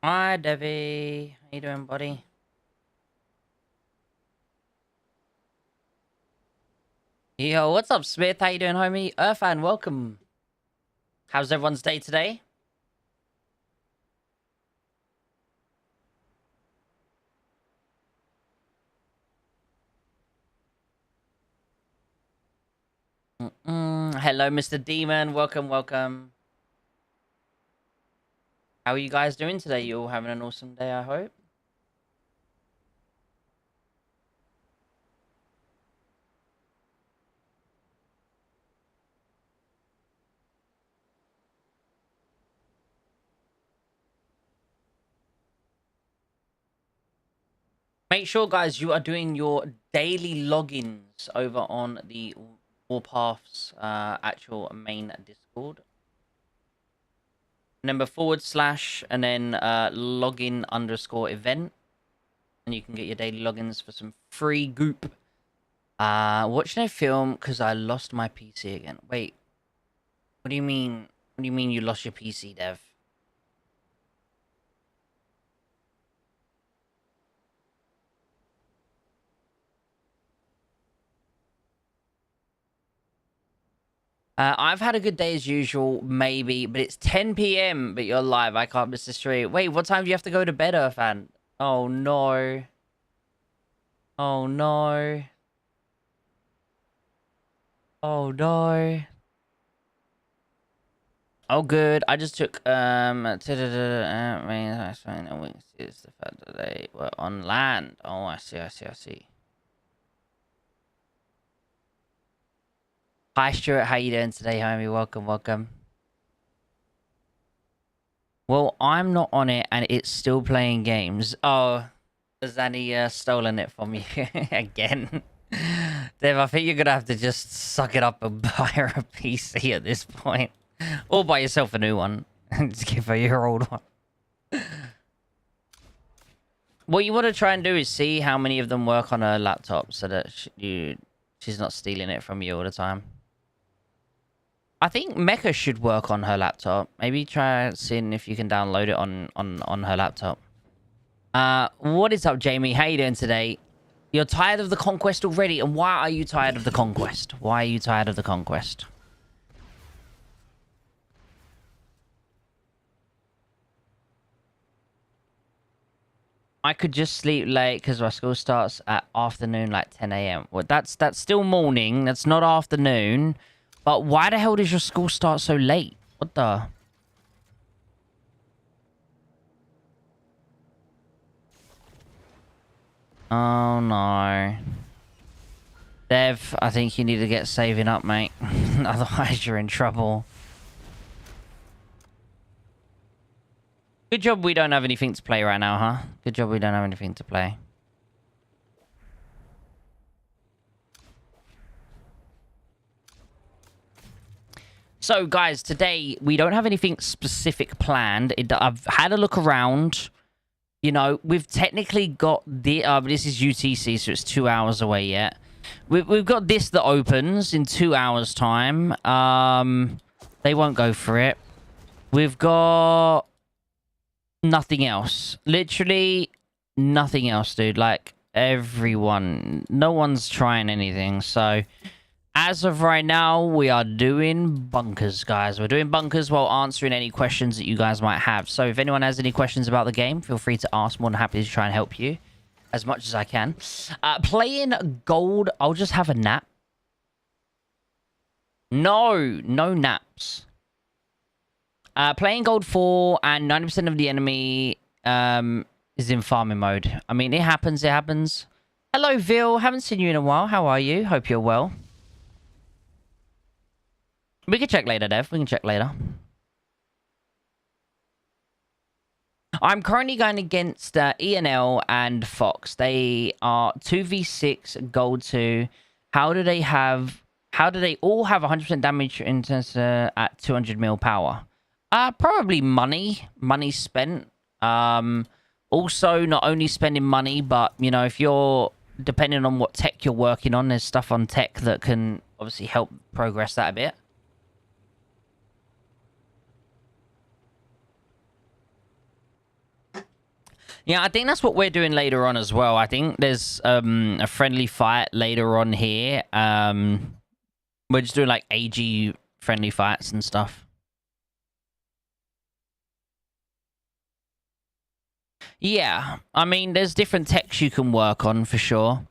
Hi, Debbie. How you doing, buddy? Yo, what's up, Smith? How you doing, homie? Earthan, welcome. How's everyone's day today? Hello, Mr. Demon. Welcome, welcome. How are you guys doing today? You all having an awesome day, I hope. Make sure, guys, you are doing your daily logins over on the Warpath's actual main Discord. Remember / and then login _ event. And you can get your daily logins for some free goop. Watching a film because I lost my PC again. Wait, what do you mean? What do you mean you lost your PC, Dev? I've had a good day as usual, maybe, but it's 10 p.m. But you're live. I can't miss the stream. Wait, what time do you have to go to bed, Earthan? Oh no. Oh no. Oh no. Oh good. I just took I mean that's fine. We can see it's the fact that they were on land. Oh, I see. I see. Hi Stuart, how you doing today, homie? Welcome, welcome. Well, I'm not on it, and it's still playing games. Oh, has Zanny stolen it from you again? Dev, I think you're gonna have to just suck it up and buy her a PC at this point, or buy yourself a new one and just give her your old one. What you want to try and do is see how many of them work on her laptop, so that she's not stealing it from you all the time. I think Mecha should work on her laptop. Maybe try seeing if you can download it on her laptop. What is up, Jamie? How you doing today? You're tired of the conquest already, and why are you tired of the conquest? Why are you tired of the conquest? I could just sleep late because my school starts at afternoon, like 10 a.m. Well, that's still morning. That's not afternoon. But why the hell does your school start so late? What the? Oh no. Dev, I think you need to get saving up, mate. Otherwise, you're in trouble. Good job we don't have anything to play right now, huh? Good job we don't have anything to play. So, guys, today we don't have anything specific planned. I've had a look around. You know, we've technically got the... this is UTC, so it's 2 hours away yet. We've got this that opens in 2 hours' time. They won't go for it. We've got nothing else. Literally nothing else, dude. Like, everyone... No one's trying anything, so... As of right now, we are doing bunkers, guys. We're doing bunkers while answering any questions that you guys might have. So if anyone has any questions about the game, feel free to ask. More than happy to try and help you as much as I can. Playing gold, I'll just have a nap. No naps. Playing gold 4 and 90% of the enemy is in farming mode. I mean, it happens, it happens. Hello, Vil. Haven't seen you in a while. How are you? Hope you're well. We can check later, Dev. We can check later. I'm currently going against ENL and Fox. They are 2v6 gold 2. How do they all have 100% damage at 200 mil power? Probably money. Money spent. Also, not only spending money, but, you know, if you're... Depending on what tech you're working on, there's stuff on tech that can obviously help progress that a bit. Yeah, I think that's what we're doing later on as well. I think there's a friendly fight later on here. We're just doing like AG friendly fights and stuff. Yeah, I mean, there's different techs you can work on for sure.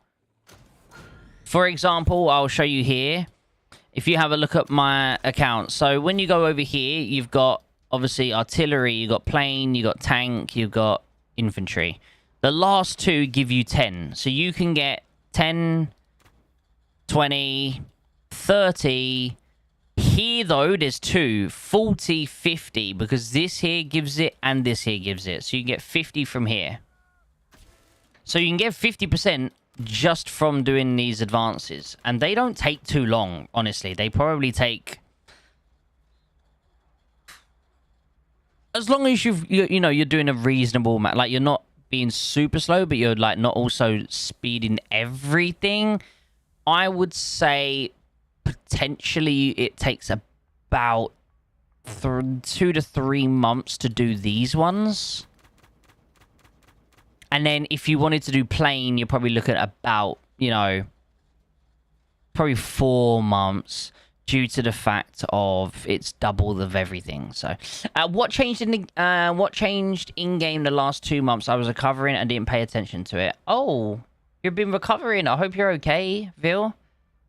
For example, I'll show you here. If you have a look at my account. So when you go over here, you've got obviously artillery, you've got plane, you've got tank, you've got infantry. The last two give you 10. So you can get 10, 20, 30. Here, though, there's two, 40, 50, because this here gives it and this here gives it. So you can get 50 from here. So you can get 50% just from doing these advances. And they don't take too long, honestly. They probably take... As long as you're doing a reasonable amount. Like, you're not being super slow, but you're, like, not also speeding everything. I would say... potentially it takes about 2 to 3 months to do these ones. And then if you wanted to do plane, you're probably looking at about, probably 4 months due to the fact of it's double of everything. So, what changed in game the last 2 months? I was recovering and didn't pay attention to it. Oh, you've been recovering. I hope you're okay, Vil.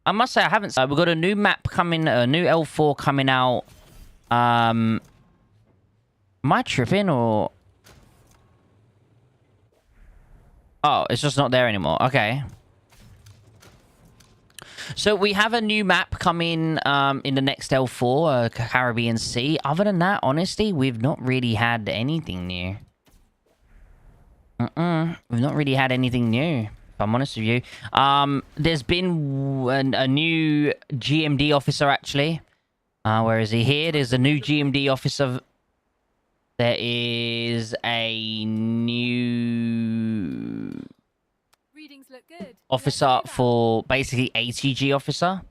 I must say, I haven't... we've got a new map coming, a new L4 coming out. Am I tripping, or... Oh, it's just not there anymore. Okay. So, we have a new map coming in the next L4, Caribbean Sea. Other than that, honestly, we've not really had anything new. We've not really had anything new. If I'm honest with you. There's been a new GMD officer, actually. Where is he? Here. There's a new GMD officer. There is a new officer for basically ATG officer.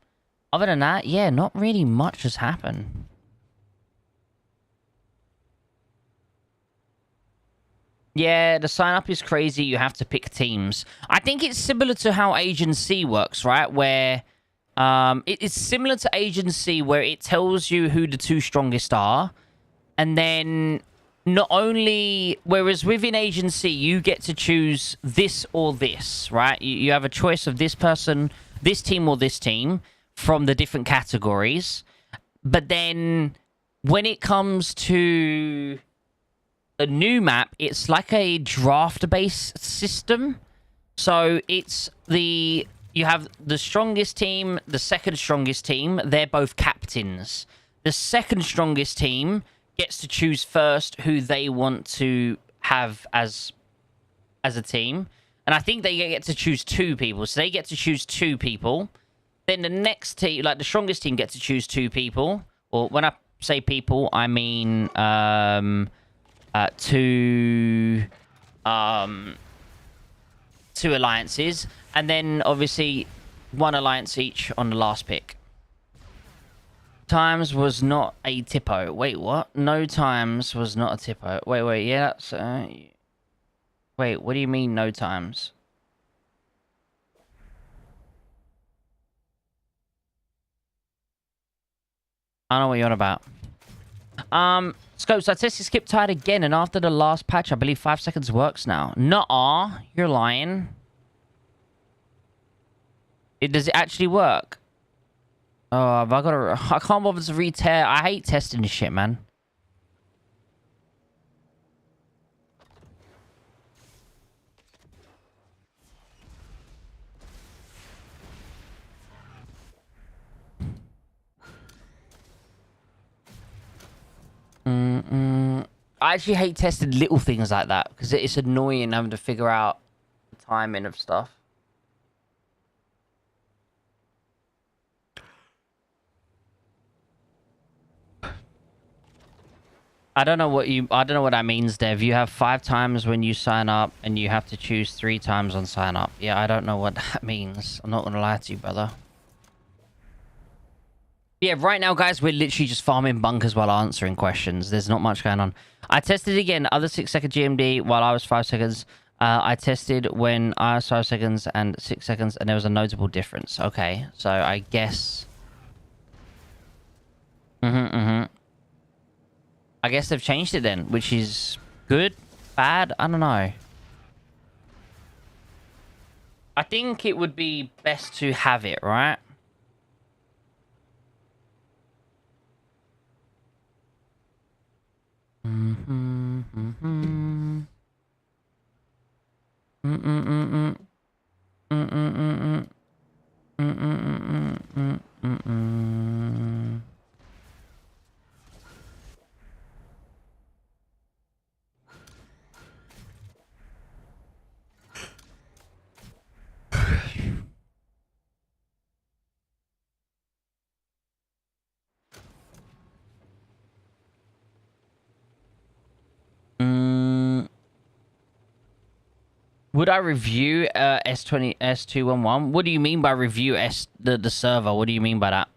Other than that, yeah, not really much has happened. Yeah, the sign-up is crazy. You have to pick teams. I think it's similar to how Agency works, right? Where it's similar to Agency, where it tells you who the 2 strongest are. And then not only... Whereas within Agency, you get to choose this or this, right? You have a choice of this person, this team or this team from the different categories. But then when it comes to... a new map, it's like a draft-based system. So it's you have the strongest team, the second strongest team. They're both captains. The second strongest team gets to choose first who they want to have as a team. And I think they get to choose 2 people. So they get to choose 2 people. Then the next team, like the strongest team, gets to choose 2 people. Or when I say people, I mean... 2 alliances, and then obviously 1 alliance each on the last pick. Times was not a typo. Wait, what? No times was not a typo. Wait, yeah, that's... Wait, what do you mean, no times? I don't know what you're on about. Scopes, I tested skip tide again, and after the last patch, I believe 5 seconds works now. Nuh-uh, you're lying. Does it actually work? Oh, have I gotta... I can't bother to re-test. I hate testing this shit, man. I actually hate testing little things like that because it's annoying having to figure out the timing of stuff. I don't know what that means, Dev. You have 5 times when you sign up and you have to choose 3 times on sign up. Yeah, I don't know what that means. I'm not gonna lie to you, brother. Yeah, right now, guys, we're literally just farming bunkers while answering questions. There's not much going on. I tested again, other 6-second GMD while I was 5 seconds. I tested when I was 5 seconds and 6 seconds, and there was a notable difference. Okay, so I guess... I guess they've changed it then, which is good, bad, I don't know. I think it would be best to have it, right? Would I review S20 S211? What do you mean by review the server? What do you mean by that?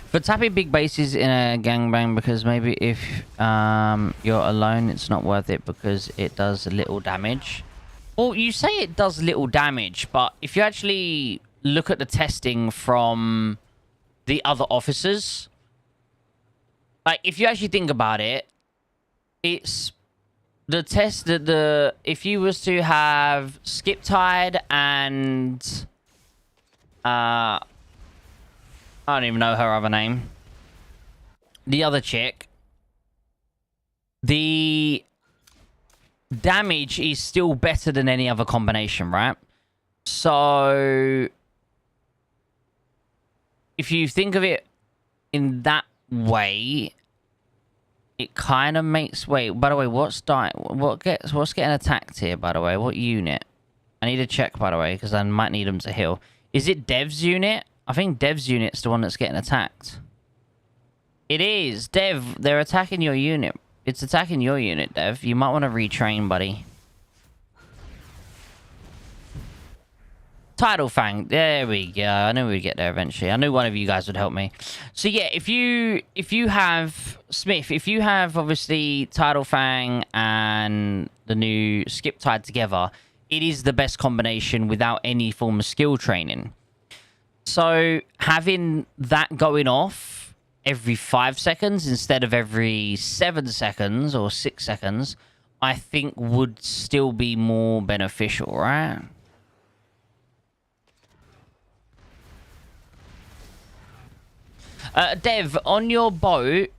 For tapping big bases in a gangbang, because maybe if you're alone, it's not worth it because it does little damage. Well, you say it does little damage, but if you actually look at the testing from the other officers, like, if you actually think about it, it's the test that if you was to have Skip Tide and I don't even know her other name, the other chick, the damage is still better than any other combination, right? So if you think of it in that way, it kind of makes... Wait, by the way, what's getting attacked here, by the way? What unit? I need to check, by the way, because I might need them to heal. Is it Dev's unit? I think Dev's unit's the one that's getting attacked. It is. Dev, they're attacking your unit. It's attacking your unit, Dev. You might want to retrain, buddy. Tidal Fang. There we go. I knew we'd get there eventually. I knew one of you guys would help me. So yeah, if you have Smith, if you have obviously Tidal Fang and the new Skip Tide together, it is the best combination without any form of skill training. So having that going off every 5 seconds instead of every 7 seconds or 6 seconds, I think would still be more beneficial, right? Dev, on your boat,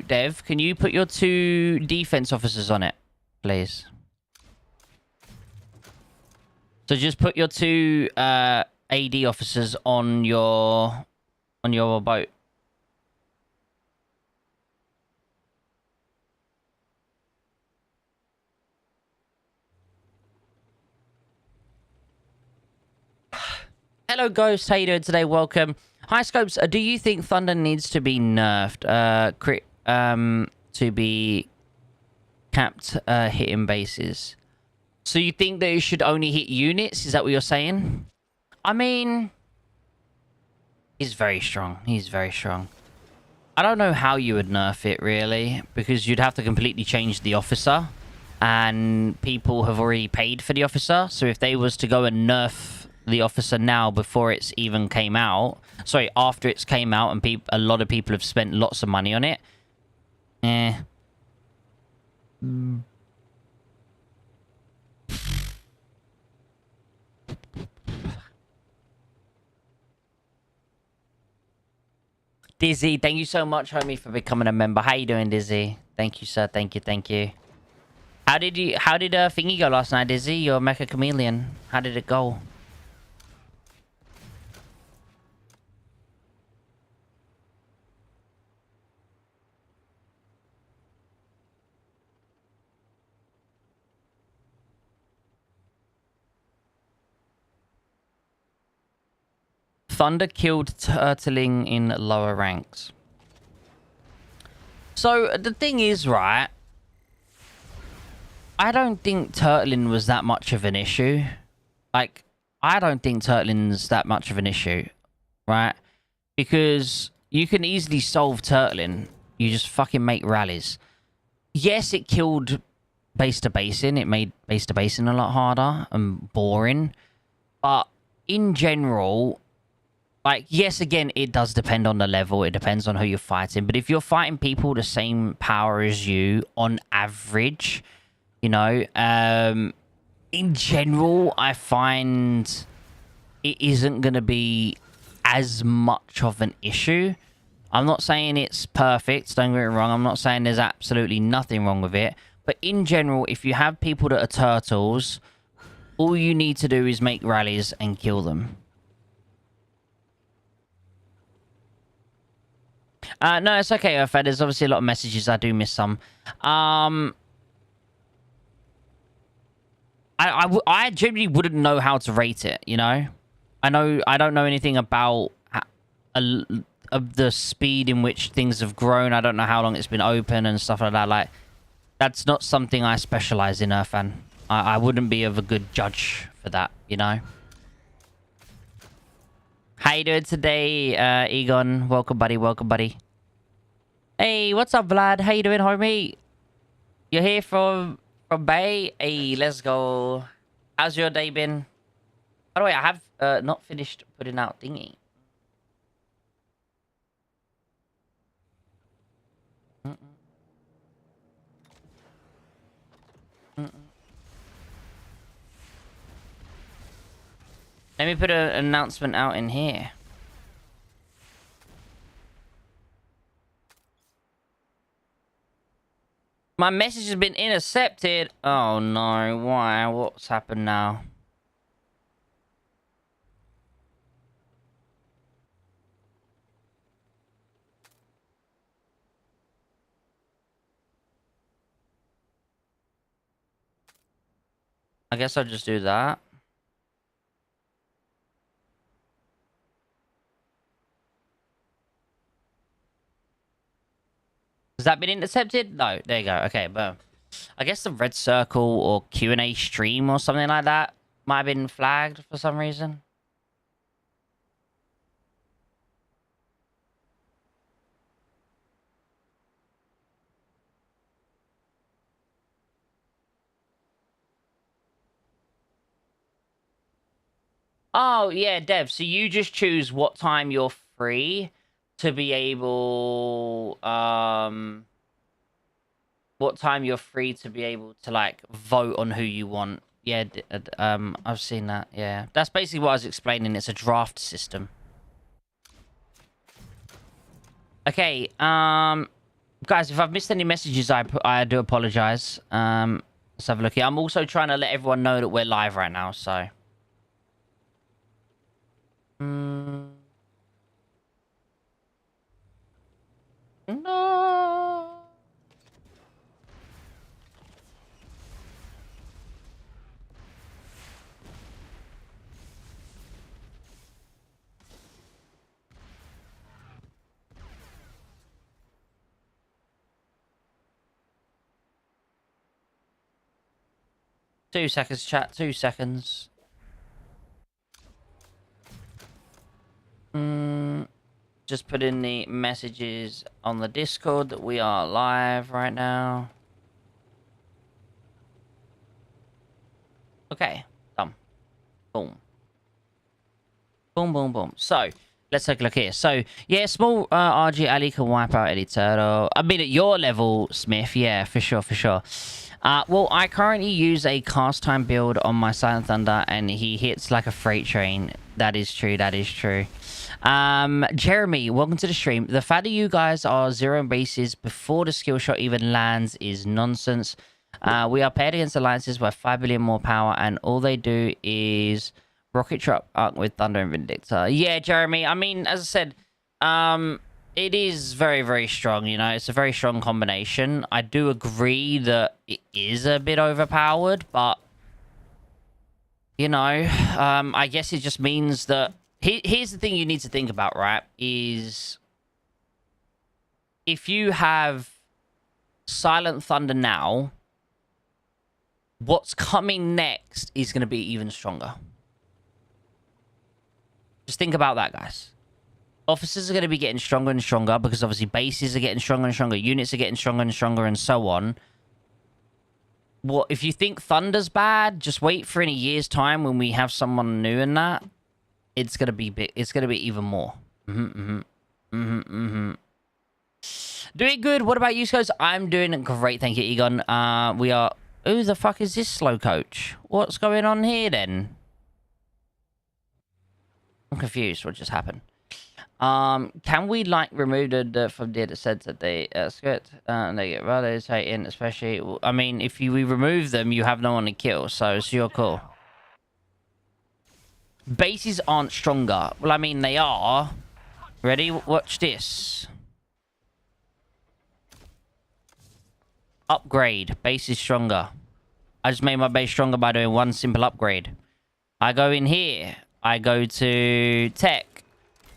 Dev, can you put your 2 defense officers on it, please? So just put your 2 AD officers on your boat. Hello, Ghost. How you doing today? Welcome. Hi, Scopes. Do you think Thunder needs to be nerfed? To be capped hitting bases. So you think that it should only hit units? Is that what you're saying? I mean, he's very strong. He's very strong. I don't know how you would nerf it, really, because you'd have to completely change the officer, and people have already paid for the officer. So if they was to go and nerf the officer now before it's even came out, sorry, after it's came out, and a lot of people have spent lots of money on it, Dizzy, thank you so much, homie, for becoming a member. How you doing, Dizzy? Thank you, sir. Thank you, thank you. How did thingy go last night, Dizzy? Your Mecha Chameleon. How did it go? Thunder killed Turtling in lower ranks. So the thing is, right, I don't think Turtling was that much of an issue. Like, I don't think turtling's that much of an issue, right? Because you can easily solve turtling. You just fucking make rallies. Yes, it killed base to basin. It made base to basin a lot harder and boring. But in general, like, yes, again, it does depend on the level. It depends on who you're fighting. But if you're fighting people the same power as you on average, you know, in general, I find it isn't going to be as much of an issue. I'm not saying it's perfect, don't get me wrong. I'm not saying there's absolutely nothing wrong with it. But in general, if you have people that are turtles, all you need to do is make rallies and kill them. No, it's okay, Earthhead. There's obviously a lot of messages. I do miss some. I genuinely wouldn't know how to rate it, you know? I don't know anything about of the speed in which things have grown. I don't know how long it's been open and stuff like that. Like, that's not something I specialize in, Earthfan. I wouldn't be of a good judge for that, you know? How you doing today, Egon? Welcome, buddy. Welcome, buddy. Hey, what's up, Vlad? How you doing, homie? You're here from Bay? Hey, let's go. How's your day been? By the way, I have not finished putting out Dingy. Let me put an announcement out in here. My message has been intercepted. Oh no, why? What's happened now? I guess I'll just do that. Has that been intercepted? No, there you go. Okay, boom. I guess the red circle or Q&A stream or something like that might have been flagged for some reason. Oh, yeah, Dev. So you just choose what time you're free to be able... what time you're free to be able to, like, vote on who you want. Yeah, I've seen that, yeah. That's basically what I was explaining. It's a draft system. Okay, guys, if I've missed any messages, I do apologize. Let's have a look here. I'm also trying to let everyone know that we're live right now, so... No. 2 seconds, chat. 2 seconds. Just put in the messages on the Discord that we are live right now. Okay, done. Boom. Boom, boom, boom. So, let's take a look here. So, yeah, small RG Ali can wipe out any turtle. I mean, at your level, Smith, yeah, for sure, for sure. Well, I currently use a cast time build on my Silent Thunder, and he hits like a freight train. That is true, that is true. Jeremy, welcome to the stream. The fact that you guys are zeroing bases before the skill shot even lands is nonsense. We are paired against alliances with 5 billion more power, and all they do is rocket truck up with Thunder and Vindictor. Yeah, Jeremy, I mean, as I said, it is very, very strong, you know. It's a very strong combination. I do agree that it is a bit overpowered, but, you know, I guess it just means that... Here's the thing you need to think about, right? Is if you have Silent Thunder now, what's coming next is going to be even stronger. Just think about that, guys. Officers are going to be getting stronger and stronger because obviously bases are getting stronger and stronger. Units are getting stronger and stronger and so on. What if you think Thunder's bad? Just wait for in a year's time when we have someone new in that. It's going to be big. It's going to be even more. Doing good. What about you guys? I'm doing great. Thank you, Egon. We are... Who the fuck is this slow coach? What's going on here, then? I'm confused. What just happened? Can we, like, remove the from there that said that they skirt and they get rotating, especially... I mean, if we remove them, you have no one to kill, so it's your call. Bases aren't stronger. Well, I mean, they are. Ready? Watch this. Upgrade. Base is stronger. I just made my base stronger by doing one simple upgrade. I go in here. I go to tech.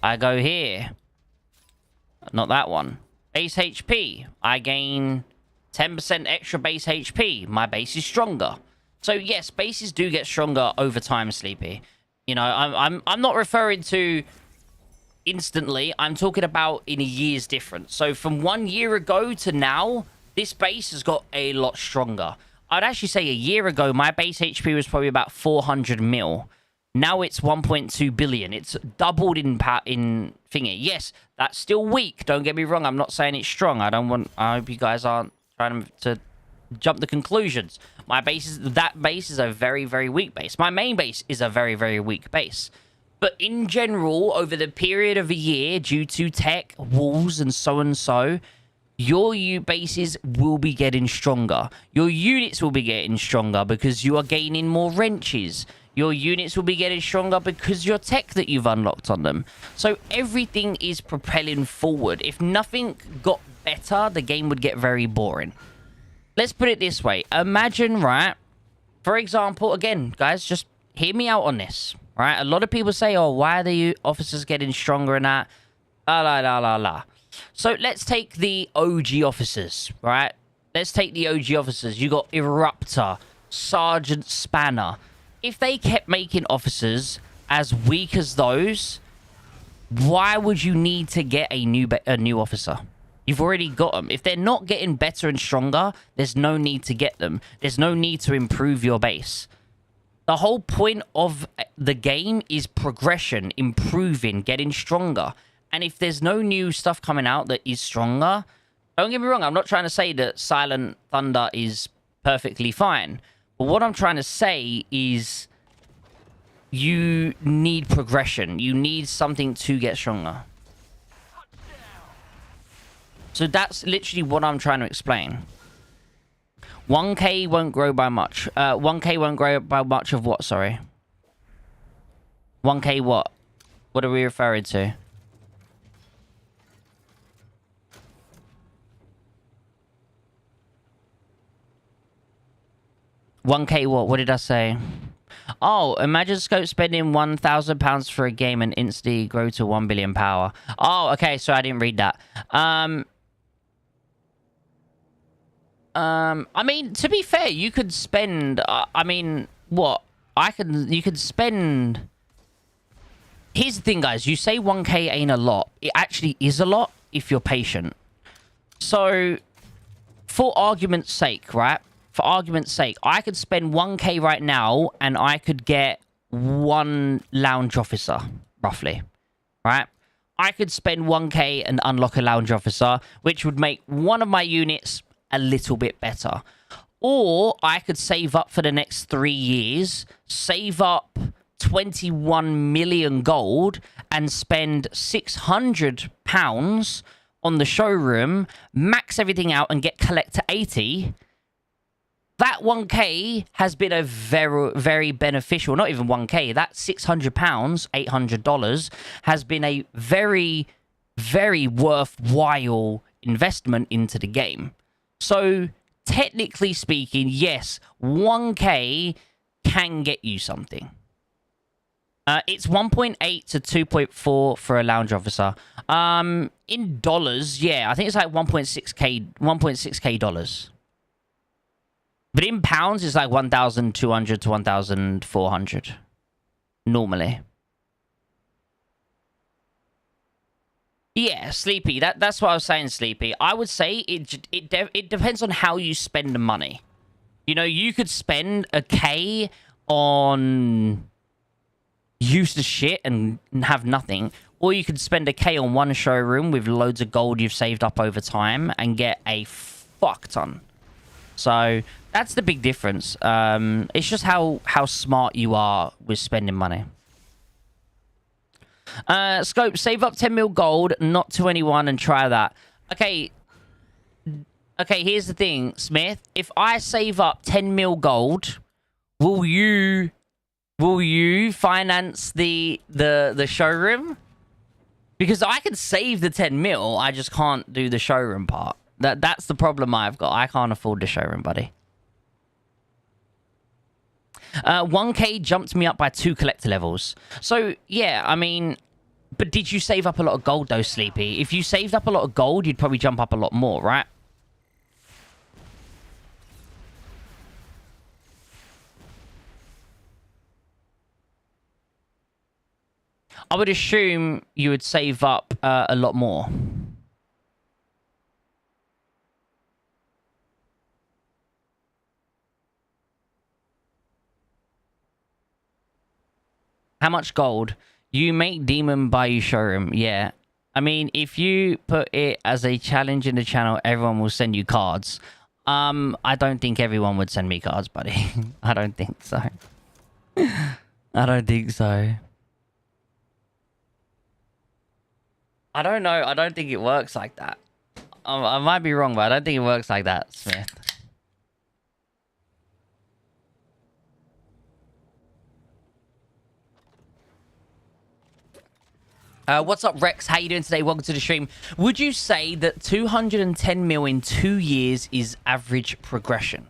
I go here. Not that one. Base HP. I gain 10% extra base HP. My base is stronger. So yes, bases do get stronger over time, Sleepy. You know, I'm not referring to instantly. I'm talking about in a year's difference. So from 1 year ago to now, this base has got a lot stronger. I'd actually say a year ago, my base HP was probably about 400 mil. Now it's 1.2 billion. It's doubled in thingy. Yes, that's still weak. Don't get me wrong. I'm not saying it's strong. I hope you guys aren't trying to jump the conclusions. That base is a very, very weak base. My main base is a very, very weak base. But in general, over the period of a year, due to tech, walls, and so, your bases will be getting stronger. Your units will be getting stronger because you are gaining more wrenches. Your units will be getting stronger because your tech that you've unlocked on them. So everything is propelling forward. If nothing got better, the game would get very boring. Let's put it this way. Imagine, right? For example, again, guys, just hear me out on this, right? A lot of people say, oh, why are the officers getting stronger and that? La. So let's take the OG officers, right? Let's take the OG officers. You got Eruptor, Sergeant Spanner. If they kept making officers as weak as those, why would you need to get a new officer? You've already got them. If they're not getting better and stronger, there's no need to get them. There's no need to improve your base. The whole point of the game is progression, improving, getting stronger. And if there's no new stuff coming out that is stronger, don't get me wrong, I'm not trying to say that Silent Thunder is perfectly fine. But what I'm trying to say is you need progression. You need something to get stronger. So that's literally what I'm trying to explain. 1k won't grow by much. 1k won't grow by much of what, sorry? 1k what? What are we referring to? $1k what? What did I say? Oh, imagine Scope spending £1,000 for a game and instantly grow to 1 billion power. Oh, okay, so I didn't read that. I mean, to be fair, you could spend... I mean, what? You could spend... Here's the thing, guys. You say 1k ain't a lot. It actually is a lot if you're patient. So, for argument's sake, right? For argument's sake, I could spend 1k right now and I could get one lounge officer, roughly. Right? I could spend 1k and unlock a lounge officer, which would make one of my units a little bit better. Or I could save up for the next 3 years, save up 21 million gold and spend £600 on the showroom, max everything out and get collector 80. That 1k has been a very, very beneficial, not even 1k, that £600, $800 has been a very, very worthwhile investment into the game. So, technically speaking, yes, 1k can get you something. It's 1.8 to 2.4 for a lounge officer. In dollars, yeah, I think it's like 1.6k dollars. But in pounds, it's like 1,200 to 1,400. Normally. Yeah, Sleepy. That's what I was saying, Sleepy. I would say it depends on how you spend the money. You know, you could spend a K on useless shit and have nothing, or you could spend a K on one showroom with loads of gold you've saved up over time and get a fuck ton. So that's the big difference. It's just how smart you are with spending money. Scope, save up 10 mil gold, not to anyone, and try that. Okay, here's the thing, Smith. If I save up 10 mil gold, will you finance the showroom? Because I can save the 10 mil, I just can't do the showroom part. That's the problem I've got. I can't afford the showroom, buddy. 1K jumped me up by 2 collector levels. So, yeah, I mean... But did you save up a lot of gold, though, Sleepy? If you saved up a lot of gold, you'd probably jump up a lot more, right? I would assume you would save up a lot more. How much gold? You make demon buy you showroom. Yeah. I mean, if you put it as a challenge in the channel, everyone will send you cards. I don't think everyone would send me cards, buddy. I don't think so. I don't think so. I don't know. I don't think it works like that. I might be wrong, but I don't think it works like that, Smith. What's up, Rex? How you doing today? Welcome to the stream. Would you say that 210 mil in 2 years is average progression?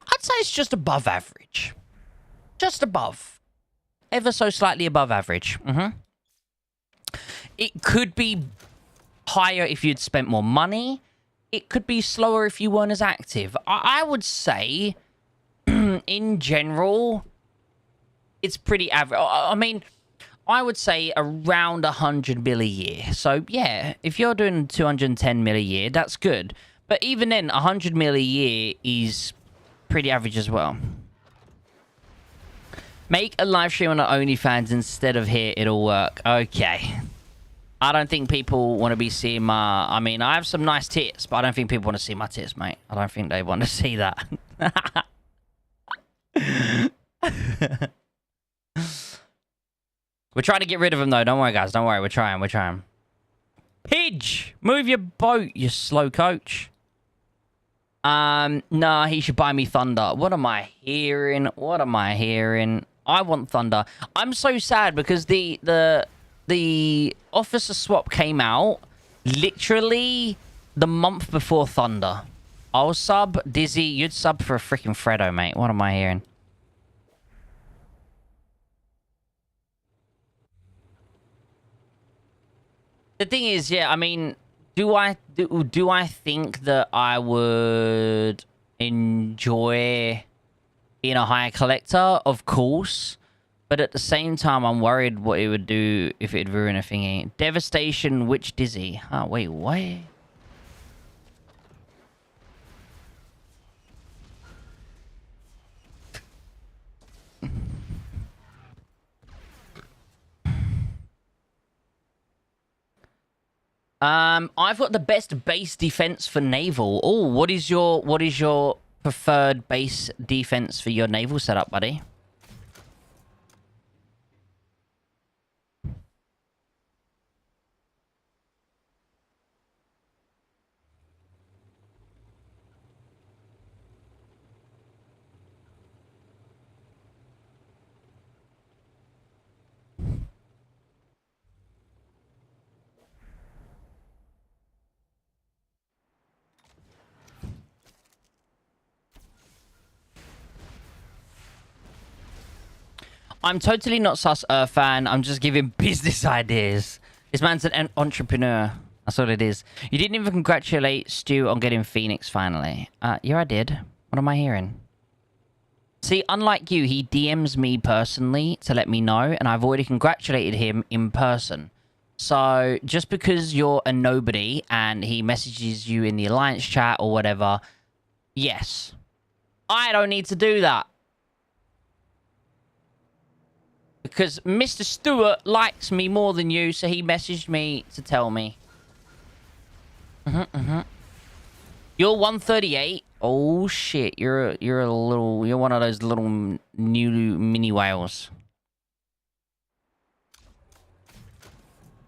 I'd say it's just above average. Just above. Ever so slightly above average. It could be higher if you'd spent more money. It could be slower if you weren't as active. I would say, in general... It's pretty average. I mean, I would say around 100 mil a year. So, yeah, if you're doing 210 mil a year, that's good. But even then, 100 mil a year is pretty average as well. Make a live stream on the OnlyFans instead of here. It'll work. Okay. I don't think people want to be seeing my... I mean, I have some nice tits, but I don't think people want to see my tits, mate. I don't think they want to see that. We're trying to get rid of him, though. Don't worry, guys. Don't worry. We're trying. Pidge! Move your boat, you slow coach. Nah, he should buy me Thunder. What am I hearing? I want Thunder. I'm so sad because the officer swap came out literally the month before Thunder. I'll sub Dizzy. You'd sub for a freaking Freddo, mate. What am I hearing? The thing is, yeah, I mean, do I think that I would enjoy being a higher collector? Of course. But at the same time, I'm worried what it would do if it'd ruin a thingy. Devastation, which Dizzy? Oh, wait, what? I've got the best base defense for naval. Oh, what is your preferred base defense for your naval setup, buddy? I'm totally not sus fan. I'm just giving business ideas. This man's an entrepreneur. That's all it is. You didn't even congratulate Stu on getting Phoenix finally. Yeah, I did. What am I hearing? See, unlike you, he DMs me personally to let me know, and I've already congratulated him in person. So, just because you're a nobody and he messages you in the Alliance chat or whatever, yes. I don't need to do that. Because Mr. Stewart likes me more than you, so he messaged me to tell me. You're 138. Oh shit! You're one of those little new mini whales.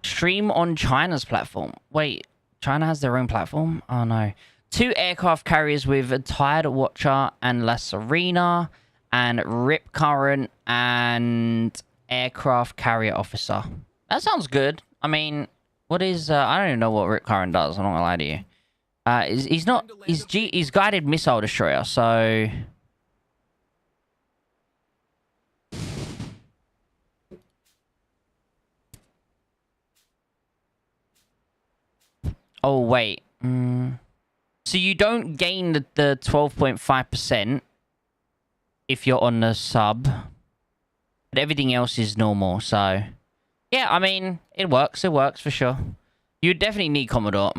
Stream on China's platform. Wait, China has their own platform? Oh no. 2 aircraft carriers with a Tide Watcher and La Serena, and Rip Current and aircraft carrier officer. That sounds good. I mean, what is? I don't even know what Rip Current does. I'm not gonna lie to you. He's not. He's guided missile destroyer. So. Oh wait. So you don't gain the 12.5% if you're on the sub, but everything else is normal. So yeah, I mean, it works. It works for sure. You definitely need Commodore.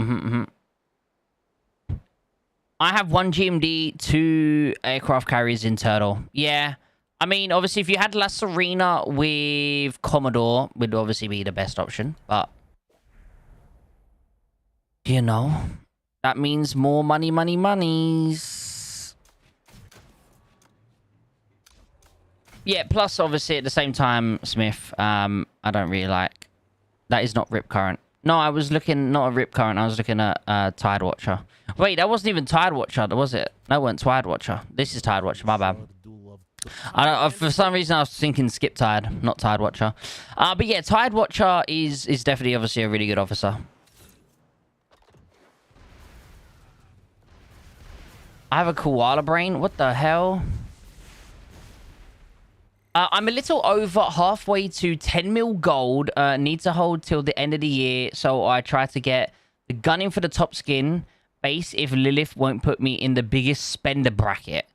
I have 1 GMD, 2 aircraft carriers in Turtle. Yeah. I mean, obviously, if you had La Serena with Commodore, would obviously be the best option. But, you know, that means more money, monies. Yeah, plus, obviously, at the same time, Smith, I don't really like... That is not Rip Current. No, I was looking... Not at Rip Current. I was looking at Tide Watcher. Wait, that wasn't even Tide Watcher, was it? That wasn't Tide Watcher. This is Tide Watcher. My bad. I don't, for some reason, I was thinking Skip Tide, not Tide Watcher. But yeah, Tide Watcher is definitely, obviously, a really good officer. I have a koala brain. What the hell? I'm a little over halfway to 10 mil gold. Need to hold till the end of the year. So I try to get the gunning for the top skin base if Lilith won't put me in the biggest spender bracket.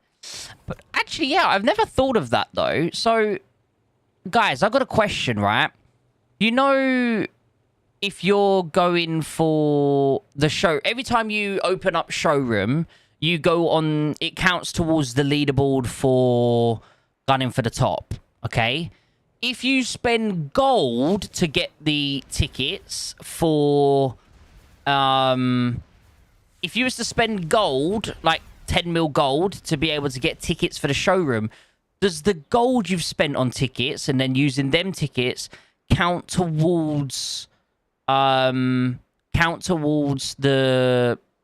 But actually, yeah, I've never thought of that, though. So, guys, I've got a question, right? You know, if you're going for the show, every time you open up showroom, you go on, it counts towards the leaderboard for gunning for the top, okay? If you spend gold to get the tickets for, if you was to spend gold, like 10 mil gold, to be able to get tickets for the showroom, does the gold you've spent on tickets and then using them tickets count towards the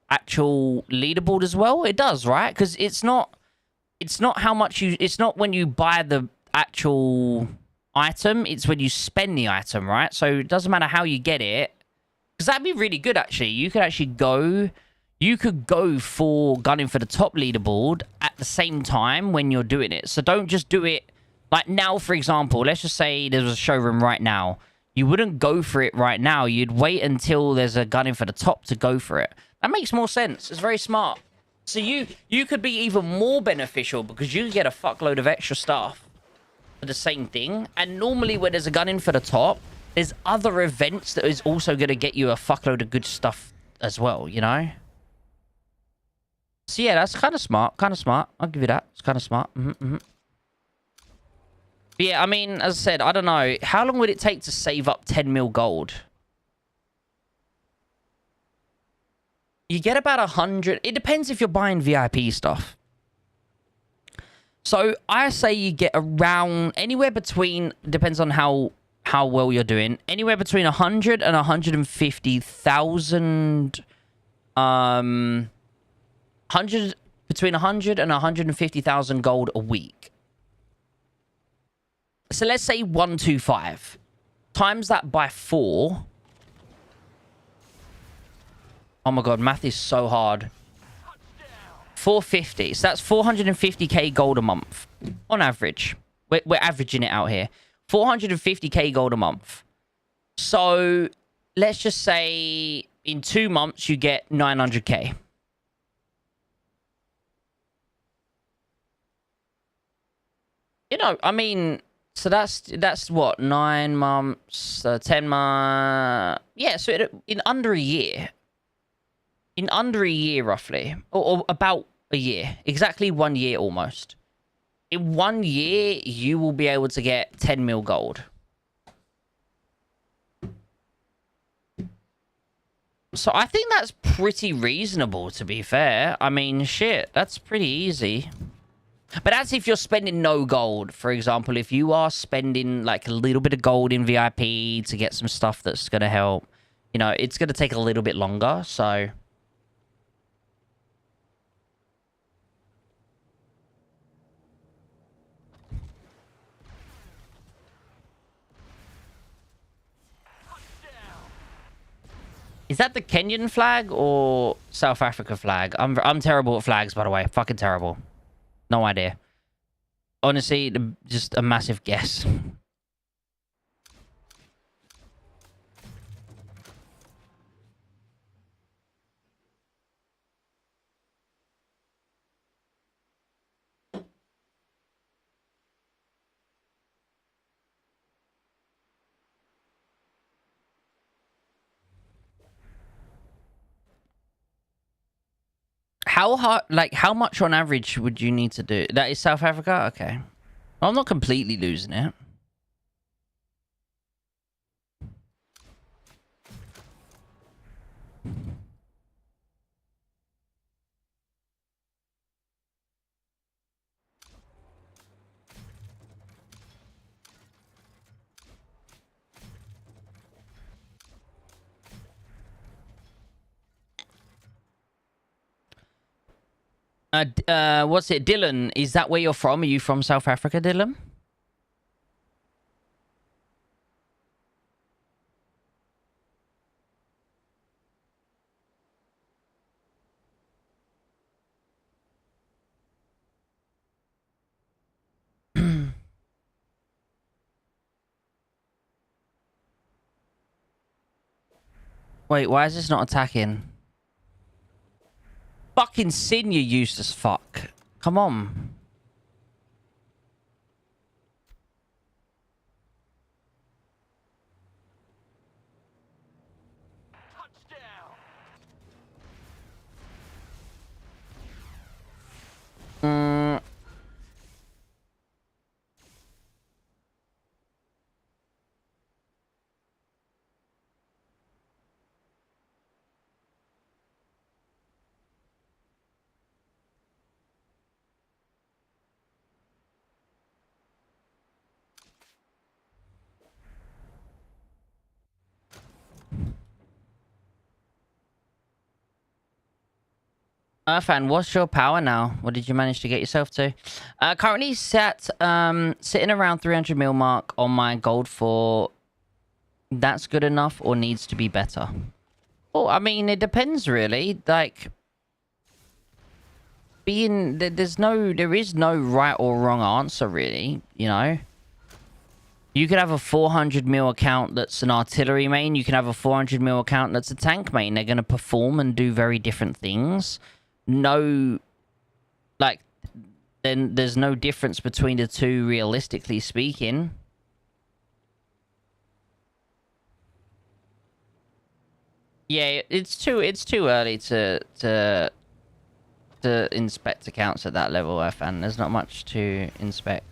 actual leaderboard as well? It does, right? Because it's not how much you... It's not when you buy the actual item. It's when you spend the item, right? So it doesn't matter how you get it. Because that'd be really good, actually. You could actually go... You could go for gunning for the top leaderboard at the same time when you're doing it. So don't just do it... Like now, for example, let's just say there was a showroom right now. You wouldn't go for it right now. You'd wait until there's a gunning for the top to go for it. That makes more sense. It's very smart. So you could be even more beneficial because you get a fuckload of extra stuff for the same thing. And normally when there's a gun in for the top, there's other events that is also going to get you a fuckload of good stuff as well, you know? So yeah, that's kind of smart. Kind of smart. I'll give you that. It's kind of smart. But yeah, I mean, as I said, I don't know. How long would it take to save up 10 mil gold? You get about 100. It depends if you're buying VIP stuff. So I say you get around anywhere between, depends on how well you're doing, anywhere between 100 and 150,000 between 100 and 150,000 gold a week. So let's say 125 times that by 4. Oh my god, math is so hard. 450. So that's 450k gold a month. On average. We're averaging it out here. 450k gold a month. So let's just say in 2 months you get 900k. You know, I mean, so that's what, 9 months, 10 months. Yeah, so in under a year, roughly, or about a year, exactly 1 year almost. In 1 year, you will be able to get 10 mil gold. So I think that's pretty reasonable, to be fair. I mean, shit, that's pretty easy. But that's if you're spending no gold. For example, if you are spending like a little bit of gold in VIP to get some stuff that's going to help, you know, it's going to take a little bit longer, so... Is that the Kenyan flag or South Africa flag? I'm terrible at flags, by the way. Fucking terrible. No idea. Honestly, just a massive guess. How hard, like, how much on average would you need to do? That is South Africa? Okay. Well, I'm not completely losing it. What's it? Dylan, is that where you're from? Are you from South Africa, Dylan? Wait, why is this not attacking? Fucking Sin, you useless fuck. Come on. Mm. Fan, what's your power now? What did you manage to get yourself to? Currently sitting around 300 mil mark on my gold for... That's good enough or needs to be better? Well, I mean, it depends really. Like, there is no right or wrong answer really, you know? You could have a 400 mil account that's an artillery main. You can have a 400 mil account that's a tank main. They're going to perform and do very different things. No, like, then there's no difference between the two, realistically speaking. Yeah, it's too early to inspect accounts at that level, FN. There's not much to inspect.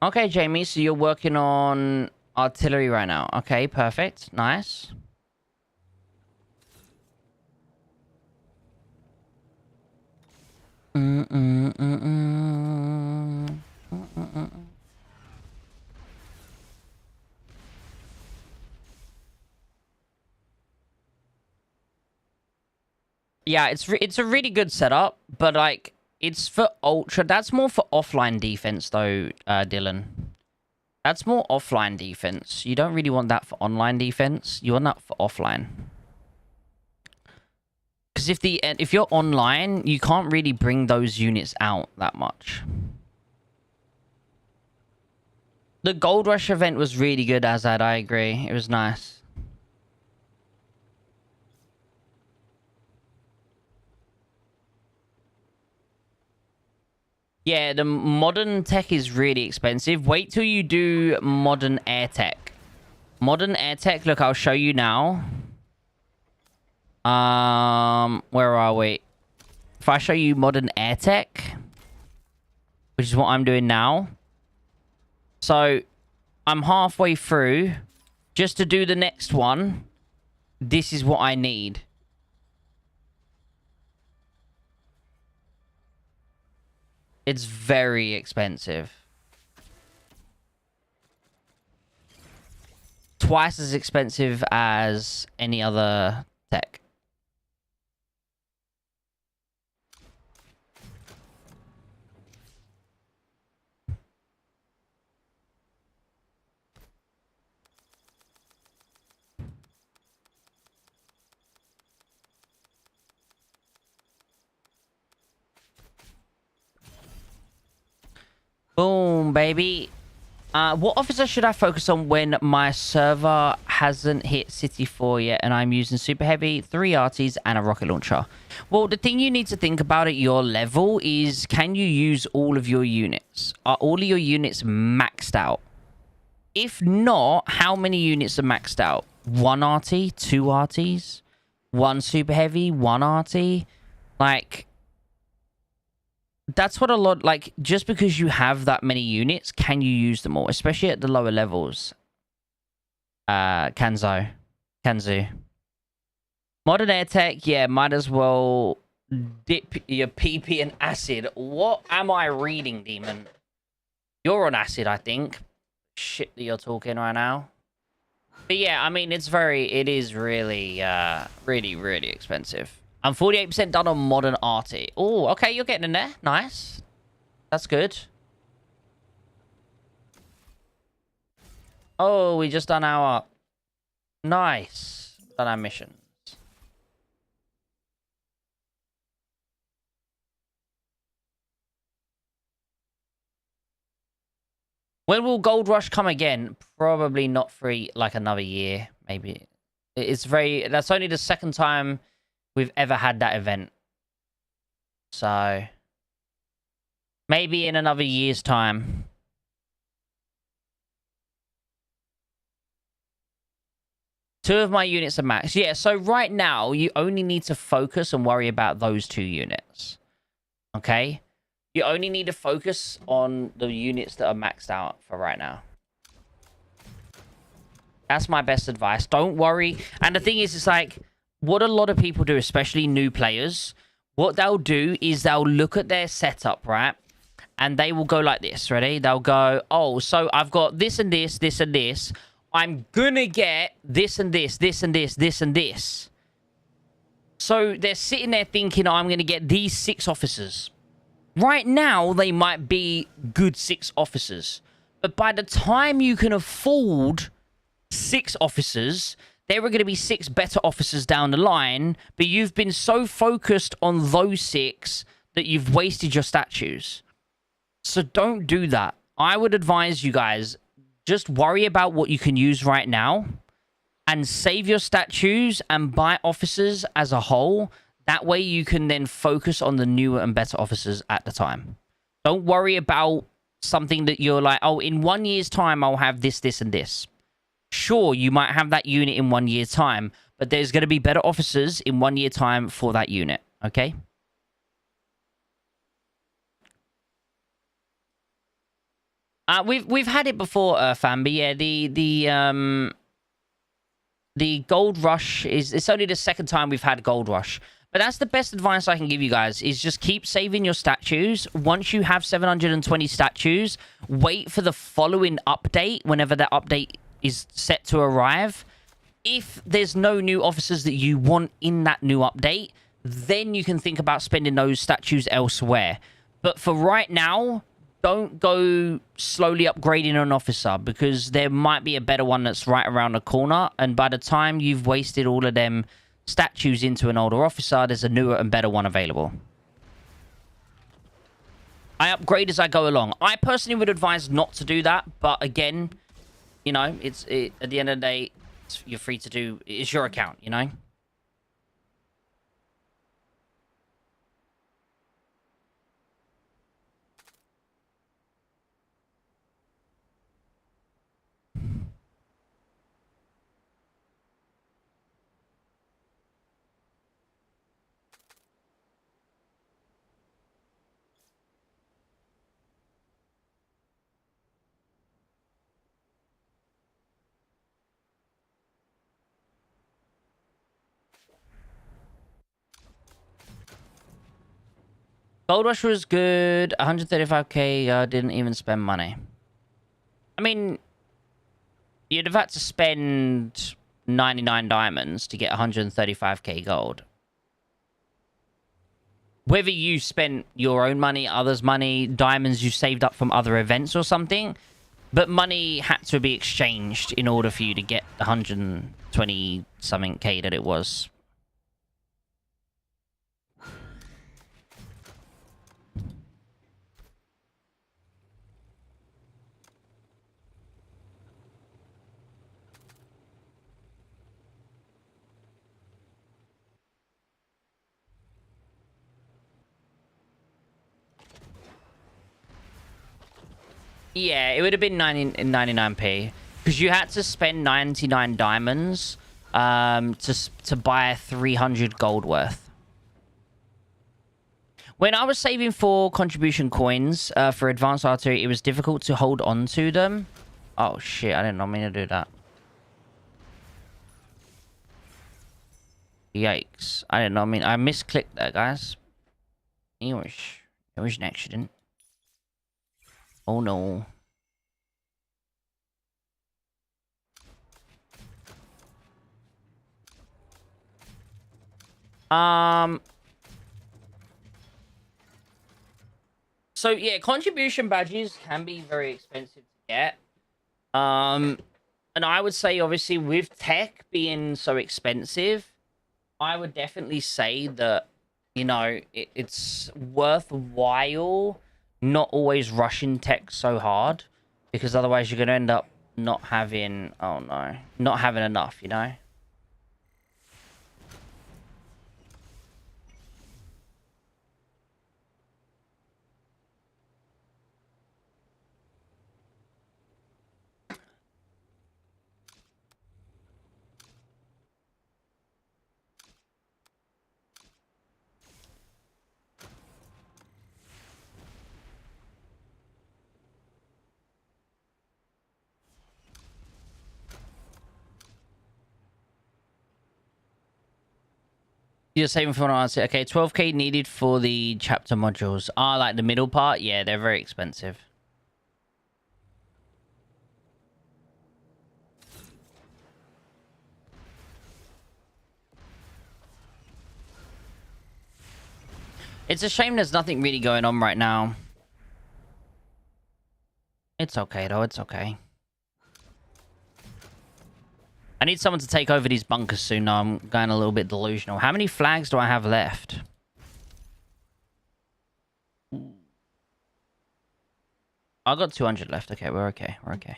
Okay, Jamie, so you're working on artillery right now. Okay, perfect. Nice. Yeah, it's a really good setup, but like it's for ultra. That's more for offline defense, though, Dylan. That's more offline defense. You don't really want that for online defense. You want that for offline. Because if you're online, you can't really bring those units out that much. The Gold Rush event was really good, Azad. I agree. It was nice. Yeah, the modern tech is really expensive. Wait till you do modern air tech. Modern air tech, look, I'll show you now. Where are we? If I show you modern air tech, which is what I'm doing now. So, I'm halfway through. Just to do the next one, this is what I need. It's very expensive. Twice as expensive as any other tech. Boom, baby. What officer should I focus on when my server hasn't hit City 4 yet and I'm using Super Heavy, 3 RTs, and a rocket launcher? Well, the thing you need to think about at your level is, can you use all of your units? Are all of your units maxed out? If not, how many units are maxed out? 1 RT, 2 RTs, 1 Super Heavy, 1 RT? Like... That's what a lot... Like, just because you have that many units, can you use them all? Especially at the lower levels. Kanzu. Modern air tech, yeah, might as well dip your PP in acid. What am I reading, Demon? You're on acid, I think. Shit that you're talking right now. But yeah, I mean, it is really, really expensive. I'm 48% done on modern RT. Oh, okay, you're getting in there. Nice. That's good. Oh, we just done our... Nice. Done our missions. When will Gold Rush come again? Probably not for like another year, maybe. It's very... That's only the second time we've ever had that event. So... Maybe in another year's time. Two of my units are maxed. Yeah, so right now, you only need to focus and worry about those 2 units. Okay? You only need to focus on the units that are maxed out for right now. That's my best advice. Don't worry. And the thing is, it's like, what a lot of people do, especially new players, what they'll do is they'll look at their setup, right? And they will go like this, ready? They'll go, oh, so I've got this and this, this and this. I'm gonna get this and this, this and this, this and this. So they're sitting there thinking, oh, I'm gonna get these 6 officers. Right now, they might be good 6 officers. But by the time you can afford 6 officers, there are going to be 6 better officers down the line, but you've been so focused on those 6 that you've wasted your statues. So don't do that. I would advise you guys, just worry about what you can use right now and save your statues and buy officers as a whole. That way you can then focus on the newer and better officers at the time. Don't worry about something that you're like, oh, in 1 year's time, I'll have this, this, and this. Sure, you might have that unit in 1 year's time, but there's going to be better officers in 1 year's time for that unit, okay? We've had it before, fam, but yeah, the Gold Rush it's only the second time we've had Gold Rush. But that's the best advice I can give you guys, is just keep saving your statues. Once you have 720 statues, wait for the following update, whenever that update is set to arrive. If there's no new officers that you want in that new update, then you can think about spending those statues elsewhere. But for right now, don't go slowly upgrading an officer, because there might be a better one that's right around the corner, and by the time you've wasted all of them statues into an older officer, there's a newer and better one available. I upgrade as I go along. I personally would advise not to do that, but again, you know, at the end of the day, you're free to do. It's your account, you know. Gold Rush was good. 135k. I didn't even spend money. I mean, you'd have had to spend 99 diamonds to get 135k gold. Whether you spent your own money, others' money, diamonds you saved up from other events or something, but money had to be exchanged in order for you to get the 120 something k that it was. Yeah, it would have been 99p. Because you had to spend 99 diamonds to buy 300 gold worth. When I was saving for contribution coins for advanced artillery, it was difficult to hold on to them. Oh, shit. I did not mean to do that. Yikes. I did not mean... I misclicked that, guys. It was an accident. Oh, no. So, yeah, contribution badges can be very expensive to get. And I would say, obviously, with tech being so expensive, I would definitely say that, you know, it's worthwhile not always rushing tech so hard, because otherwise you're going to end up not having, oh no, not having enough, you know? You're saving for an answer. Okay, 12k needed for the chapter modules. Ah, like the middle part? Yeah, they're very expensive. It's a shame there's nothing really going on right now. It's okay, though. It's okay. I need someone to take over these bunkers soon. Now I'm going a little bit delusional. How many flags do I have left? I got 200 left. Okay, we're okay. We're okay.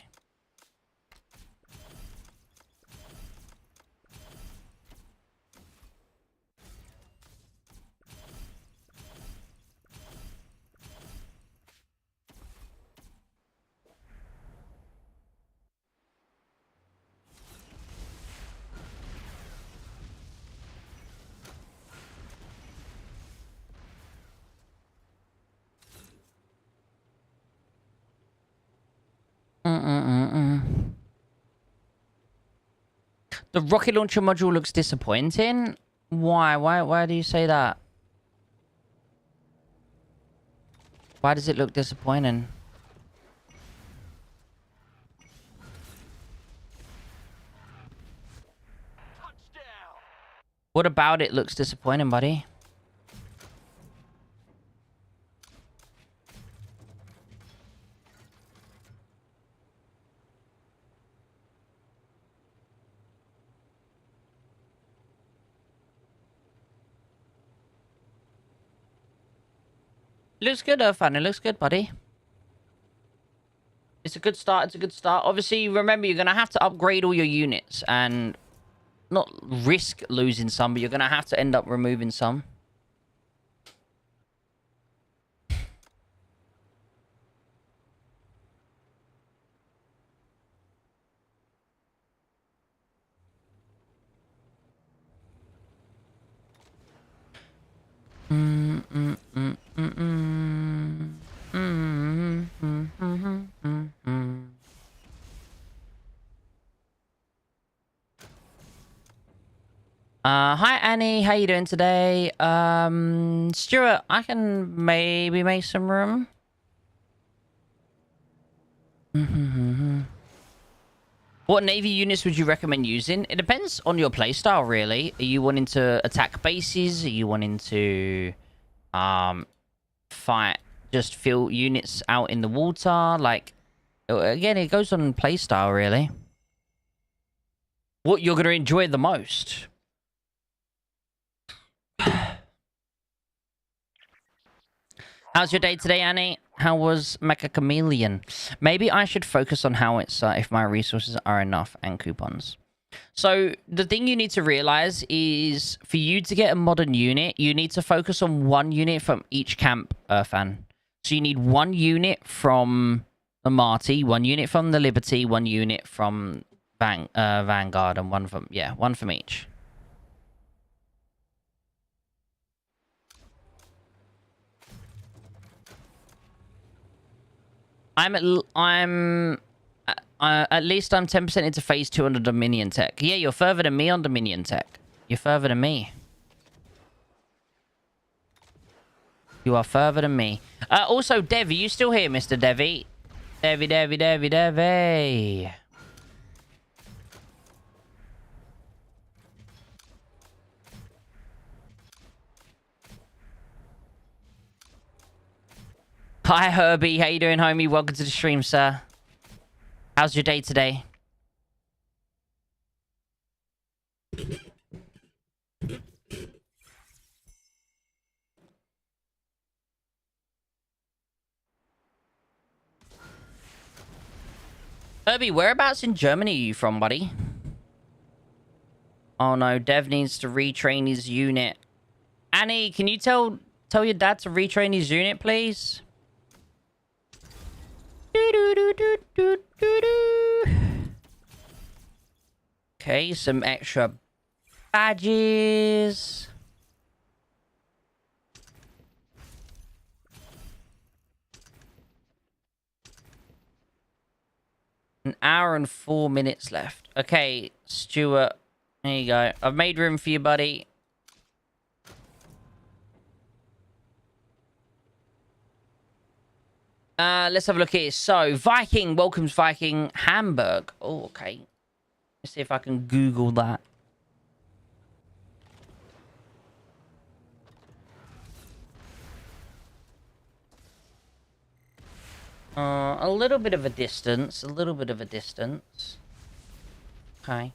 The rocket launcher module looks disappointing. Why? Why do you say that? Why does it look disappointing? What about it looks disappointing, buddy? Looks good, Fan. It looks good, buddy. It's a good start. It's a good start. Obviously, remember, you're going to have to upgrade all your units and not risk losing some, but you're going to have to end up removing some. Hi Annie, how you doing today? Stuart, I can maybe make some room. What navy units would you recommend using? It depends on your playstyle, really. Are you wanting to attack bases? Are you wanting to fight just fill units out in the water? Like, again, it goes on playstyle, really. What you're going to enjoy the most. How's your day today, Annie? How was Mecha Chameleon? Maybe I should focus on how it's if my resources are enough and coupons. So the thing you need to realize is for you to get a modern unit, you need to focus on one unit from each camp, Fan. So you need one unit from the Marty, one unit from the Liberty, one unit from Vanguard, and one from each. At least I'm 10% into phase 2 on the Dominion tech. Yeah, you're further than me on Dominion tech. You're further than me. You are further than me. Also, Dev, are you still here, Mr. Devi? Devi. Hi, Herbie. How you doing, homie? Welcome to the stream, sir. How's your day today? Herbie, whereabouts in Germany are you from, buddy? Oh no, Dev needs to retrain his unit. Annie, can you tell your dad to retrain his unit, please? Okay, some extra badges. An hour and 4 minutes left. Okay, Stuart. There you go. I've made room for you, buddy. Let's have a look here. So, Viking welcomes Viking Hamburg. Oh, okay. Let's see if I can Google that. A little bit of a distance. A little bit of a distance. Okay.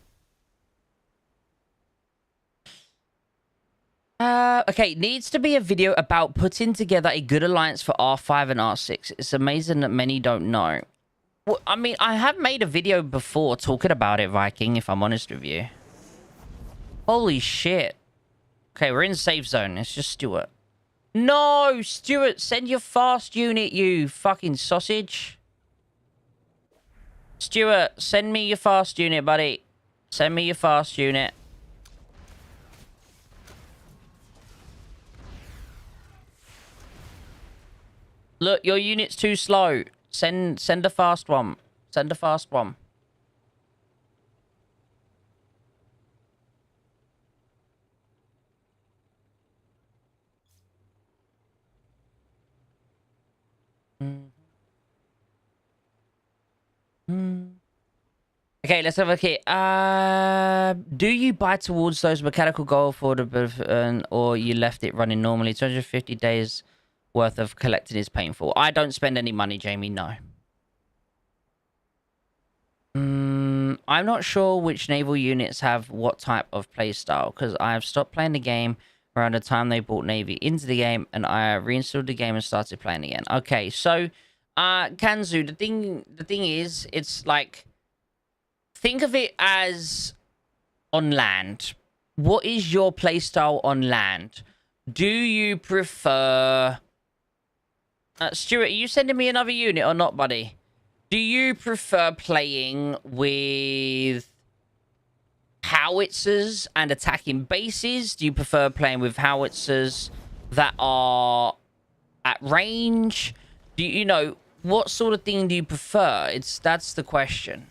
Okay, needs to be a video about putting together a good alliance for R5 and R6. It's amazing that many don't know. Well, I mean, I have made a video before talking about it, Viking, if I'm honest with you. Holy shit. Okay, we're in safe zone. It's just Stuart. No, Stuart, send your fast unit, you fucking sausage. Stuart, send me your fast unit, buddy. Send me your fast unit. Look, your unit's too slow. Send a fast one. Send a fast one. Okay, let's have a look here. Do you buy towards those mechanical gold for the or you left it running normally? 250 days worth of collecting is painful. I don't spend any money, Jamie. No. I'm not sure which naval units have what type of playstyle because I have stopped playing the game around the time they brought Navy into the game, and I reinstalled the game and started playing again. Okay, so Kanzu, the thing is, it's like, think of it as on land. What is your playstyle on land? Do you prefer... Stuart, are you sending me another unit or not, buddy? Do you prefer playing with howitzers and attacking bases? Do you prefer playing with howitzers that are at range? Do you know, what sort of thing do you prefer? That's the question.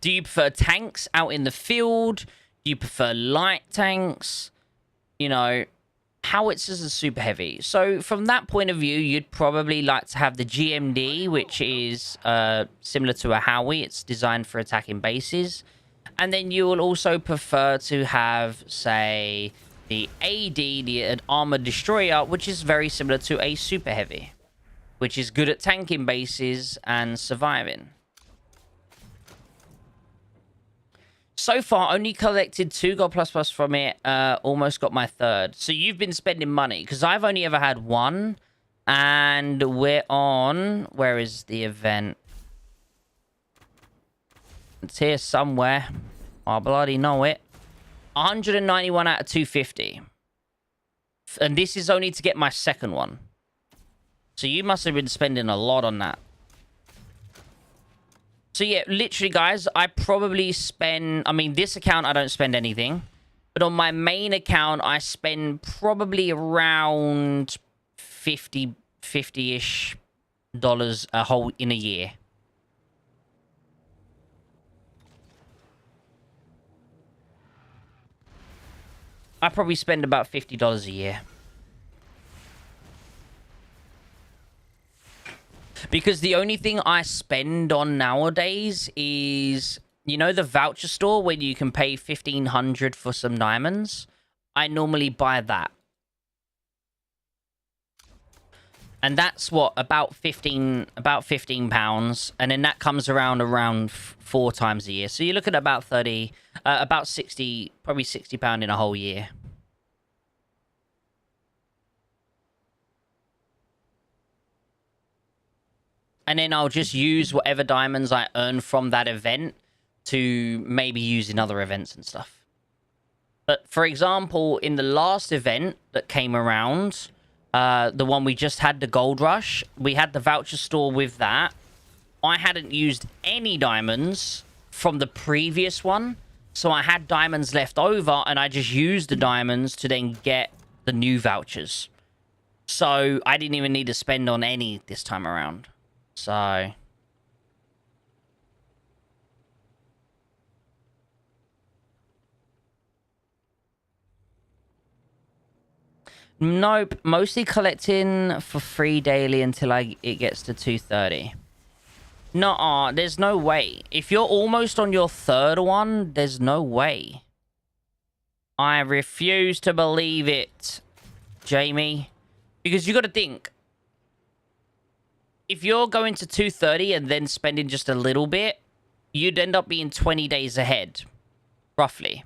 Do you prefer tanks out in the field? Do you prefer light tanks? You know, howitzers are super heavy. So from that point of view, you'd probably like to have the GMD, which is similar to a Howie. It's designed for attacking bases. And then you will also prefer to have, say, the AD, the Armored Destroyer, which is very similar to a Super Heavy, which is good at tanking bases and surviving. So far, only collected 2 Gold Plus from it. Almost got my 3rd. So you've been spending money, because I've only ever had 1. And we're on... Where is the event? It's here somewhere. I bloody know it. 191 out of 250. And this is only to get my 2nd one. So you must have been spending a lot on that. So yeah, literally, guys, I probably spend... I mean, this account, I don't spend anything. But on my main account, I spend probably around 50-ish dollars in a year. I probably spend about $50 a year. Because the only thing I spend on nowadays is, you know, the voucher store where you can pay $1,500 for some diamonds. I normally buy that. And that's what, about 15 pounds. And then that comes around 4 times a year. So you're looking at about 30, about 60, probably £60 in a whole year. And then I'll just use whatever diamonds I earn from that event to maybe use in other events and stuff. But for example, in the last event that came around, the one we just had, the Gold Rush, we had the voucher store with that. I hadn't used any diamonds from the previous one. So I had diamonds left over, and I just used the diamonds to then get the new vouchers. So I didn't even need to spend on any this time around. So... Nope, mostly collecting for free daily until it gets to 230. Nuh-uh, there's no way. If you're almost on your 3rd one, there's no way. I refuse to believe it, Jamie. Because you got to think, if you're going to 230 and then spending just a little bit, you'd end up being 20 days ahead, roughly.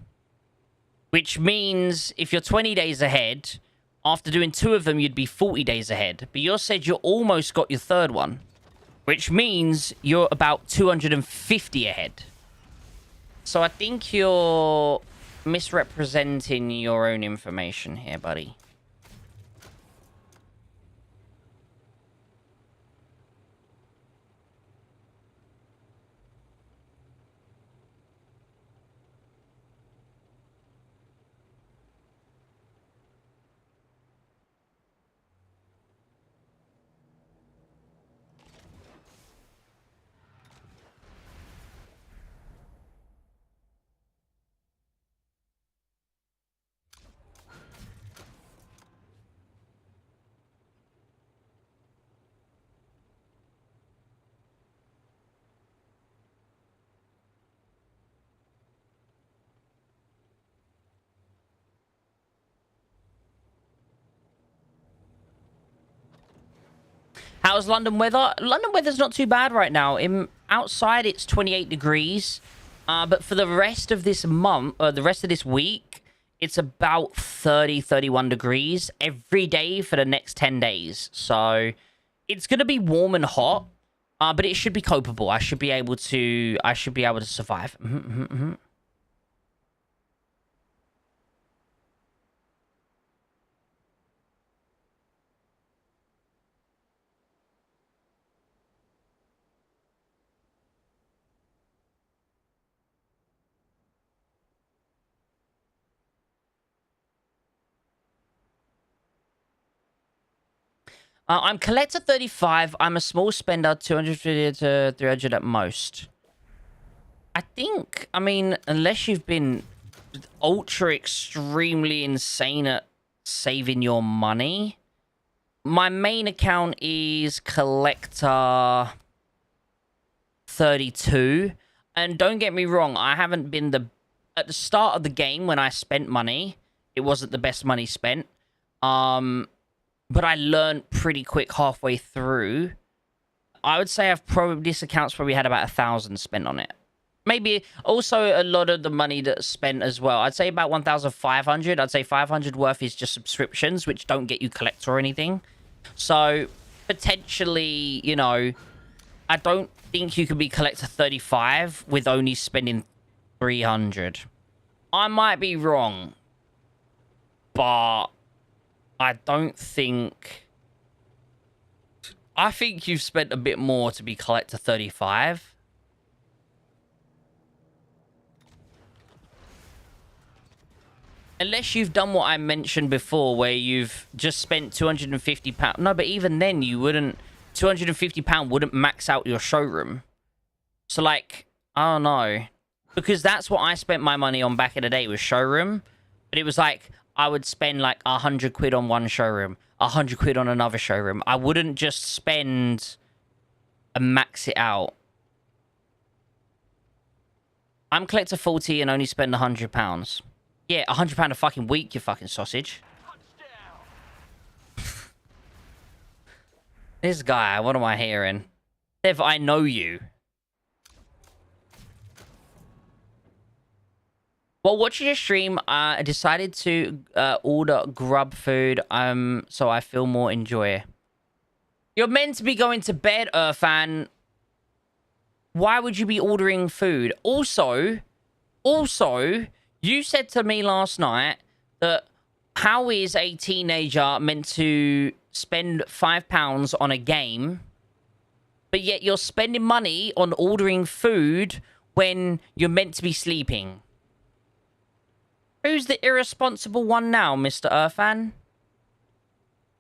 Which means if you're 20 days ahead, after doing 2 of them, you'd be 40 days ahead. But you said you almost got your 3rd one, which means you're about 250 ahead. So I think you're misrepresenting your own information here, buddy. How's London weather? London weather's not too bad right now. outside it's 28 degrees. But for the rest of this month, the rest of this week, it's about 30, 31 degrees every day for the next 10 days. So it's going to be warm and hot, but it should be copable. I should be able to survive. I'm collector 35. I'm a small spender, 250 to 300 at most. I mean, unless you've been ultra extremely insane at saving your money. My main account is collector 32. And don't get me wrong, I haven't been at the start of the game when I spent money, it wasn't the best money spent. But I learned pretty quick halfway through. I would say this account's probably had about 1,000 spent on it. Maybe also a lot of the money that's spent as well. I'd say about 1,500. I'd say 500 worth is just subscriptions, which don't get you collector or anything. So potentially, you know, I don't think you could be collector 35 with only spending 300. I might be wrong, but I think you've spent a bit more to be collector 35. Unless you've done what I mentioned before, where you've just spent £250. No, but even then, you wouldn't... £250 wouldn't max out your showroom. So, like, I don't know. Because that's what I spent my money on back in the day, was showroom. But it was like, I would spend like 100 quid on one showroom, 100 quid on another showroom. I wouldn't just spend and max it out. I'm collector 40 and only spend £100. Yeah, £100 a fucking week, you fucking sausage. This guy, what am I hearing? Dev, I know you. While watching your stream, I decided to order grub food, so I feel more enjoy. You're meant to be going to bed, Irfan. Why would you be ordering food? Also, you said to me last night that how is a teenager meant to spend £5 on a game, but yet you're spending money on ordering food when you're meant to be sleeping? Who's the irresponsible one now, Mr. Irfan?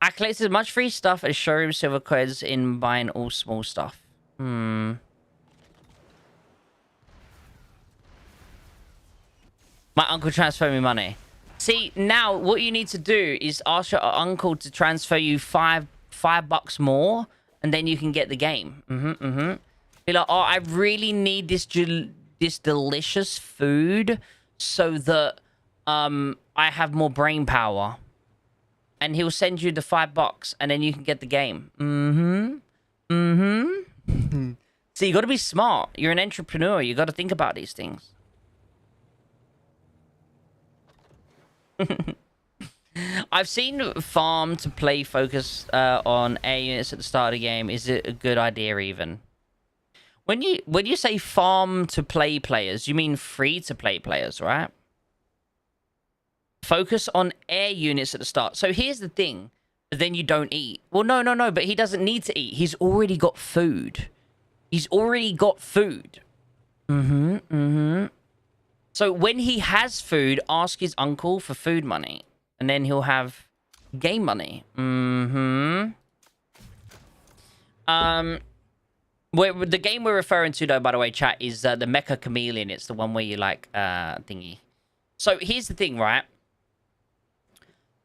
I collected as much free stuff as showroom silver coins in buying all small stuff. My uncle transferred me money. See, now what you need to do is ask your uncle to transfer you five bucks more, and then you can get the game. Be like, oh, I really need this delicious food so that I have more brain power. And he'll send you the $5, and then you can get the game. So you got to be smart. You're an entrepreneur. You got to think about these things. I've seen farm to play focus on air units at the start of the game. Is it a good idea even? When you say farm to play players, you mean free to play players, right? Focus on air units at the start. So here's the thing. Then you don't eat. Well, no. But he doesn't need to eat. He's already got food. He's already got food. So when he has food, ask his uncle for food money. And then he'll have game money. The game we're referring to, though, by the way, chat, is the Mecha Chameleon. It's the one where you, like, thingy. So here's the thing, right?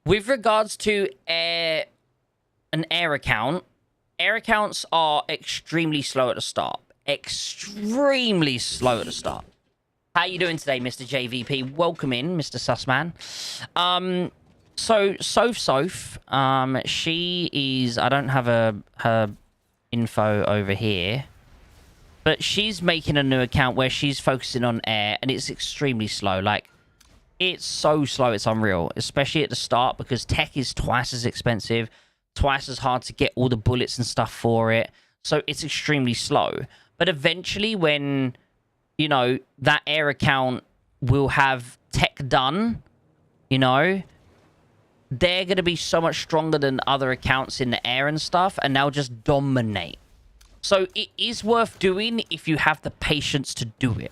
With regards to an air account, air accounts are extremely slow at the start. Extremely slow at the start. How you doing today, Mr. JVP? Welcome in, Mr. Sussman. Soph, she is... I don't have her info over here. But she's making a new account where she's focusing on air, and it's extremely slow. Like, it's so slow, it's unreal. Especially at the start, because tech is twice as expensive, twice as hard to get all the bullets and stuff for it. So it's extremely slow. But eventually, when, you know, that air account will have tech done, you know, they're going to be so much stronger than other accounts in the air and stuff, and they'll just dominate. So it is worth doing if you have the patience to do it.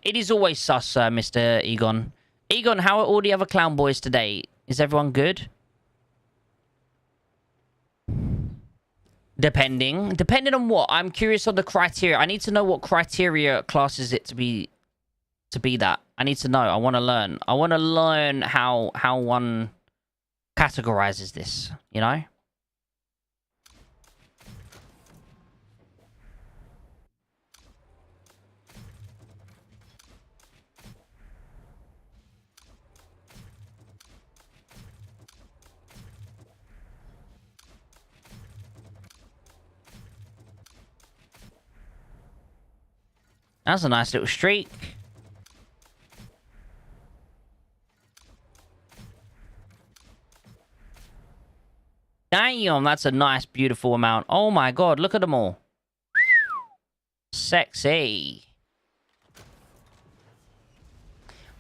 It is always sus, Mr. Egon. Egon, how are all the other clown boys today? Is everyone good? Depending on what? I'm curious on the criteria. I need to know what criteria classes it to be that. I need to know. I want to learn. I want to learn how one categorizes this, you know? That's a nice little streak. Damn, that's a nice, beautiful amount. Oh my god, look at them all. Sexy.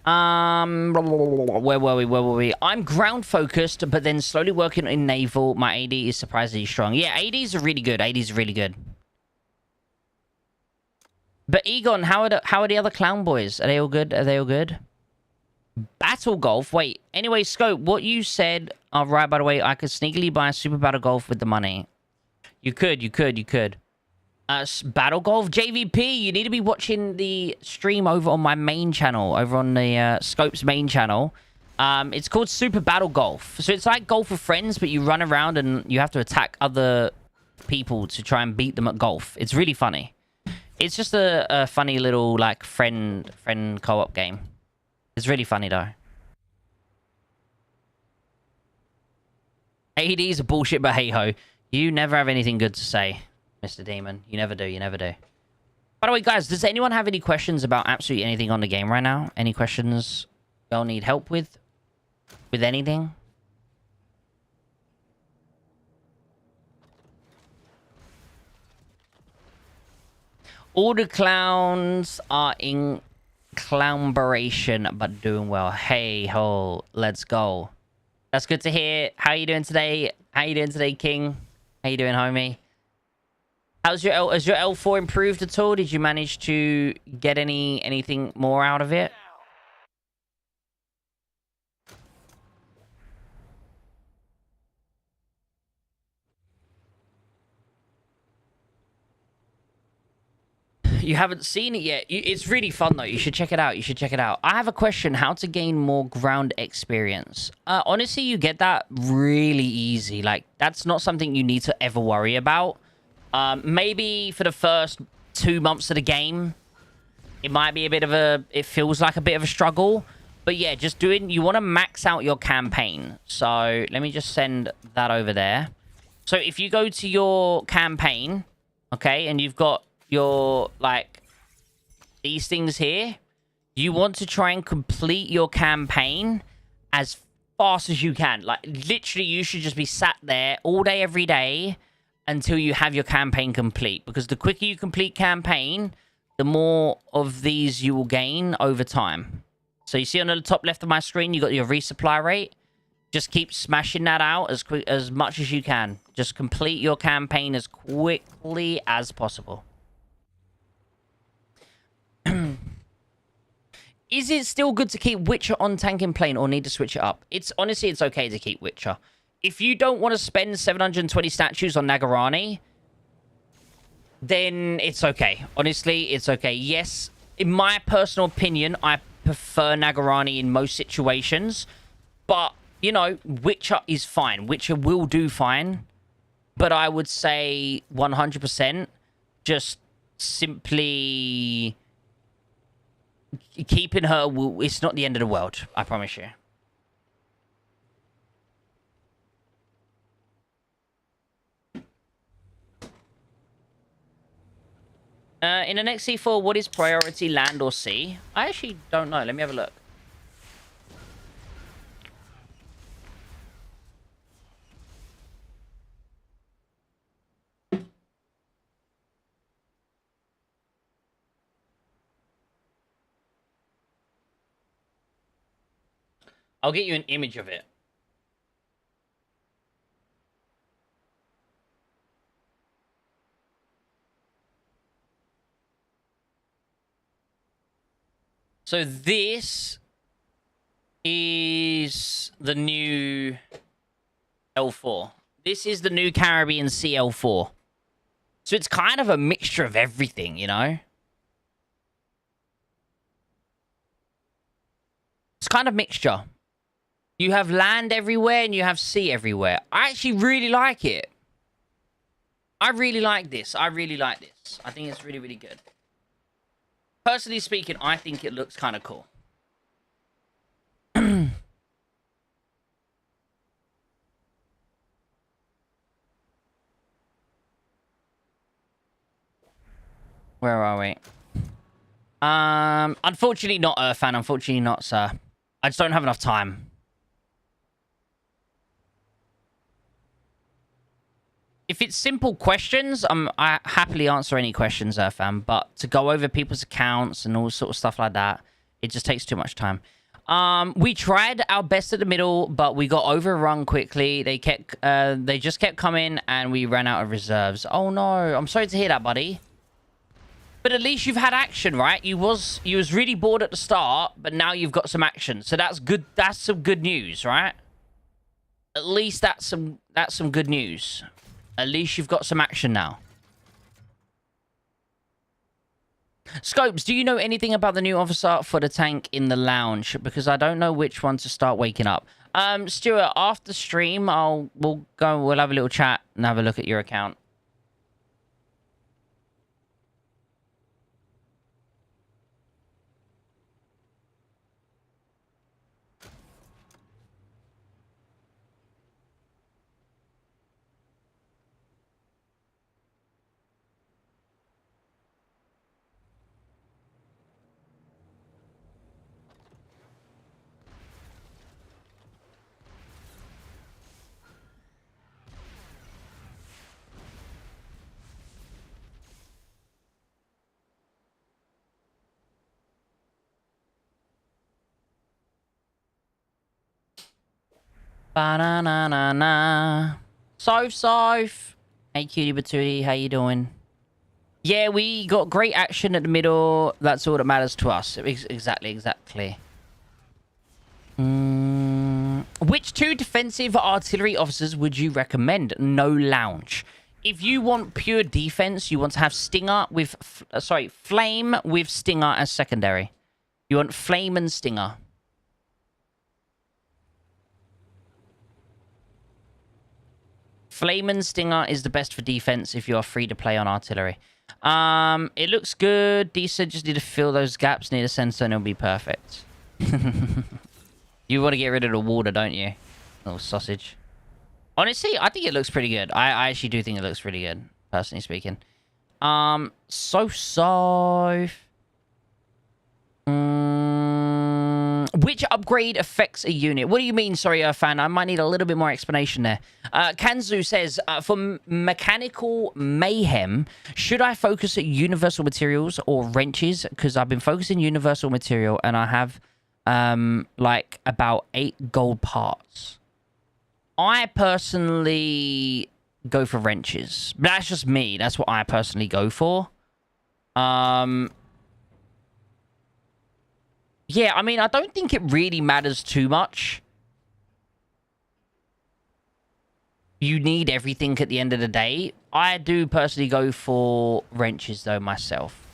Where were we? I'm ground focused, but then slowly working in naval. My AD is surprisingly strong. Yeah, ADs are really good. ADs are really good. But Egon, how are the other clown boys? Are they all good? Are they all good? Battle golf? Wait. Anyway, Scope, what you said... Oh, right, by the way, I could sneakily buy a super battle golf with the money. You could. Battle golf? JVP, you need to be watching the stream over on my main channel. Over on the Scope's main channel. It's called Super Battle Golf. So it's like golf with friends, but you run around and you have to attack other people to try and beat them at golf. It's really funny. It's just a funny little, like, friend co-op game. It's really funny, though. AD's a bullshit, but hey-ho. You never have anything good to say, Mr. Demon. You never do, you never do. By the way, guys, does anyone have any questions about absolutely anything on the game right now? Any questions y'all need help with? With anything? All the clowns are in clownberation, but doing well. Hey ho, let's go. That's good to hear. How you doing today? How you doing today, King? How you doing, homie? Has your L4 improved at all? Did you manage to get anything more out of it? You haven't seen it yet. It's really fun, though. You should check it out. You should check it out. I have a question. How to gain more ground experience? Honestly, you get that really easy. Like, that's not something you need to ever worry about. Maybe for the first 2 months of the game, it might be a bit of a... It feels like a bit of a struggle. But yeah, just doing... You want to max out your campaign. So, let me just send that over there. So, if you go to your campaign, okay, and you've got... your, like, these things here, you want to try and complete your campaign as fast as you can. Like, literally, you should just be sat there all day, every day, until you have your campaign complete. Because the quicker you complete campaign, the more of these you will gain over time. So you see on the top left of my screen, you got your resupply rate. Just keep smashing that out as much as you can. Just complete your campaign as quickly as possible. Is it still good to keep Witcher on tank and plane or need to switch it up? Honestly, it's okay to keep Witcher. If you don't want to spend 720 statues on Nagarani, then it's okay. Honestly, it's okay. Yes, in my personal opinion, I prefer Nagarani in most situations. But, you know, Witcher is fine. Witcher will do fine. But I would say 100% just simply... keeping her, it's not the end of the world. I promise you. In the next C4, what is priority, land or sea? I actually don't know. Let me have a look. I'll get you an image of it. So this is the new L4. This is the new Caribbean CL4. So it's kind of a mixture of everything, you know? It's kind of mixture. You have land everywhere and you have sea everywhere. I actually really like it. I really like this. I really like this. I think it's really, really good. Personally speaking, I think it looks kind of cool. Where are we? Unfortunately not, Earthfan. Unfortunately not, sir. I just don't have enough time. If it's simple questions, I happily answer any questions, Earthfan. But to go over people's accounts and all sort of stuff like that, it just takes too much time. We tried our best at the middle, but we got overrun quickly. They just kept coming, and we ran out of reserves. Oh no, I'm sorry to hear that, buddy. But at least you've had action, right? You was really bored at the start, but now you've got some action. So that's good. That's some good news, right? At least that's some good news. At least you've got some action now. Scopes, do you know anything about the new officer for the tank in the lounge? Because I don't know which one to start waking up. Stuart, after stream, we'll have a little chat and have a look at your account. Ba-na-na-na-na. Soph. Hey, cutie patootie. How you doing? Yeah, we got great action at the middle. That's all that matters to us. Exactly. Which two defensive artillery officers would you recommend? No lounge. If you want pure defense, you want to have Stinger with... Flame with Stinger as secondary. You want Flame and Stinger. Flame and Stinger is the best for defense if you are free to play on artillery. It looks good. Decent. Just need to fill those gaps near the center and it'll be perfect. You want to get rid of the water, don't you? Little sausage. Honestly, I think it looks pretty good. I actually do think it looks really good, personally speaking. Which upgrade affects a unit? What do you mean? Sorry, fan. I might need a little bit more explanation there. Kanzu says, for mechanical mayhem, should I focus at universal materials or wrenches? Because I've been focusing universal material and I have like about 8 gold parts. I personally go for wrenches. That's just me. That's what I personally go for. Yeah, I mean, I don't think it really matters too much. You need everything at the end of the day. I do personally go for wrenches, though, myself.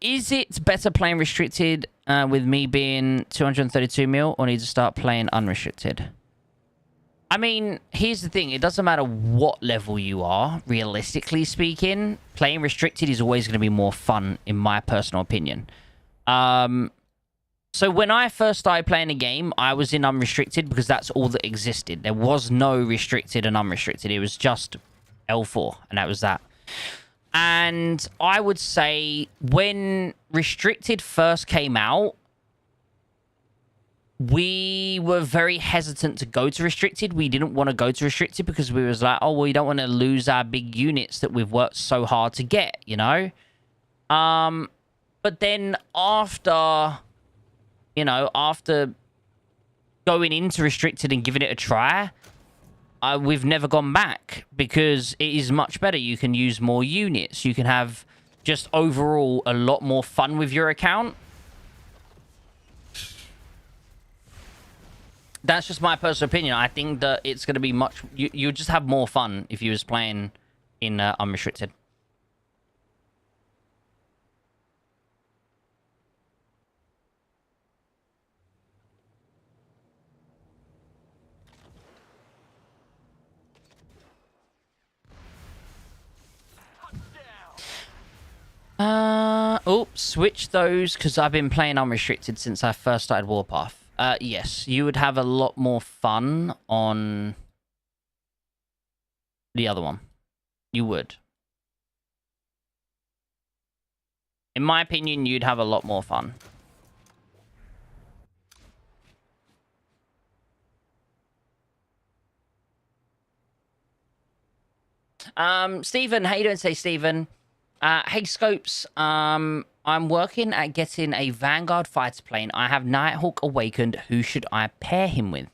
Is it better playing restricted with me being 232 mil, or need to start playing unrestricted? I mean, here's the thing. It doesn't matter what level you are, realistically speaking. Playing restricted is always going to be more fun, in my personal opinion. So when I first started playing a game, I was in unrestricted because that's all that existed. There was no restricted and unrestricted. It was just L4, and that was that. And I would say when restricted first came out, we were very hesitant to go to restricted. We didn't want to go to restricted because we was like, oh, well, we don't want to lose our big units that we've worked so hard to get, you know? But then after going into restricted and giving it a try, we've never gone back because it is much better. You can use more units. You can have just overall a lot more fun with your account. That's just my personal opinion. I think that it's going to be much... You just have more fun if you was playing in unrestricted. Switch those because I've been playing unrestricted since I first started Warpath. Yes, you would have a lot more fun on the other one. You would. In my opinion, you'd have a lot more fun. Stephen, how you doing today, Stephen? Hey, Scopes, I'm working at getting a Vanguard fighter plane. I have Nighthawk Awakened. Who should I pair him with?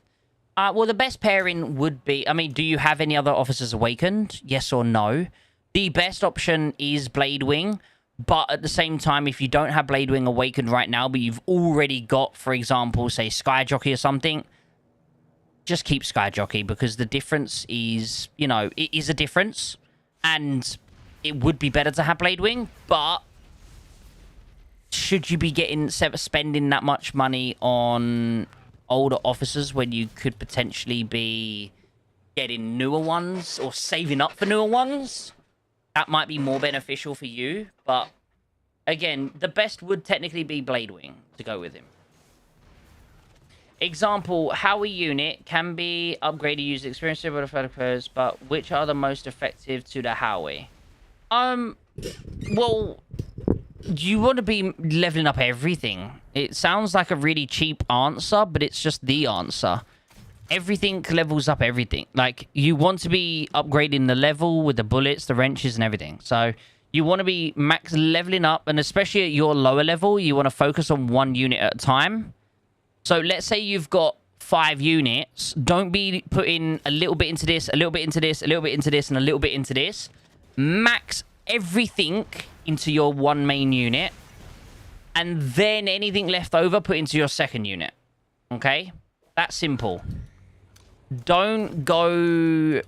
Well, the best pairing would be... I mean, do you have any other officers awakened? Yes or no? The best option is Bladewing, but at the same time, if you don't have Bladewing awakened right now, but you've already got, for example, say, Skyjockey or something, just keep Skyjockey, because the difference is, you know, it is a difference, and... it would be better to have Bladewing, but should you be spending that much money on older officers when you could potentially be getting newer ones or saving up for newer ones? That might be more beneficial for you, but again, the best would technically be Bladewing to go with him. Example, Howie unit can be upgraded using experienced developers, but which are the most effective to the Howie? Well, you want to be leveling up everything. It sounds like a really cheap answer, but it's just the answer. Everything levels up everything. Like, you want to be upgrading the level with the bullets, the wrenches, and everything. So, you want to be max leveling up, and especially at your lower level, you want to focus on one unit at a time. So, let's say you've got 5 units. Don't be putting a little bit into this, a little bit into this, a little bit into this, and a little bit into this. Max everything into your one main unit, and then anything left over put into your second unit. Okay? That's simple. Don't go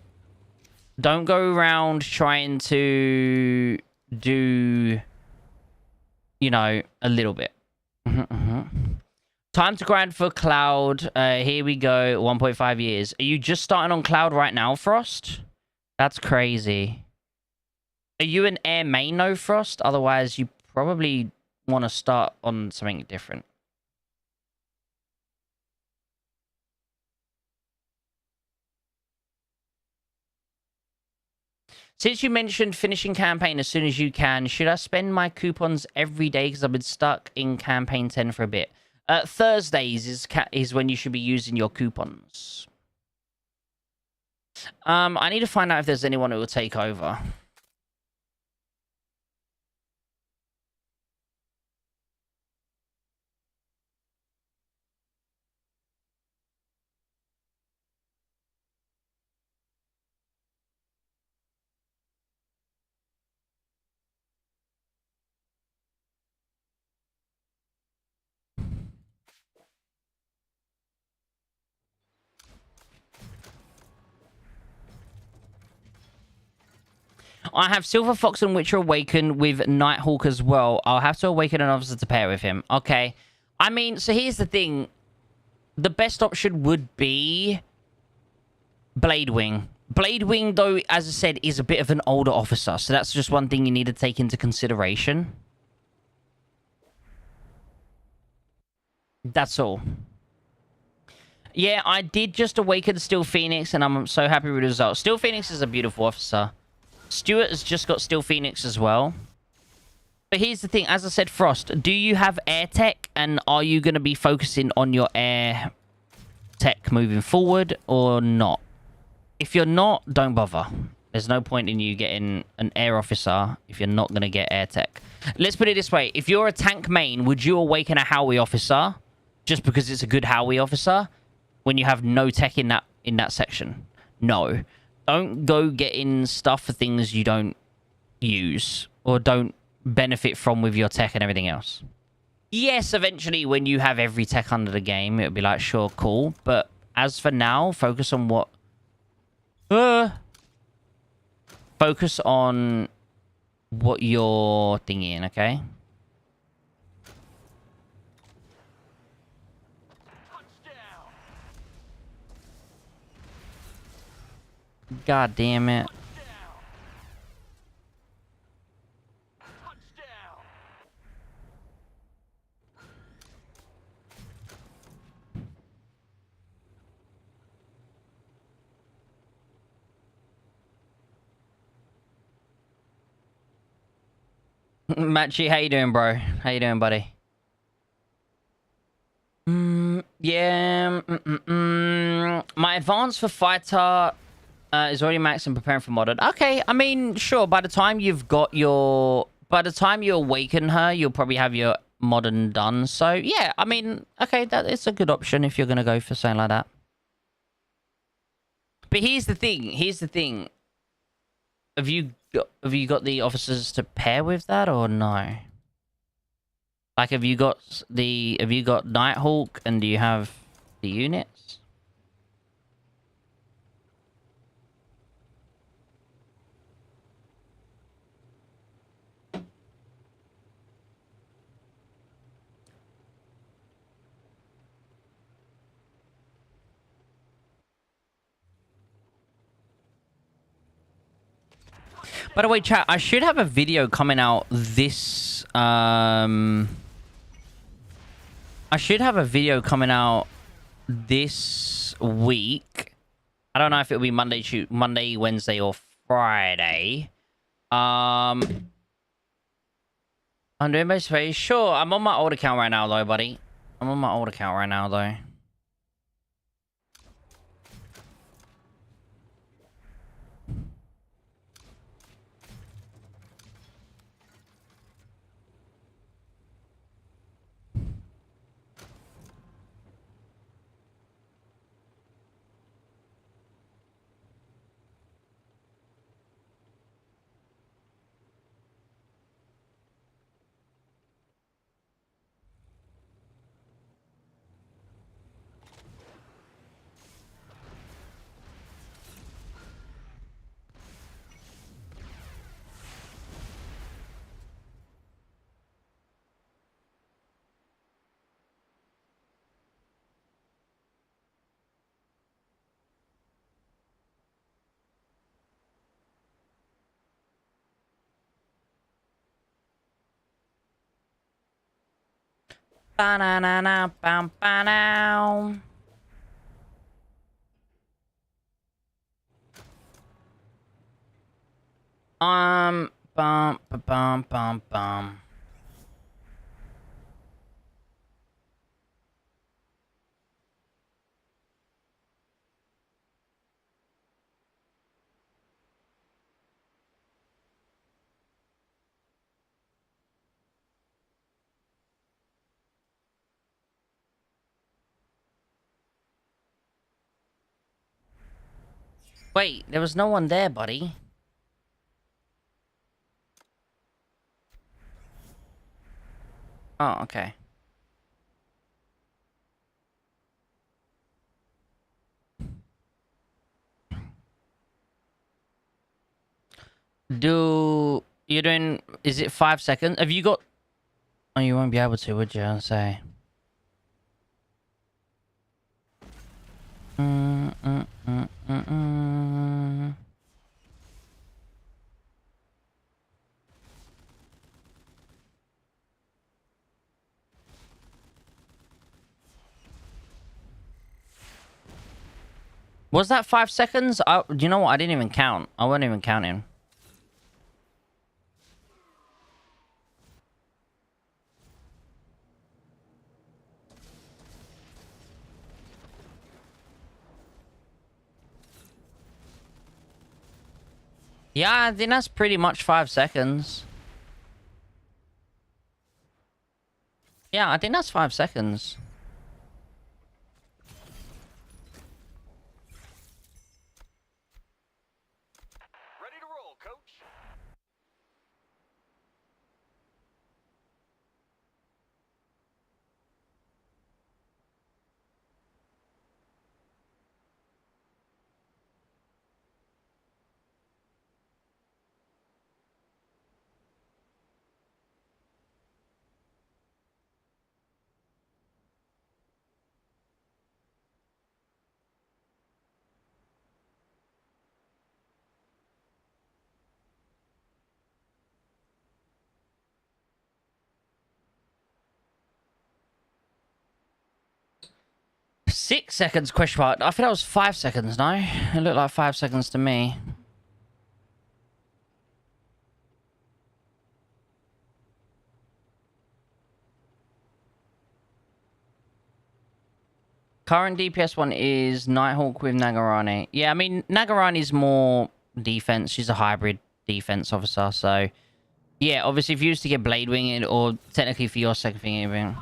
around trying to do, you know, a little bit. Time to grind for Cloud. Here we go. 1.5 years. Are you just starting on Cloud right now, Frost? That's crazy. Are you an air main, no, Frost? Otherwise, you probably want to start on something different. Since you mentioned finishing campaign as soon as you can, should I spend my coupons every day because I've been stuck in campaign 10 for a bit? Thursdays is when you should be using your coupons. I need to find out if there's anyone who will take over. I have Silver Fox and Witcher Awakened with Nighthawk as well. I'll have to awaken an officer to pair with him. Okay. I mean, so here's the thing. The best option would be Bladewing. Bladewing, though, as I said, is a bit of an older officer. So that's just one thing you need to take into consideration. That's all. Yeah, I did just awaken Steel Phoenix, and I'm so happy with the result. Steel Phoenix is a beautiful officer. Stuart has just got Steel Phoenix as well. But here's the thing. As I said, Frost, do you have air tech, and are you going to be focusing on your air tech moving forward or not? If you're not, don't bother. There's no point in you getting an air officer if you're not going to get air tech. Let's put it this way. If you're a tank main, would you awaken a Howie officer just because it's a good Howie officer when you have no tech in that section? No. Don't go getting stuff for things you don't use or don't benefit from with your tech and everything else. Yes, eventually when you have every tech under the game, it'll be like, sure, cool. But as for now, focus on what... Focus on what you're thinking, okay? God damn it. Matchy, how you doing, bro? How you doing, buddy? Yeah. My advance for fighter is already maxed and preparing for modern. Okay, I mean, sure. By the time you awaken her, you'll probably have your modern done. So yeah, I mean, okay, that it's a good option if you're gonna go for something like that. But here's the thing. Here's the thing. Have you got the officers to pair with that or no? Like, have you got Nighthawk and do you have the units? By the way, chat, I should have a video coming out this I should have a video coming out this week. I don't know if it'll be Monday, Wednesday, or Friday. I'm doing most phase. Sure, I'm on my old account right now, though, buddy. I'm on my old account right now, though. Ba-na-na-na, bam-ba-now. Bum, ba-bum, bum, bum. Wait, there was no one there, buddy. Oh, okay. You're doing... Is it 5 seconds? Have you got... Oh, you won't be able to, would you? I'll say. Was that 5 seconds? You know what? I didn't even count. I wasn't even counting. Yeah, I think that's pretty much 5 seconds. Yeah, I think that's 5 seconds. Ready to roll, coach. Six seconds, question mark. I think that was 5 seconds, no? It looked like 5 seconds to me. Current DPS one is Nighthawk with Nagarani. Yeah, I mean, Nagarani's more defense. She's a hybrid defense officer, so... Yeah, obviously, if you used to get Blade Wing, or technically for your second thing, even...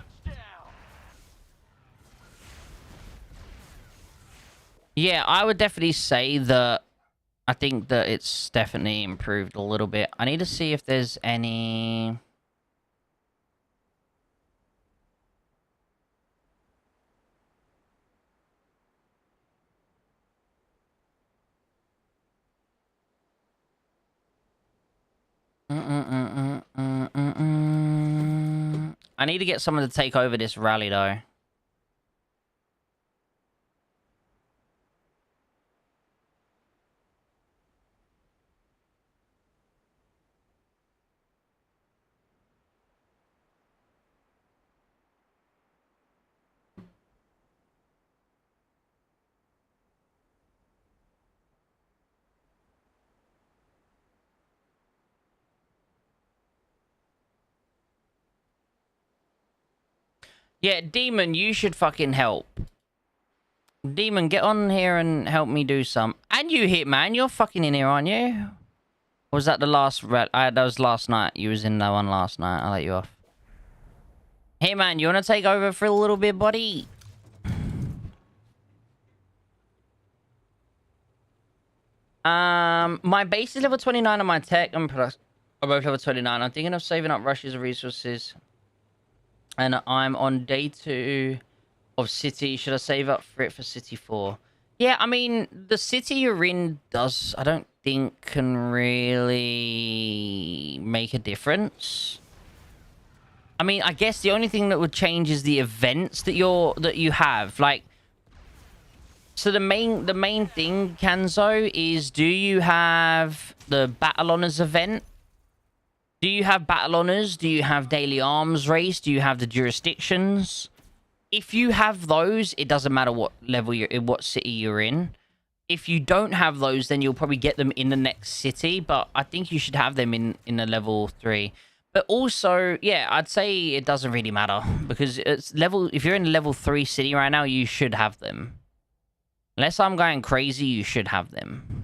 Yeah, I would definitely say that... I think that it's definitely improved a little bit. I need to see if there's any... I need to get someone to take over this rally, though. Yeah, Demon, you should fucking help. Demon, get on here and help me do some. And you, Hitman, you're fucking in here, aren't you? Or was that the last... that was last night. You was in that one last night. I'll let you off. Hitman, you want to take over for a little bit, buddy? My base is level 29 and my tech and product are both level 29. I'm thinking of saving up rushes of resources. And I'm on day 2 of city. Should I save up for it for city 4? Yeah, I mean, the city you're in does, I don't think, can really make a difference. I mean, I guess the only thing that would change is the events that you have. Like, so the main thing, Kanzo, is do you have the Battle Honors event? Do you have Battle Honors? Do you have Daily Arms Race? Do you have the jurisdictions? If you have those, it doesn't matter what level you're in, what city you're in. If you don't have those, then you'll probably get them in the next city. But I think you should have them in a level 3. But also, yeah, I'd say it doesn't really matter because it's level. If you're in a level 3 city right now, you should have them. Unless I'm going crazy, you should have them.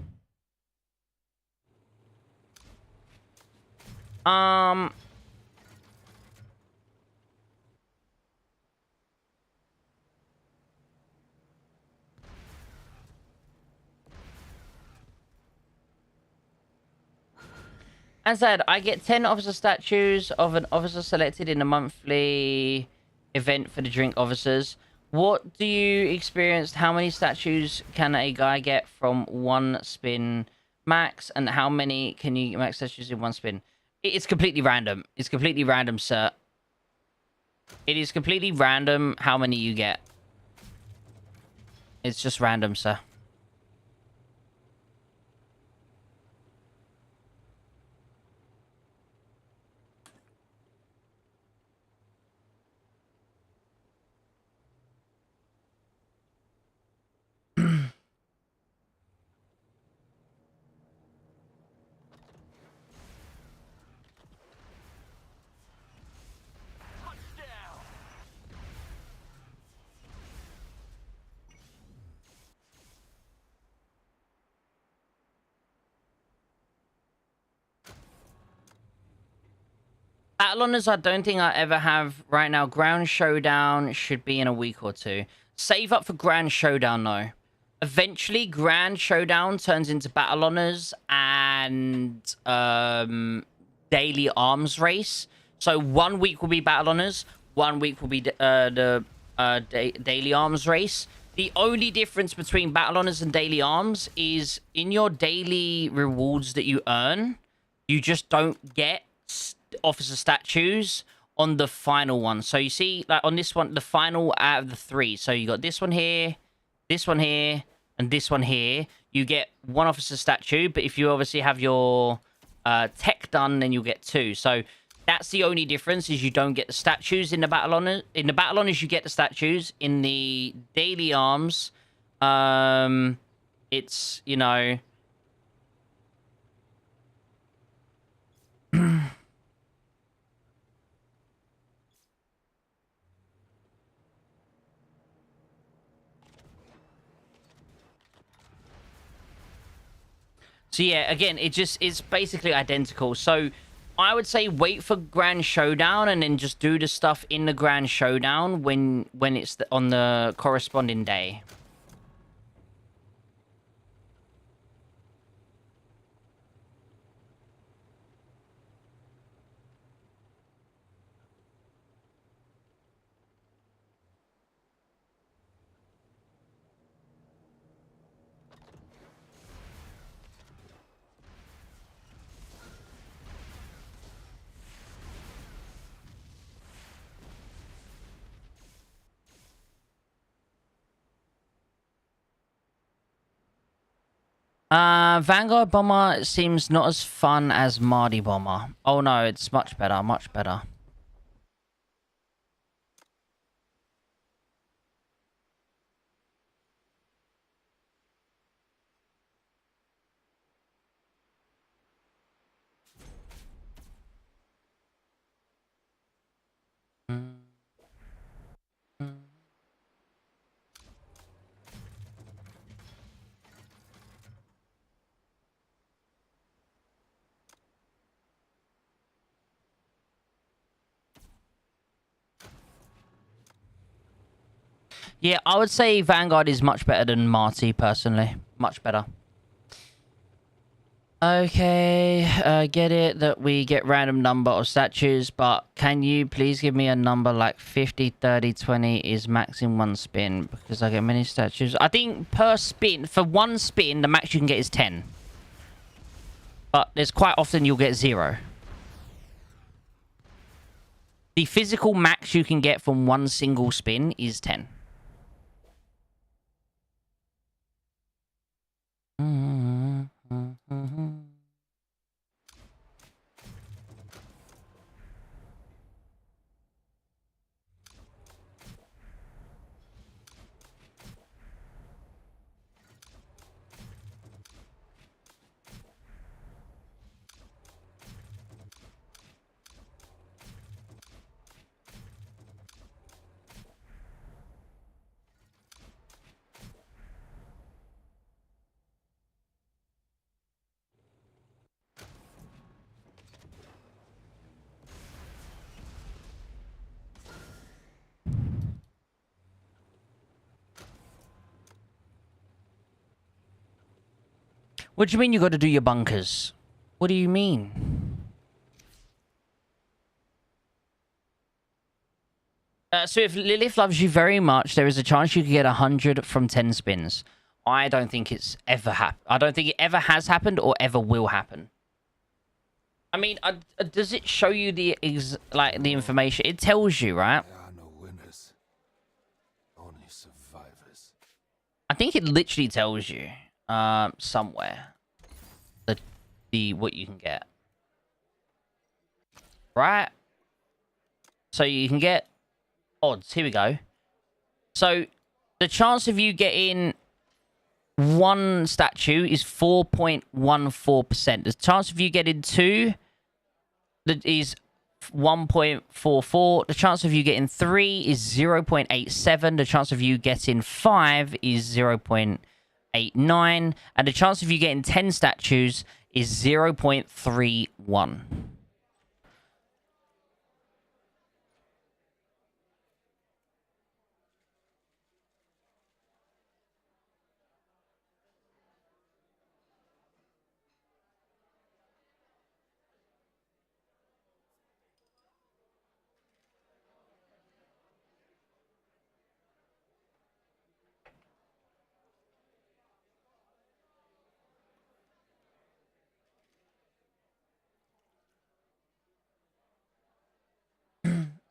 As said, I get 10 officer statues of an officer selected in a monthly event for the drink officers. What do you experience? How many statues can a guy get from one spin max? And how many can you max statues in one spin? It's completely random. It's completely random, sir. It is completely random how many you get. It's just random, sir. Battle Honors, I don't think I ever have right now. Ground Showdown should be in a week or two. Save up for Grand Showdown, though. Eventually, Grand Showdown turns into Battle Honors and Daily Arms Race. So 1 week will be Battle Honors, 1 week will be the Daily Arms Race. The only difference between Battle Honors and Daily Arms is in your daily rewards that you earn, you just don't get officer statues on the final one. So you see, like on this one, the final out of the 3. So you got this one here, and this one here. You get 1 officer statue, but if you obviously have your tech done, then you'll get 2. So that's the only difference, is you don't get the statues in the Battle Honors. In the Battle Honors, you get the statues. In the Daily Arms, it's, you know... So yeah, again, it's basically identical. So I would say wait for Grand Showdown and then just do the stuff in the Grand Showdown when it's on the corresponding day. Vanguard Bomber seems not as fun as Mardy Bomber. Oh no, it's much better, much better. Yeah, I would say Vanguard is much better than Marty, personally. Much better. Okay, get it that we get random number of statues, but can you please give me a number like 50, 30, 20 is max in 1 spin, because I get many statues. I think per spin, for 1 spin, the max you can get is 10. But there's quite often you'll get 0. The physical max you can get from 1 single spin is 10. What do you mean you got to do your bunkers? What do you mean? So if Lilith loves you very much, there is a chance you could get 100 from 10 spins. I don't think it's ever happened. I don't think it ever has happened or ever will happen. I mean, does it show you the information? It tells you, right? There are no winners, only survivors. I think it literally tells you somewhere the what you can get. Right? So you can get odds. Here we go. So the chance of you getting 1 statue is 4.14%. The chance of you getting 2 that is 1.44. The chance of you getting 3 is 0.87. The chance of you getting 5 is 0.89. And the chance of you getting 10 statues is 0.31.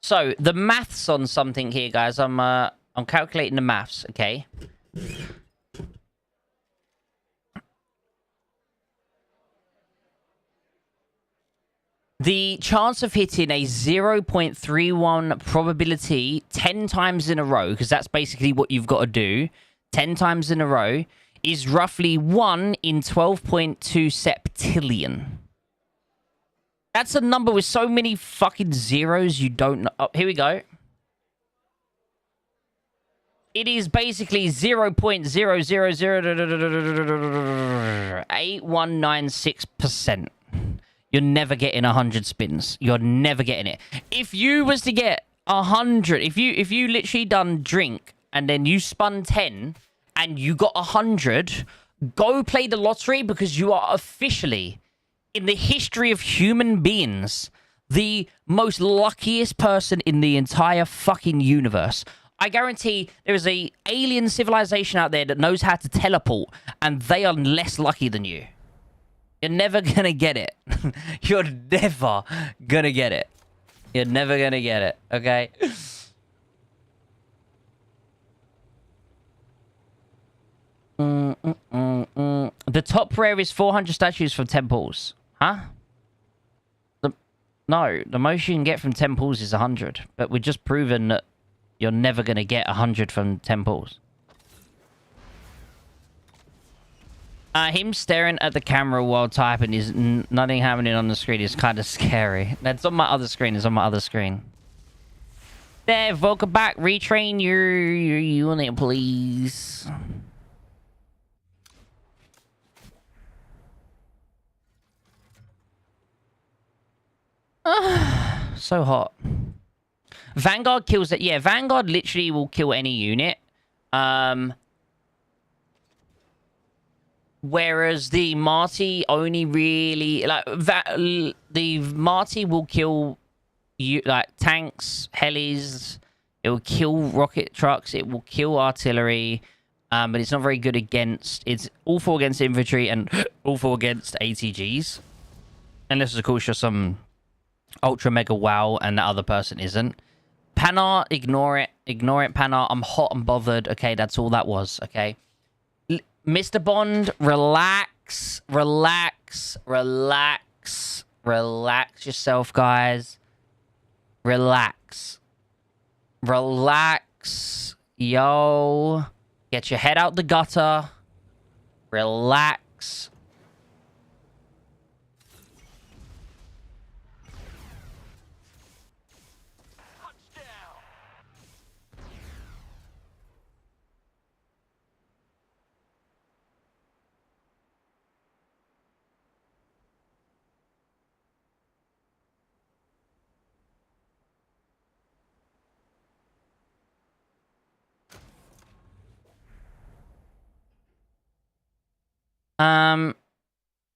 So the maths on something here, guys. I'm calculating the maths. Okay. The chance of hitting a 0.31 probability 10 times in a row, because that's basically what you've got to do, 10 times in a row, is roughly 1 in 12.2 septillion. That's a number with so many fucking zeros you don't know. Oh, here we go. It is basically 0.0008196%. You're never getting 100 spins. You're never getting it. If you was to get 100, if you literally done drink and then you spun 10 and you got 100, go play the lottery, because you are officially, in the history of human beings, the most luckiest person in the entire fucking universe. I guarantee there is a alien civilization out there that knows how to teleport, and they are less lucky than you. You're never gonna get it. You're never gonna get it. You're never gonna get it, okay? The top rare is 400 statues from temples. Huh? No, the most you can get from temples is 100. But we've just proven that you're never gonna get 100 from temples. Him staring at the camera while typing is nothing happening on the screen is kind of scary. That's on my other screen. It's on my other screen. There, welcome back. Retrain your unit, please. So hot. Vanguard kills it. Yeah, Vanguard literally will kill any unit. Whereas the Marty only really the Marty will kill you like tanks, helis. It will kill rocket trucks. It will kill artillery. But it's not very good against. It's awful against infantry and awful against ATGs. Unless of course you're some ultra mega wow and the other person isn't. Panar, ignore it. Ignore it, Panar. I'm hot and bothered. Okay, that's all that was. Okay. Mr. Bond, relax, relax, relax, relax yourself, guys. Relax. Relax. Yo. Get your head out the gutter. Relax.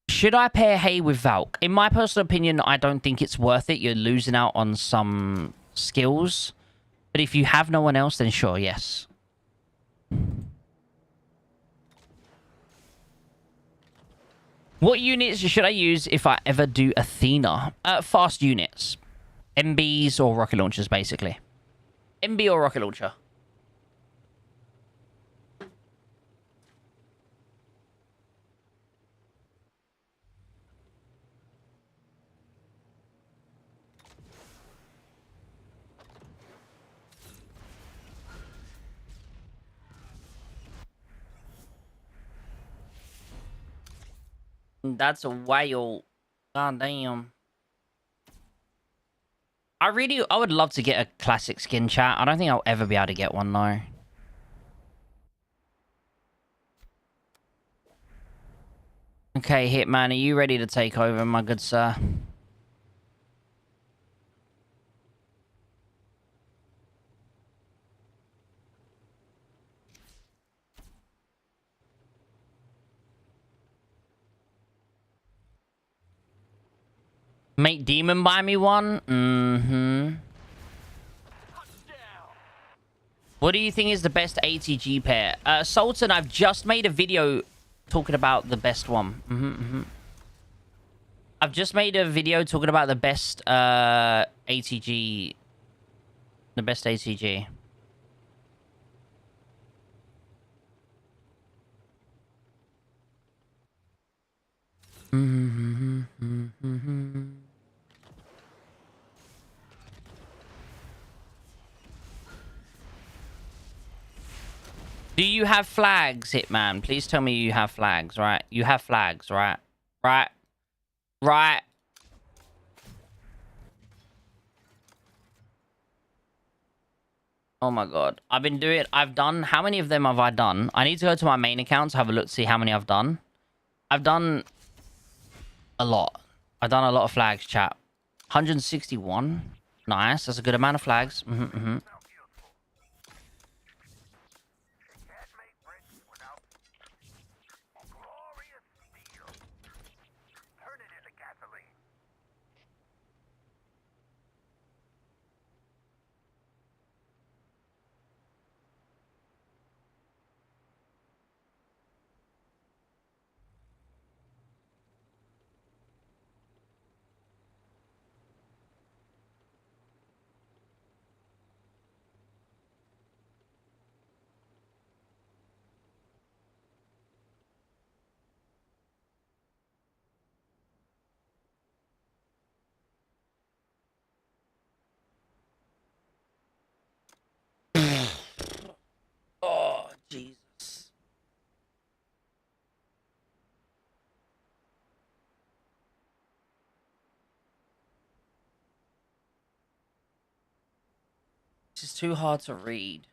Should I pair Hay with Valk? In my personal opinion, I don't think it's worth it. You're losing out on some skills. But if you have no one else, then sure, yes. What units should I use if I ever do Athena? Fast units. MBs or rocket launchers, basically. MB or rocket launcher. That's a whale. God damn. I would love to get a classic skin, chat. I don't think I'll ever be able to get one, though. Okay, Hitman, are you ready to take over, my good sir? Make Demon buy me one? Mm-hmm. What do you think is the best ATG pair? Sultan, I've just made a video talking about the best one. I've just made a video talking about the best ATG The best ACG. Do you have flags, Hitman? Please tell me you have flags, right? You have flags, right? Right? Right? Oh my god. I've done, how many of them have I done? I need to go to my main account to have a look, see how many I've done. I've done a lot. I've done a lot of flags, chat. 161. Nice. That's a good amount of flags. Oh, Jesus. This is too hard to read.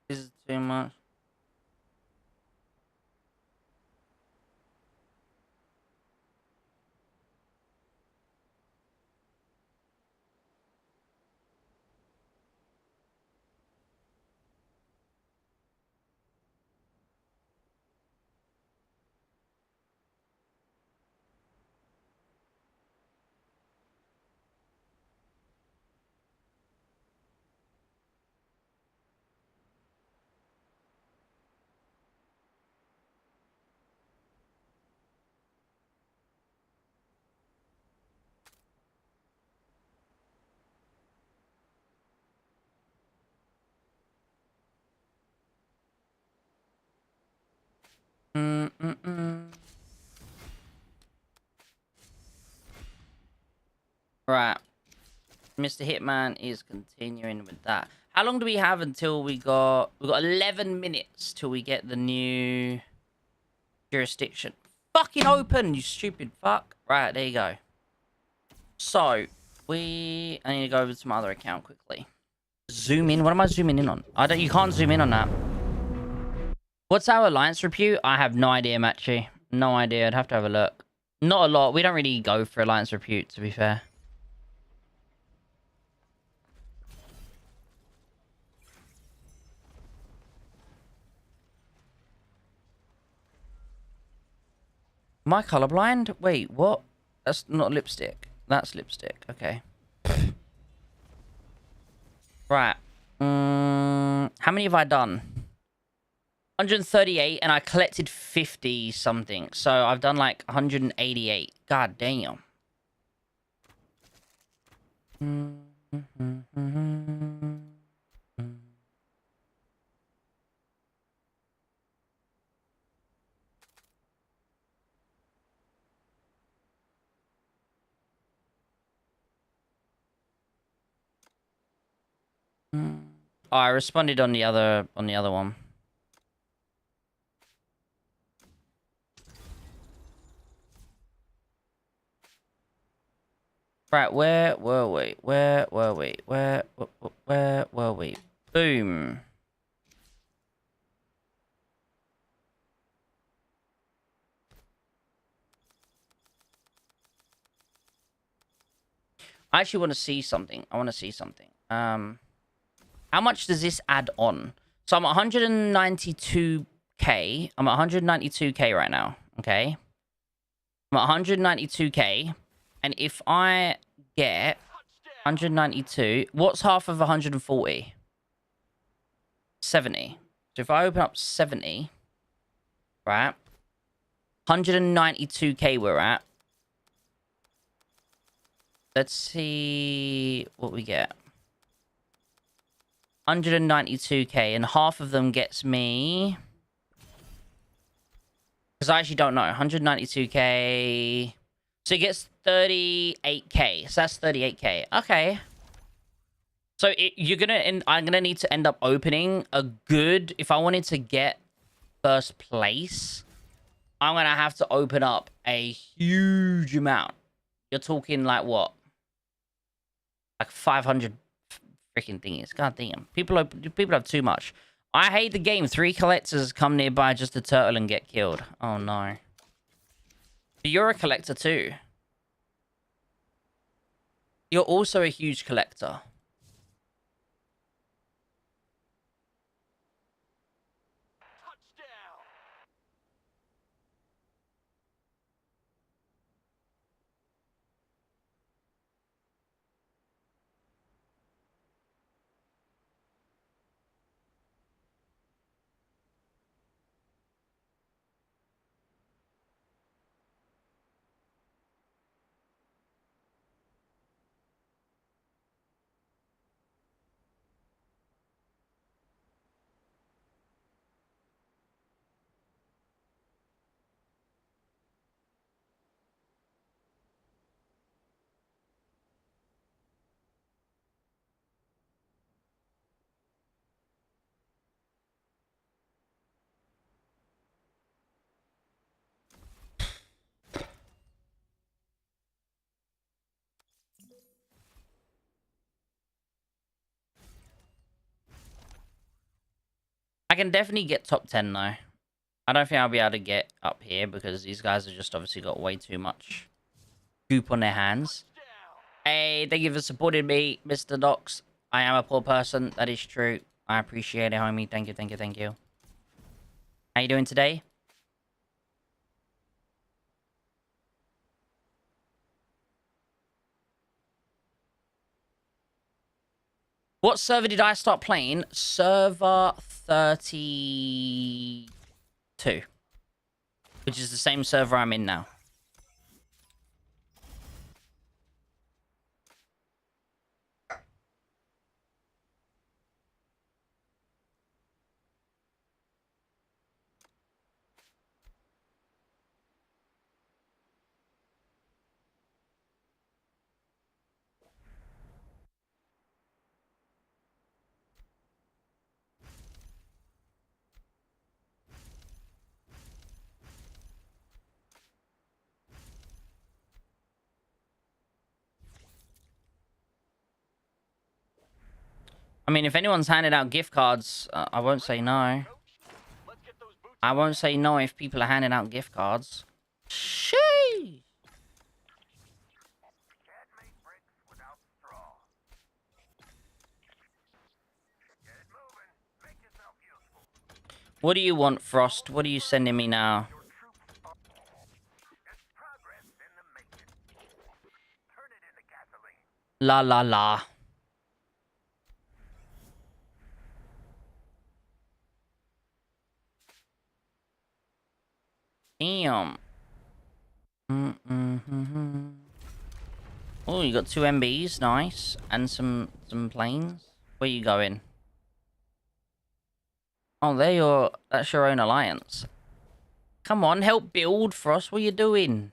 This is too much. Right. Mr. Hitman is continuing with that. How long do we have until we got 11 minutes till we get the new jurisdiction? Fucking open, you stupid fuck. Right, there you go. So, I need to go over to my other account quickly. Zoom in. What am I zooming in on? You can't zoom in on that. What's our alliance repute? I have no idea, Machi. No idea. I'd have to have a look. Not a lot. We don't really go for alliance repute, to be fair. Am I colorblind? Wait, what? That's not lipstick. That's lipstick. Okay. Right. How many have I done? 138, and I collected 50 something. So I've done like 188. God damn. Oh, I responded on the other one. Right, where were we? Where were we? Where were we? Boom. I actually want to see something. I want to see something. How much does this add on? So I'm at 192k. I'm at 192k right now. Okay. I'm at 192k. And if I get 192, what's half of 140? 70. So if I open up 70, right? 192k we're at. Let's see what we get. 192k, and half of them gets me... Because I actually don't know. 192k... So it gets 38k. So that's 38k. Okay. So I'm gonna need to end up opening a good... If I wanted to get first place, I'm gonna have to open up a huge amount. You're talking like what? Like 500 freaking thingies. God damn. People have too much. I hate the game. 3 collectors come nearby just a turtle and get killed. Oh no. But you're a collector too. You're also a huge collector. I can definitely get top 10 though. I don't think I'll be able to get up here because these guys have just obviously got way too much goop on their hands. Hey, thank you for supporting me, Mr. Docs. I am a poor person. That is true. I appreciate it, homie. Thank you, thank you, thank you. How you doing today? What server did I start playing? Server 32. Which is the same server I'm in now. I mean, if anyone's handed out gift cards, I won't say no. I won't say no if people are handing out gift cards. Sheesh. What do you want, Frost? What are you sending me now? La la la. Damn. Oh, you got 2 MBs, nice, and some planes. Where you going? Oh, that's your own alliance. Come on, help build for us. What are you doing?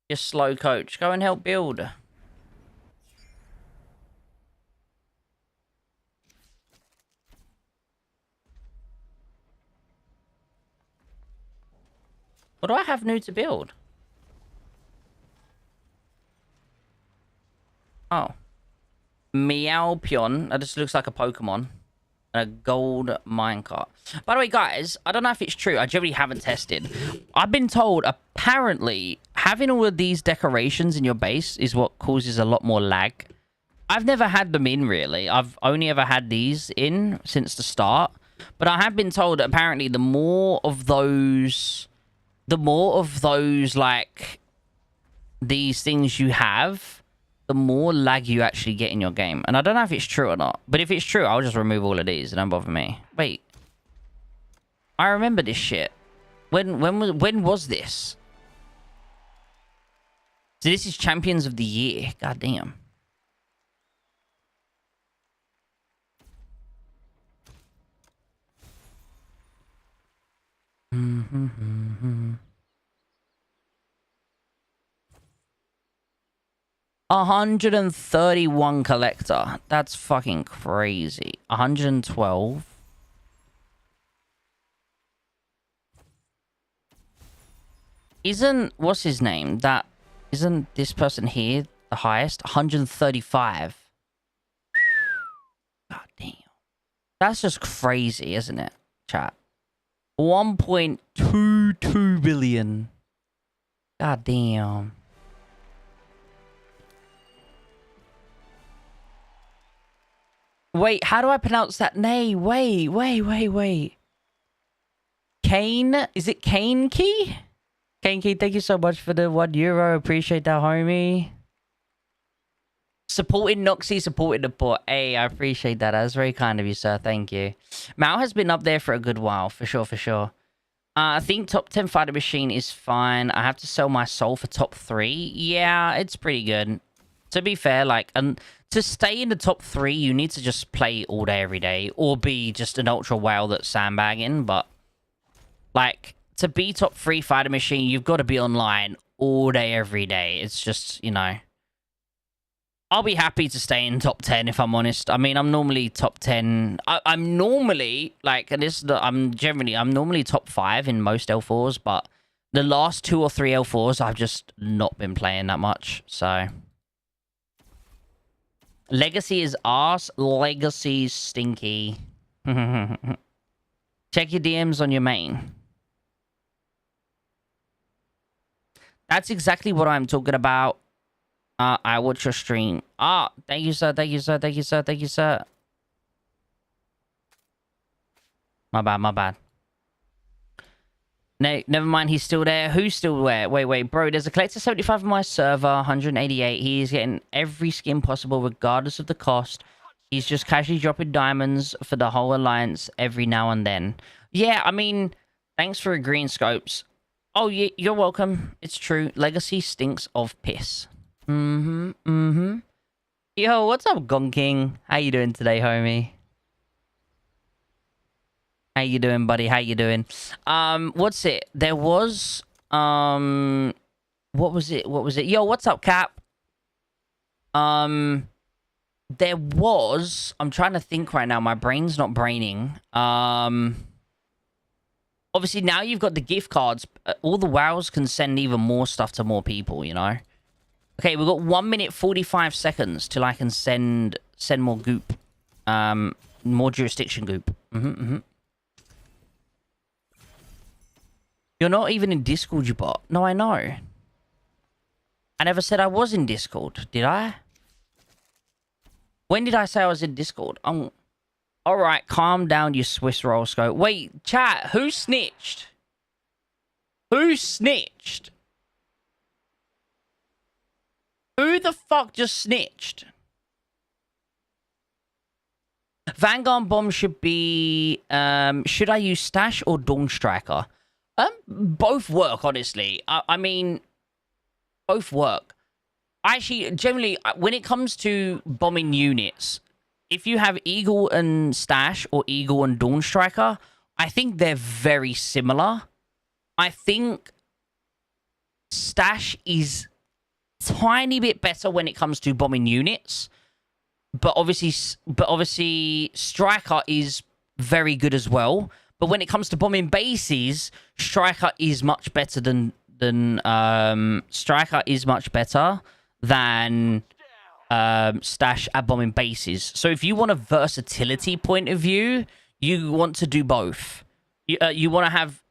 You slow coach. Go and help build. What do I have new to build? Oh. Meowpion. That just looks like a Pokemon. And a gold minecart. By the way, guys, I don't know if it's true. I generally haven't tested. I've been told, apparently, having all of these decorations in your base is what causes a lot more lag. I've never had them in, really. I've only ever had these in since the start. But I have been told that apparently the more of those, like, these things you have, the more lag you actually get in your game. And I don't know if it's true or not. But if it's true, I'll just remove all of these. It don't bother me. Wait. I remember this shit. When was this? So this is Champions of the Year. God damn. Mm-hmm. 131 collector. That's fucking crazy. 112. What's his name? Isn't this person here the highest? 135. God damn. That's just crazy, isn't it, chat? 1.22 billion. God damn. Wait, how do I pronounce that name? Wait. Kane? Is it Kane Key? Kane Key, thank you so much for the €1. Appreciate that, homie. Supporting Noxy, supporting the port. Hey, I appreciate that. That was very kind of you, sir. Thank you. Mao has been up there for a good while, for sure. I think top 10 fighter machine is fine. I have to sell my soul for top 3. Yeah, it's pretty good. To be fair, like, to stay in the top 3, you need to just play all day, every day, or be just an ultra whale that's sandbagging. But, like, to be top 3 fighter machine, you've got to be online all day, every day. It's just, you know, I'll be happy to stay in top 10 if I'm honest. I mean, I'm normally top 10. I'm normally, like, I'm normally top 5 in most L4s, but the last 2 or 3 L4s, I've just not been playing that much, so. Legacy is arse. Legacy stinky. Check your DMs on your main. That's exactly what I'm talking about. I watch your stream. Thank you, sir. Thank you, sir. My bad. No, never mind. He's still there. Who's still there? Wait, bro. There's a collector 75 on my server, 188. He's getting every skin possible, regardless of the cost. He's just casually dropping diamonds for the whole alliance every now and then. Yeah, I mean, thanks for agreeing, Scopes. Oh, yeah, you're welcome. It's true. Legacy stinks of piss. Yo, what's up, Gong King? How you doing today, homie? How you doing, buddy? How you doing? What's it? There was, what was it? Yo, what's up, Cap? There was, I'm trying to think right now. My brain's not braining. Obviously, now you've got the gift cards. All the WoWs can send even more stuff to more people, you know? Okay, we've got 1 minute 45 seconds till I can send more goop. More jurisdiction goop. You're not even in Discord, you bot. No, I know. I never said I was in Discord, did I? When did I say I was in Discord? Alright, calm down, you Swiss roll scope. Wait, chat, who snitched? Who snitched? Who the fuck just snitched? Vanguard Bomb should be... should I use Stash or Dawn Striker? Both work, honestly. I mean, both work. Actually, generally, when it comes to bombing units, if you have Eagle and Stash or Eagle and Dawn Striker, I think they're very similar. I think Stash is tiny bit better when it comes to bombing units, but obviously Striker is very good as well. But when it comes to bombing bases, Striker is much better than Stash at bombing bases. So if you want a versatility point of view, you want to do both. You want to have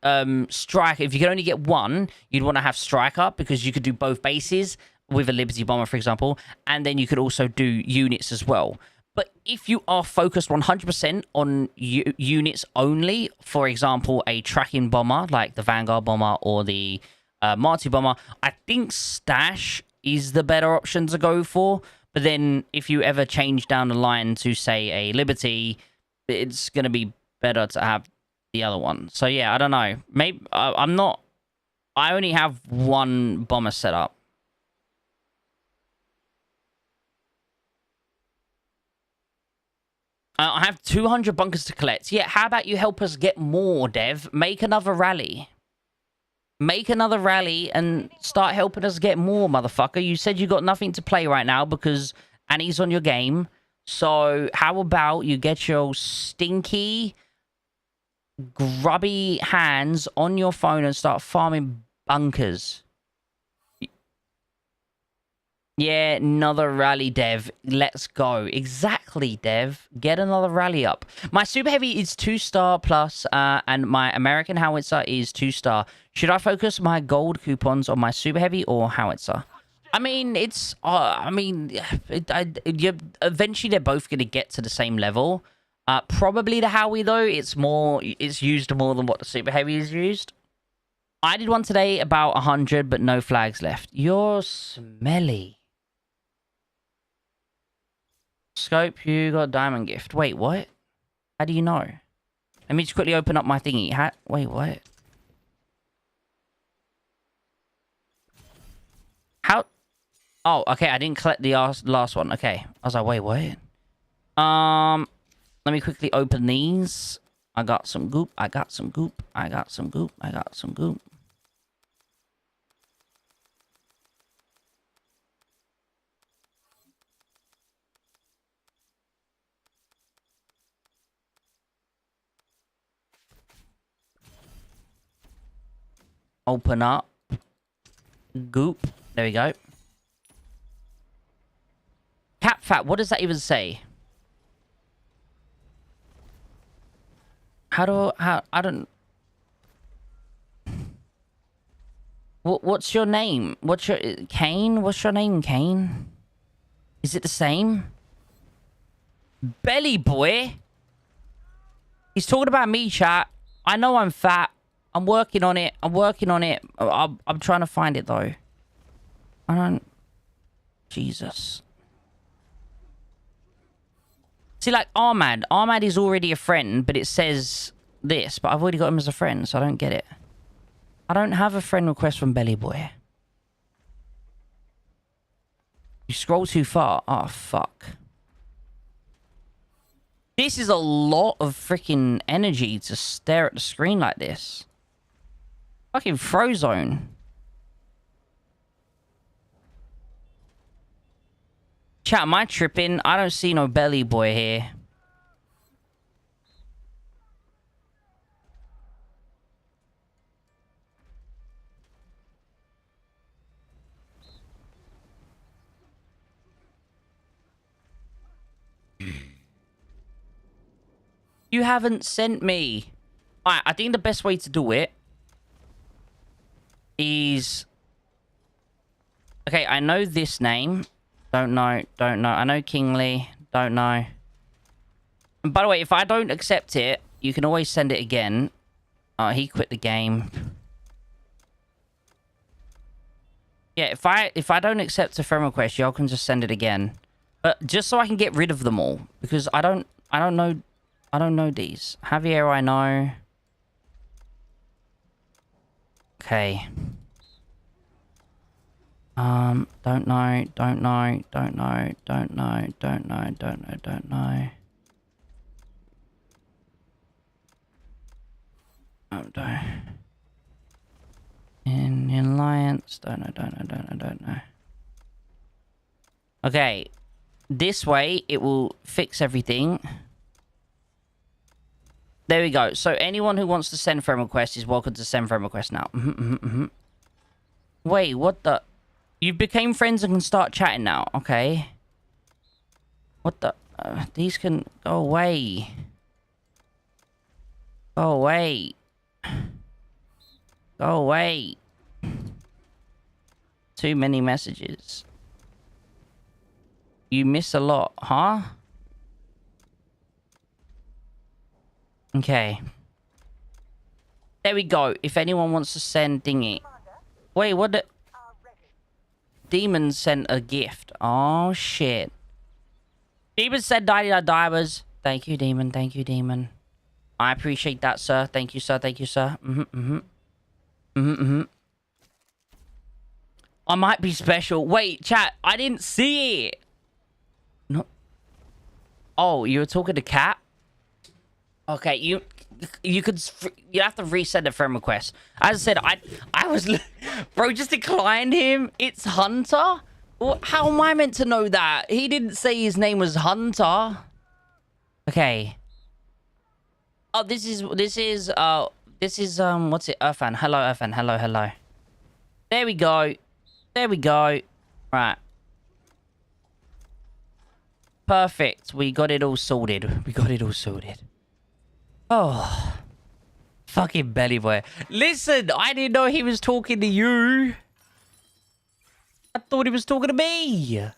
Striker. If you can only get one, you'd want to have Striker because you could do both bases with a Liberty Bomber, for example, and then you could also do units as well. But if you are focused 100% on units only, for example, a tracking bomber like the Vanguard Bomber or the Marty Bomber, I think Stash is the better option to go for. But then if you ever change down the line to, say, a Liberty, it's going to be better to have the other one. So, yeah, I don't know. Maybe I'm not... I only have one bomber set up. I have 200 bunkers to collect. Yeah, how about you help us get more, Dev? Make another rally. Make another rally and start helping us get more, motherfucker. You said you got nothing to play right now because Annie's on your game. So how about you get your stinky, grubby hands on your phone and start farming bunkers? Yeah, another rally, Dev. Let's go. Exactly, Dev. Get another rally up. My Super Heavy is 2-star plus, and my American Howitzer is 2-star. Should I focus my gold coupons on my Super Heavy or Howitzer? I mean, it's... eventually they're both going to get to the same level. Probably the Howie, though. It's used more than what the Super Heavy is used. I did one today, about 100, but no flags left. You're smelly. Scope, you got diamond gift. Wait, what? How do you know? Let me just quickly open up my thingy. Wait, what? How? Oh, okay. I didn't collect the last one. Okay. I was like, wait, what? Let me quickly open these. I got some goop. I got some goop. I got some goop. I got some goop. Open up. Goop. There we go. Cap fat. What does that even say? I don't... What's your name? Kane? What's your name, Kane? Is it the same? Belly boy? He's talking about me, chat. I know I'm fat. I'm working on it. I'm working on it. I'm trying to find it, though. I don't... Jesus. See, like, Ahmad. Ahmad is already a friend, but it says this. But I've already got him as a friend, so I don't get it. I don't have a friend request from Belly Boy. You scroll too far. Oh, fuck. This is a lot of freaking energy to stare at the screen like this. Fucking Frozone. Chat, am I tripping? I don't see no Belly Boy here. You haven't sent me. Alright, I think the best way to do it is... Okay, I know this name. Don't know. I know Kingly. Don't know. And by the way, if I don't accept it, you can always send it again. He quit the game. Yeah, if I don't accept a friend request, y'all can just send it again. But just so I can get rid of them all. Because I don't know these. Javier, I know. Okay. Don't know, don't know, don't know, don't know, don't know, don't know, don't know. Don't know. In Alliance, don't know, don't know, don't know, don't know. Okay. This way, it will fix everything. There we go. So anyone who wants to send friend request is welcome to send friend request now. Wait, what the? You became friends and can start chatting now. Okay. What the? These can go away. Go away. Go away. Too many messages. You miss a lot, huh? Okay. There we go. If anyone wants to send thingy. Wait, what the? Demon sent a gift. Oh, shit. Demon said 99 diamonds. Thank you, Demon. Thank you, Demon. I appreciate that, sir. Thank you, sir. Thank you, sir. I might be special. Wait, chat. I didn't see it. No. Oh, you were talking to Cat? Okay, you have to resend a friend request. As I said, I was bro, just declined him. It's Hunter. How am I meant to know that? He didn't say his name was Hunter. Okay. Oh, this is what's it? Earthan. Hello, Earthan. Hello, hello. There we go. There we go. Right. Perfect. We got it all sorted. We got it all sorted. Oh. Fucking belly boy. Listen, I didn't know he was talking to you. I thought he was talking to me.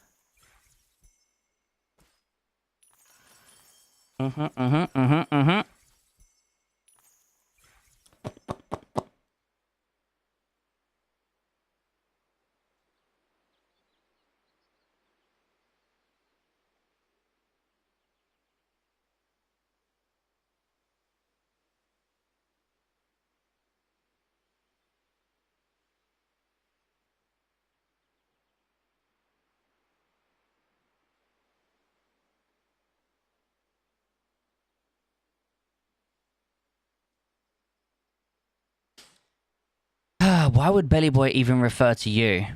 Why would Belly Boy even refer to you?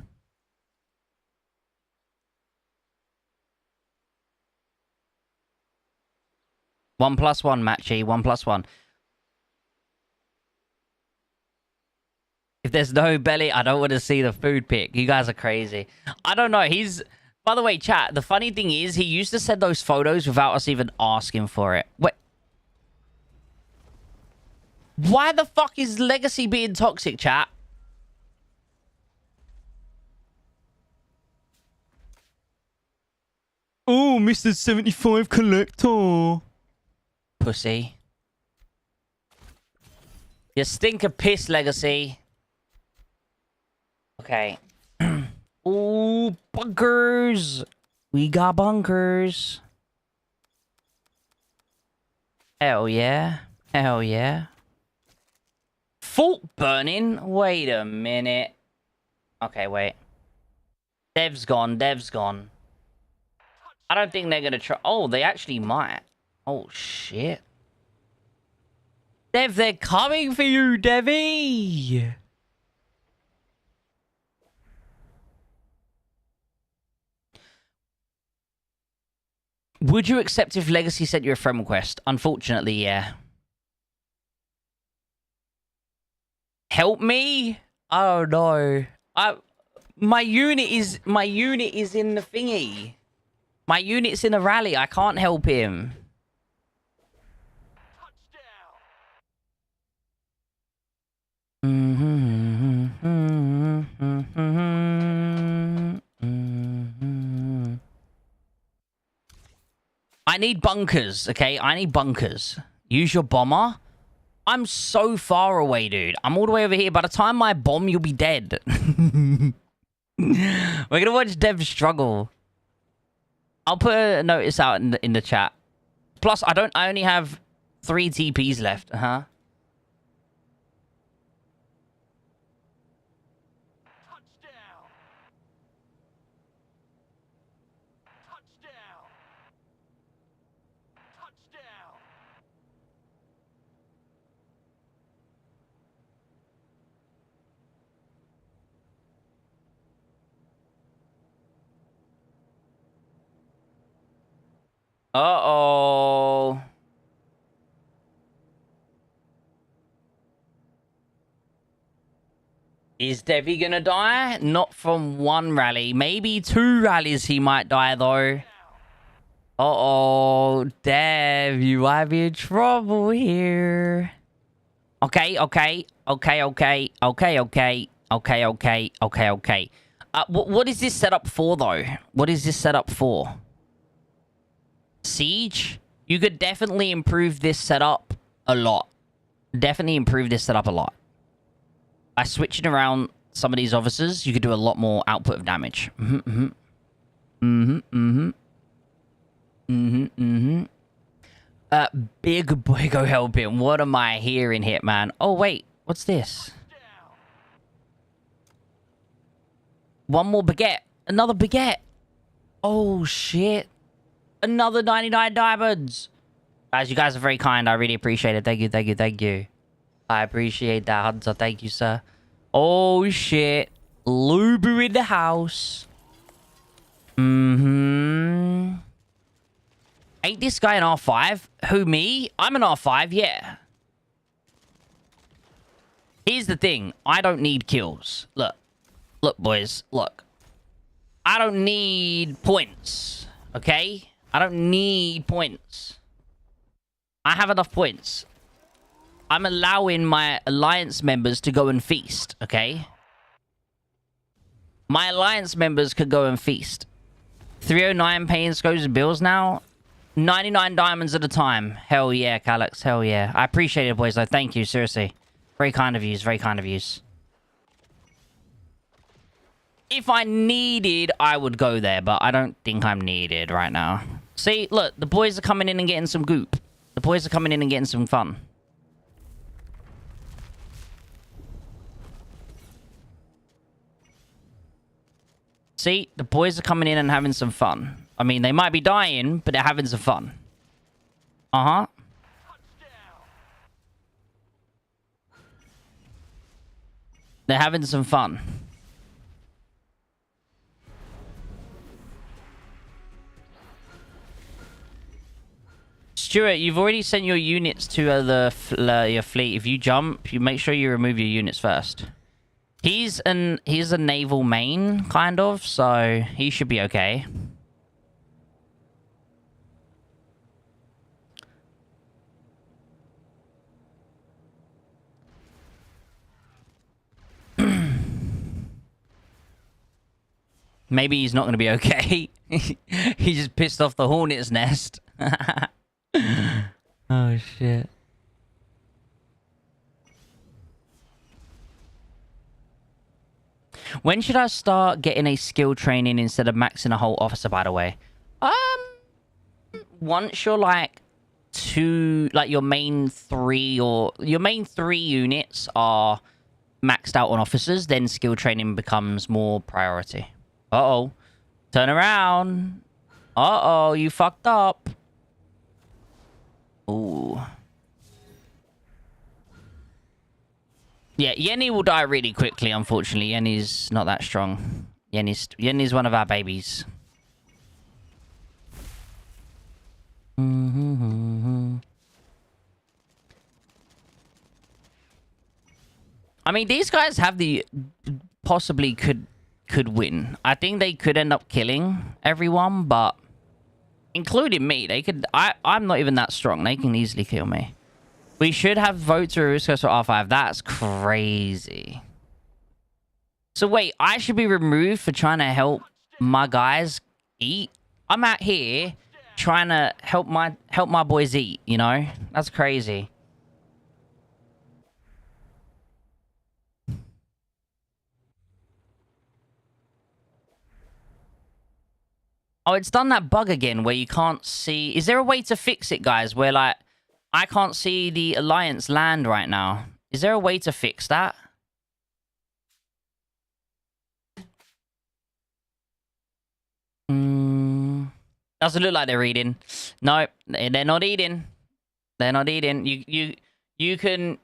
One plus one, Matchy. 1+1. If there's no belly, I don't want to see the food pic. You guys are crazy. I don't know. He's... By the way, chat, the funny thing is, he used to send those photos without us even asking for it. Wait. Why the fuck is Legacy being toxic, chat? Oh, Mr. 75 Collector. Pussy. You stink of piss, Legacy. Okay. Ooh, bunkers. We got bunkers. Hell yeah. Hell yeah. Fault burning? Wait a minute. Okay, wait. Dev's gone. Dev's gone. I don't think they're gonna try. Oh, they actually might. Oh, shit. Dev, they're coming for you, Devi! Would you accept if Legacy sent you a friend request? Unfortunately, yeah. Help me? Oh no. My unit is in the thingy. My unit's in a rally. I can't help him. I need bunkers, okay? I need bunkers. Use your bomber. I'm so far away, dude. I'm all the way over here. By the time I bomb, you'll be dead. We're gonna watch Dev struggle. I'll put a notice out in the chat. Plus, I only have 3 TPs left. Huh? Uh-oh. Is Devi gonna die? Not from 1 rally. Maybe 2 rallies he might die, though. Uh-oh. Dev, you might be in trouble here. Okay. What is this set up for, though? What is this set up for? Siege? You could definitely improve this setup a lot. Definitely improve this setup a lot. By switching around some of these officers, you could do a lot more output of damage. Big boy go help him. What am I hearing, Hitman? Oh, wait. What's this? One more baguette. Another baguette. Oh, shit. Another 99 diamonds. Guys, you guys are very kind. I really appreciate it. Thank you. I appreciate that, Hunter. Thank you, sir. Oh, shit. Lubu in the house. Ain't this guy an R5? Who, me? I'm an R5, yeah. Here's the thing. I don't need kills. Look. Look, boys. Look. I don't need points. Okay? I don't need points. I have enough points. I'm allowing my alliance members to go and feast, okay? My alliance members could go and feast. 309 paying scopes and bills now. 99 diamonds at a time. Hell yeah, Calyx. Hell yeah. I appreciate it, boys, though. Thank you, seriously. Very kind of yous. Very kind of yous. If I needed, I would go there, but I don't think I'm needed right now. See, look, the boys are coming in and getting some goop. The boys are coming in and getting some fun. See, the boys are coming in and having some fun. I mean, they might be dying, but they're having some fun. Uh-huh. They're having some fun. Stuart, you've already sent your units to your fleet. If you jump, you make sure you remove your units first. He's a naval main, kind of, so he should be okay. Maybe he's not going to be okay. He just pissed off the hornet's nest. Oh, shit. When should I start getting a skill training instead of maxing a whole officer, by the way? Once you're like your main 3 or your main 3 units are maxed out on officers, then skill training becomes more priority. Uh-oh. Turn around. Uh-oh, you fucked up. Ooh. Yeah, Yenny will die really quickly, unfortunately. Yenny's not that strong. Yenny's one of our babies. I mean, these guys have the... possibly could win. I think they could end up killing everyone, but... including me, they could... I'm not even that strong. They can easily kill me. We should have votes for Ruscos for R5. That's crazy. So wait, I should be removed for trying to help my guys eat? I'm out here trying to help my boys eat, you know? That's crazy. Oh, it's done that bug again where you can't see... Is there a way to fix it, guys? Where, like, I can't see the Alliance land right now. Is there a way to fix that? Doesn't look like they're eating. No, they're not eating. They're not eating. You can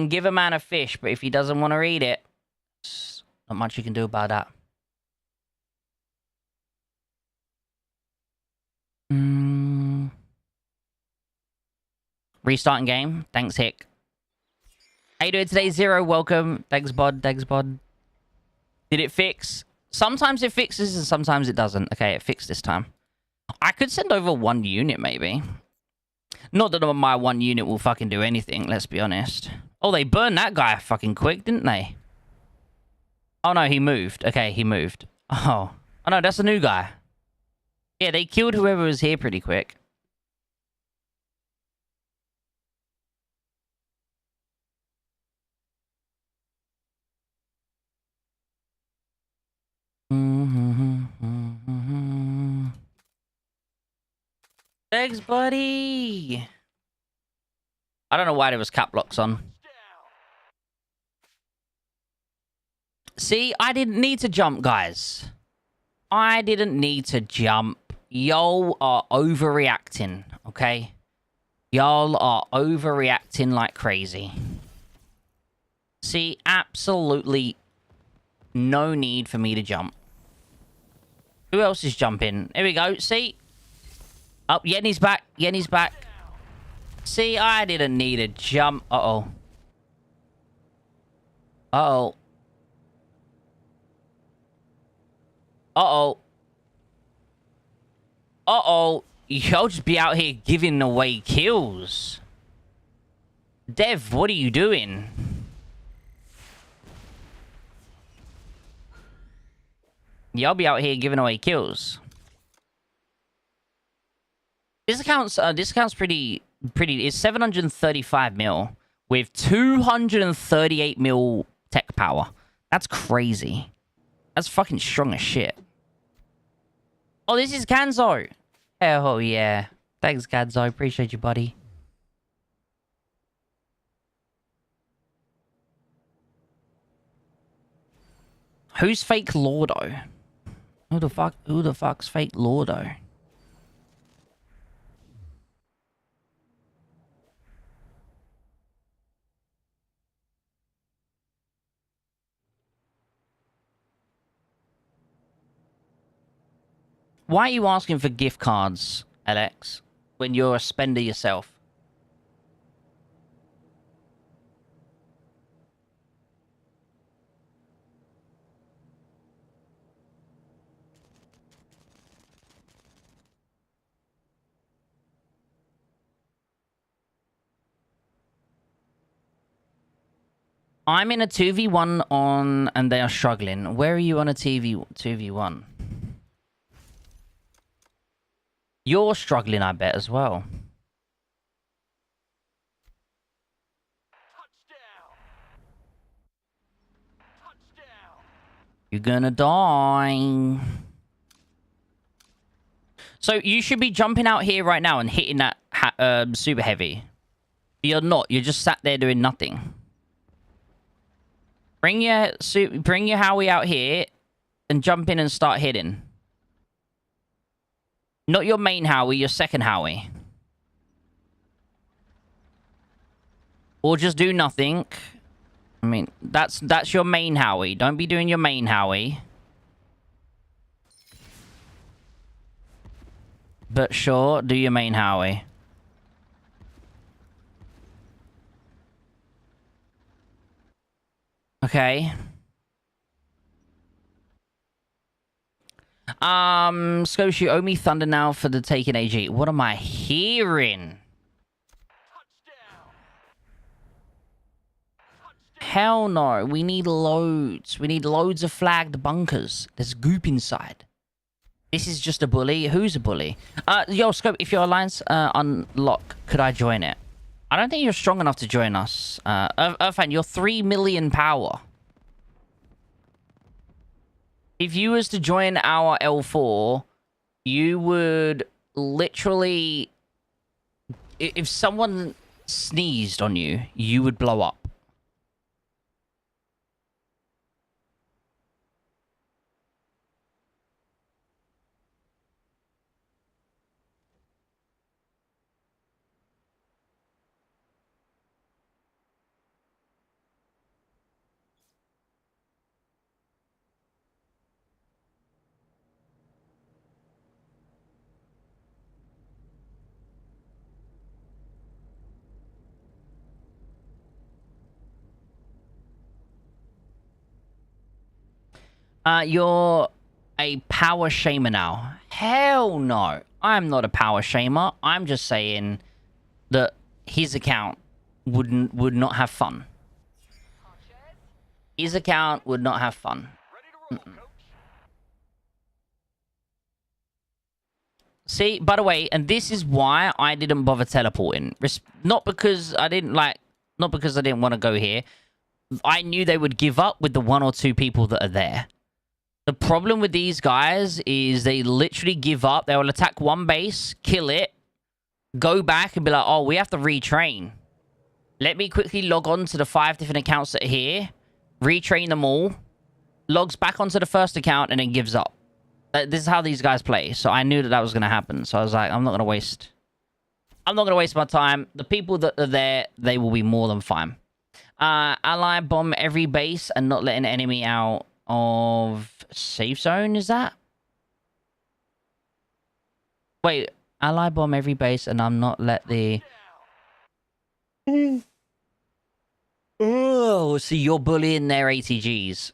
give a man a fish, but if he doesn't want to eat it, not much you can do about that. Restarting game. Thanks, Hick. How you doing today, Zero? Welcome. Thanks, Bod. Thanks, Bod. Did it fix? Sometimes it fixes and sometimes it doesn't. Okay, it fixed this time. I could send over one unit, maybe. Not that my one unit will fucking do anything, let's be honest. Oh, they burned that guy fucking quick, didn't they? Oh, no, he moved. Okay, he moved. Oh. Oh, no, that's a new guy. Yeah, they killed whoever was here pretty quick. Thanks, buddy. I don't know why there was cap locks on. See, I didn't need to jump, guys. I didn't need to jump. Y'all are overreacting, okay? Y'all are overreacting like crazy. See, absolutely no need for me to jump. Who else is jumping? Here we go. See? Oh, Yenny's back. Yenny's back. See, I didn't need to jump. Uh-oh. Uh-oh. Uh-oh. Uh-oh. Y'all just be out here giving away kills. Dev, what are you doing? Y'all be out here giving away kills. This account's pretty. It's 735 mil with 238 mil tech power. That's crazy. That's fucking strong as shit. Oh, this is Kanzo. Hell yeah. Thanks, Kanzo. Appreciate you, buddy. Who's fake Lordo? Who the fuck's fake Lordo? Why are you asking for gift cards, Alex, when you're a spender yourself? I'm in a 2v1 on, and they are struggling. Where are you on a 2v1? You're struggling, I bet, as well. You're gonna die. So you should be jumping out here right now and hitting that super heavy. You're not. You're just sat there doing nothing. Bring your Howie out here and jump in and start hitting. Not your main Howie, your second Howie. Or just do nothing. I mean, that's your main Howie. Don't be doing your main Howie. But sure, do your main Howie. Okay. Scotia, you owe me thunder now for the taken AG. What am I hearing? Hell no. We need loads. We need loads of flagged bunkers. There's goop inside. This is just a bully. Who's a bully? Yo, Scope, if your alliance unlock, could I join it? I don't think you're strong enough to join us. Irfan, you're 3 million power. If you was to join our L4, you would literally... If someone sneezed on you, you would blow up. You're a power shamer now. Hell no. I'm not a power shamer. I'm just saying that his account would not have fun. His account would not have fun. See, by the way, and this is why I didn't bother teleporting. Not because I didn't want to go here. I knew they would give up with the 1 or 2 people that are there. The problem with these guys is they literally give up. They will attack one base, kill it, go back and be like, oh, we have to retrain. Let me quickly log on to the 5 different accounts that are here, retrain them all, logs back onto the first account, and then gives up. This is how these guys play. So I knew that that was going to happen. So I was like, I'm not going to waste my time. The people that are there, they will be more than fine. Ally bomb every base and not let an enemy out of safe zone, is that? Wait, ally bomb every base and I'm not let the... Oh, so you're bullying their ATGs.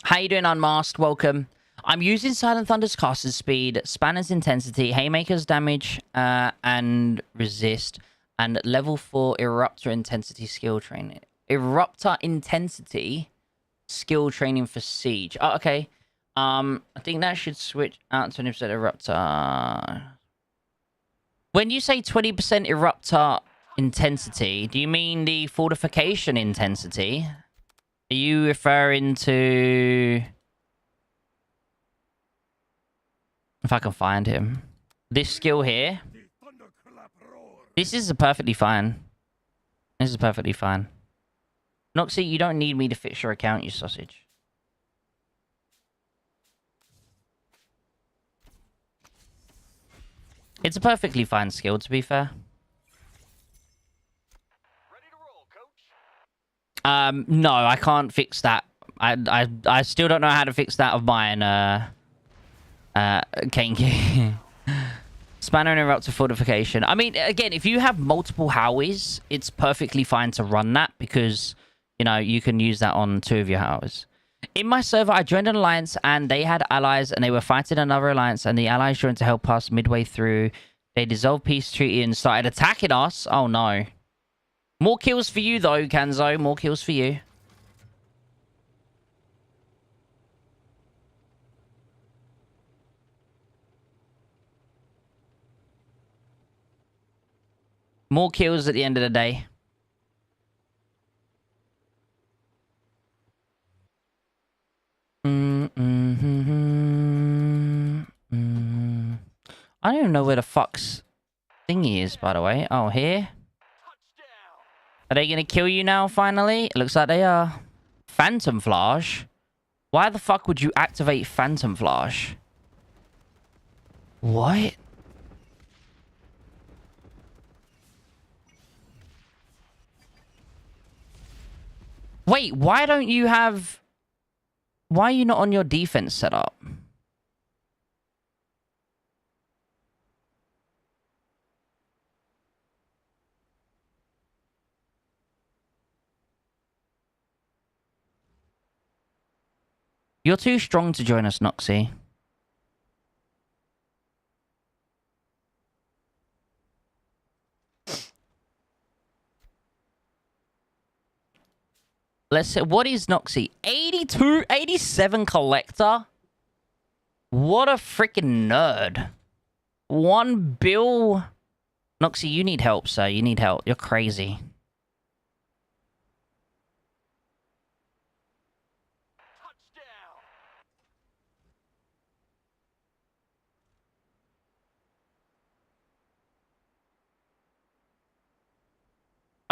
How you doing, Unmasked? Welcome. I'm using Silent Thunder's caster's speed, Spanner's intensity, Haymaker's damage, and resist, and level 4 Eruptor intensity skill training. Eruptor intensity skill training for Siege. Oh, okay. I think that should switch out to 20% Eruptor. When you say 20% Eruptor intensity, do you mean the fortification intensity? Are you referring to... If I can find him. This skill here. This is perfectly fine. This is perfectly fine. Noxy, you don't need me to fix your account, you sausage. It's a perfectly fine skill, to be fair. Ready to roll, coach. No, I can't fix that. I still don't know how to fix that of mine, Kaneki. Spanner and Eruptor fortification. I mean, again, if you have multiple Howies, it's perfectly fine to run that because, you know, you can use that on 2 of your Howies. In my server, I joined an alliance and they had allies and they were fighting another alliance and the allies joined to help us midway through. They dissolved peace treaty and started attacking us. Oh, no. More kills for you, though, Kanzo. More kills for you. More kills at the end of the day. I don't even know where the fuck's thingy is, by the way. Oh, here? Are they gonna kill you now, finally? It looks like they are. Phantom Flash? Why the fuck would you activate Phantom Flash? What? Wait, why don't you have... Why are you not on your defense setup? You're too strong to join us, Noxy. Let's see. What is Noxy? 82, 87 collector? What a freaking nerd. 1 bill. Noxy, you need help, sir. You need help. You're crazy.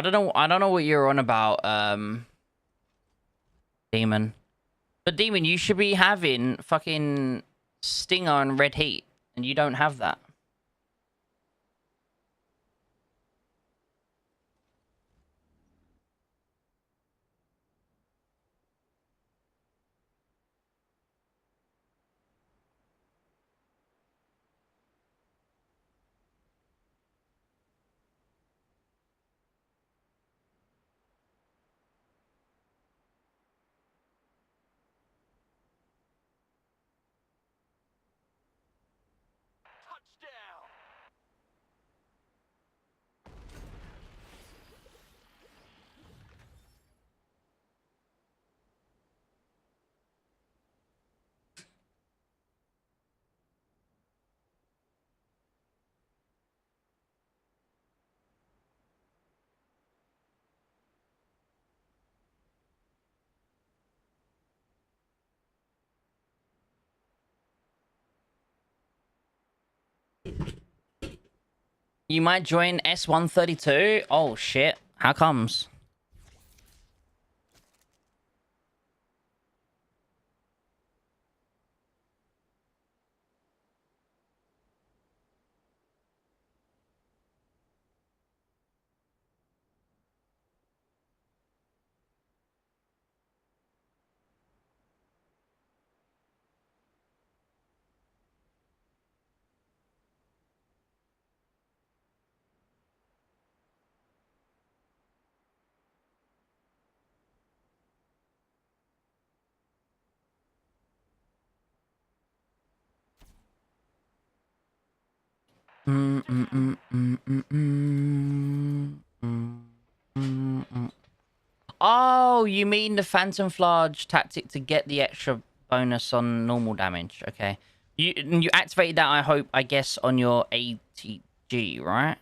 I don't know what you're on about, Demon. But Demon, you should be having fucking Stinger and Red Heat, and you don't have that. You might join S132. Oh shit! How comes? Oh, you mean the Phantom Flage tactic to get the extra bonus on normal damage? Okay, you activated that. I hope, I guess, on your ATG, right?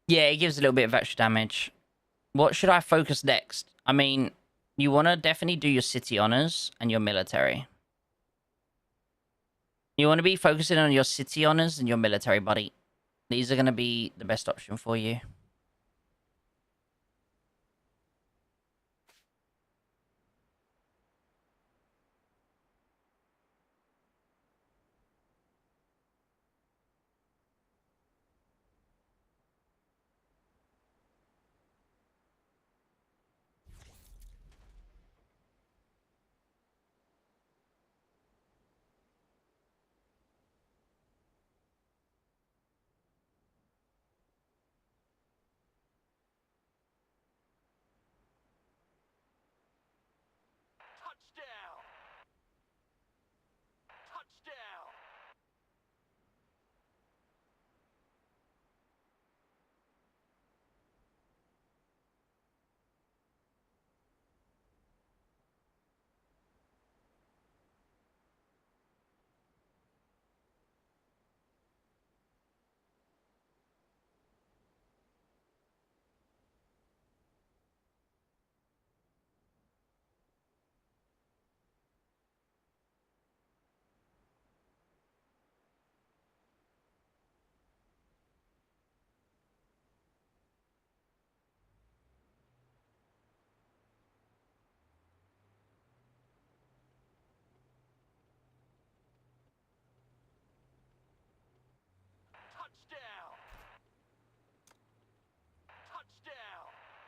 Yeah, it gives a little bit of extra damage. What should I focus next? I mean, you want to definitely do your city honors and your military. You want to be focusing on your city honors and your military, buddy. These are going to be the best option for you.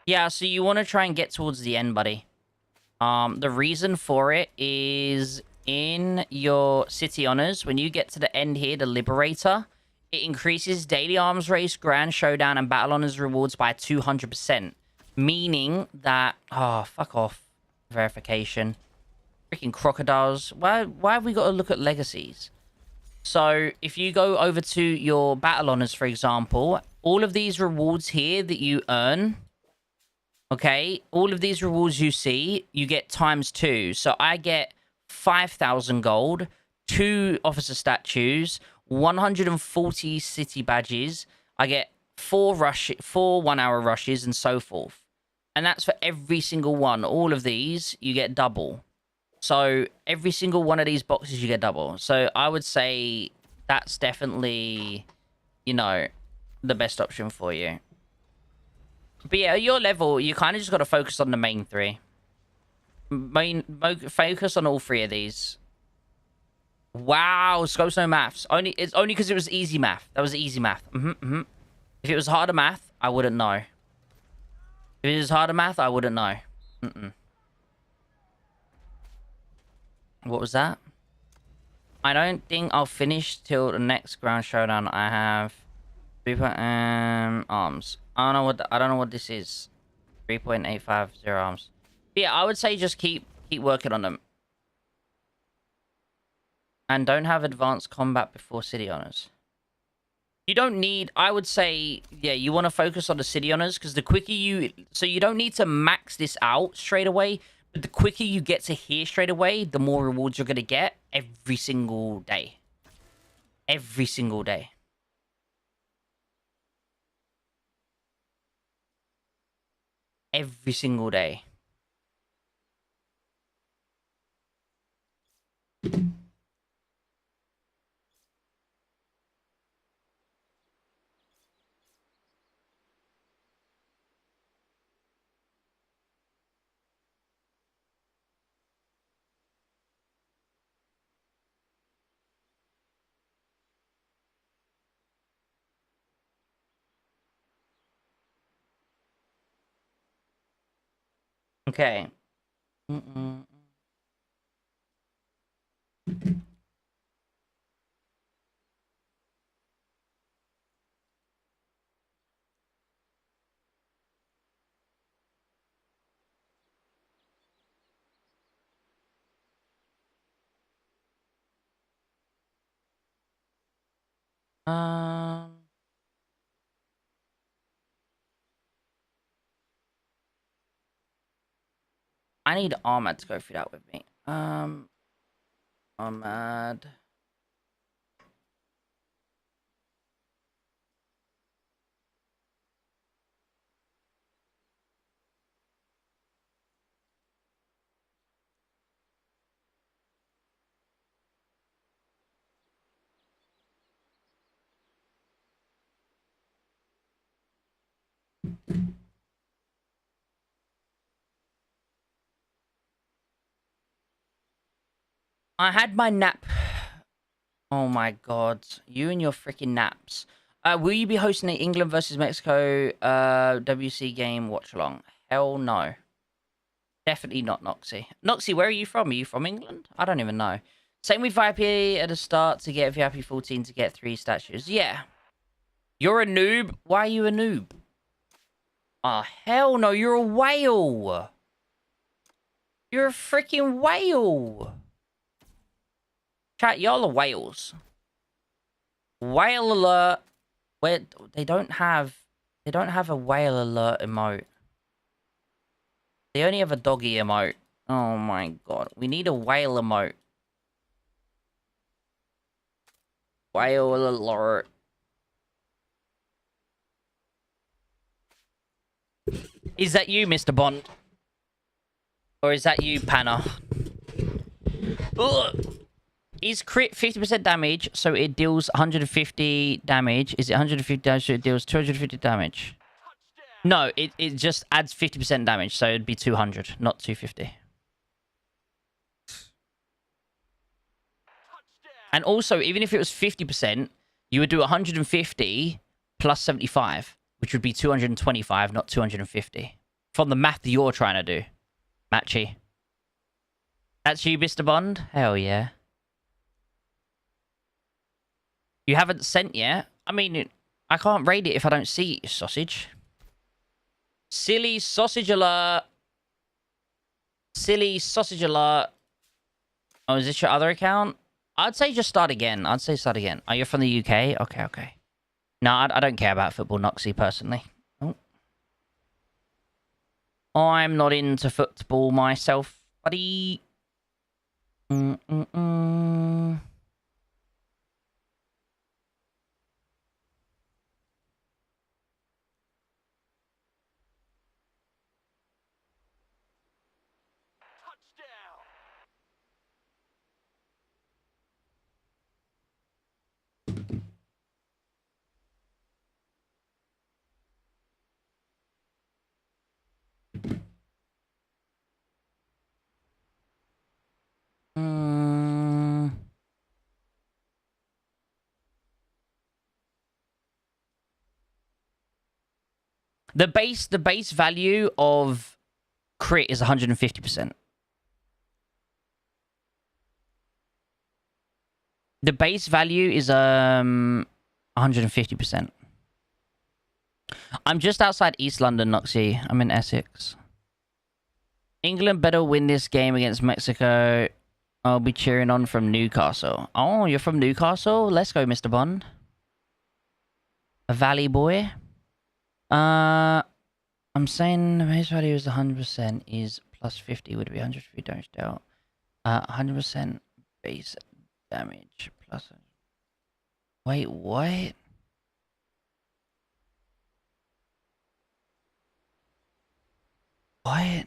Yeah, so you want to try and get towards the end, buddy. The reason for it is in your city honors, when you get to the end here, the Liberator, it increases daily arms race, grand showdown, and battle honors rewards by 200%. Meaning that... Oh, fuck off. Verification. Freaking crocodiles. Why have we got to look at legacies? So, if you go over to your battle honors, for example, all of these rewards here that you earn... Okay, all of these rewards you see, you get ×2. So I get 5,000 gold, 2 officer statues, 140 city badges. I get 4 1-hour rushes, and so forth. And that's for every single one. All of these, you get double. So every single one of these boxes, you get double. So I would say that's definitely, you know, the best option for you. But yeah, at your level, you kind of just got to focus on the main 3. Focus on all 3 of these. Wow, scopes no maths. It's only because it was easy math. That was easy math. If it was harder math, I wouldn't know. If it was harder math, I wouldn't know. What was that? I don't think I'll finish till the next ground showdown. I have 3 arms. I don't know what this is. 3.850 arms. But yeah, I would say just keep working on them. And don't have advanced combat before city honors. You don't need... I would say, yeah, you want to focus on the city honors, because the quicker you... So you don't need to max this out straight away, but the quicker you get to here straight away, the more rewards you're going to get every single day. Every single day. Every single day. Okay. I need Ahmad to go through that with me. Ahmad. I had my nap. Oh my god. You and your freaking naps. Will you be hosting the England versus Mexico WC game watch along? Hell no. Definitely not Noxy. Noxy, where are you from? Are you from England? I don't even know. Same with VIP at the start to get VIP 14 to get 3 statues. Yeah. You're a noob? Why are you a noob? Oh, hell no. You're a whale. You're a freaking whale. Chat, y'all are whales. Whale alert. Where they don't have a whale alert emote. They only have a doggy emote. Oh my god. We need a whale emote. Whale alert. Is that you, Mr. Bond? Or is that you, Panna? Ugh. Is crit 50% damage, so it deals 150 damage? Is it 150 damage, so it deals 250 damage? No, it just adds 50% damage, so it'd be 200, not 250. And also, even if it was 50%, you would do 150 plus 75, which would be 225, not 250. From the math that you're trying to do, Matchy. That's you, Mr. Bond? Hell yeah. You haven't sent yet? I mean, I can't rate it if I don't see it, you sausage. Silly sausage alert. Silly sausage alert. Oh, is this your other account? I'd say just start again. I'd say start again. Oh, you're from the UK? Okay, okay. No, I don't care about football, Noxy, personally. Oh. I'm not into football myself, buddy. Mm-mm-mm. Mm. The base value of crit is 150%. The base value is 150%. I'm just outside East London, Noxy. I'm in Essex. England better win this game against Mexico. I'll be cheering on from Newcastle. Oh, you're from Newcastle? Let's go, Mr. Bond. A Valley boy. I'm saying the base value is 100% is plus 50 would be 150 damage dealt. 100% base damage plus. Wait, what? What?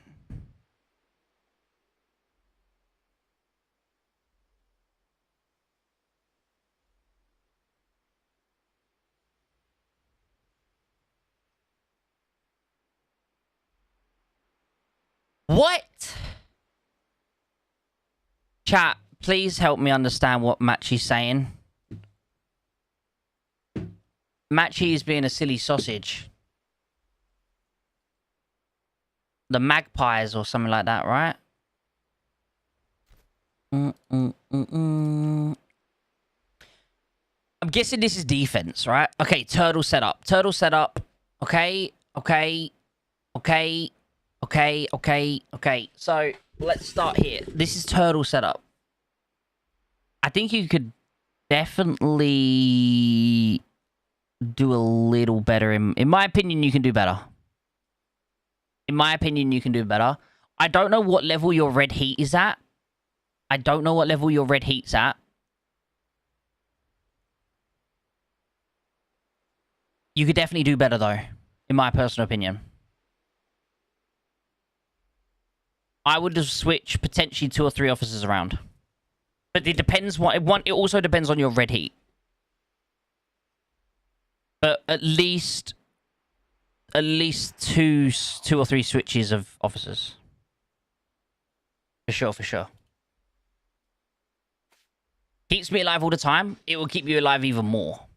What? Chat, please help me understand what Matchy's saying. Matchy is being a silly sausage. The magpies or something like that, right? I'm guessing this is defense, right? Okay, turtle setup. Turtle setup. Okay, okay, okay, okay, okay, okay. So, let's start here. This is turtle setup. I think you could definitely do a little better. In my opinion, you can do better. In my opinion, you can do better. I don't know what level your red heat is at. I don't know what level your red heat's at. You could definitely do better, though, in my personal opinion. I would just switch potentially 2 or 3 officers around. But it depends it also depends on your red heat. But at least two or 3 switches of officers. For sure, for sure. Keeps me alive all the time. It will keep you alive even more.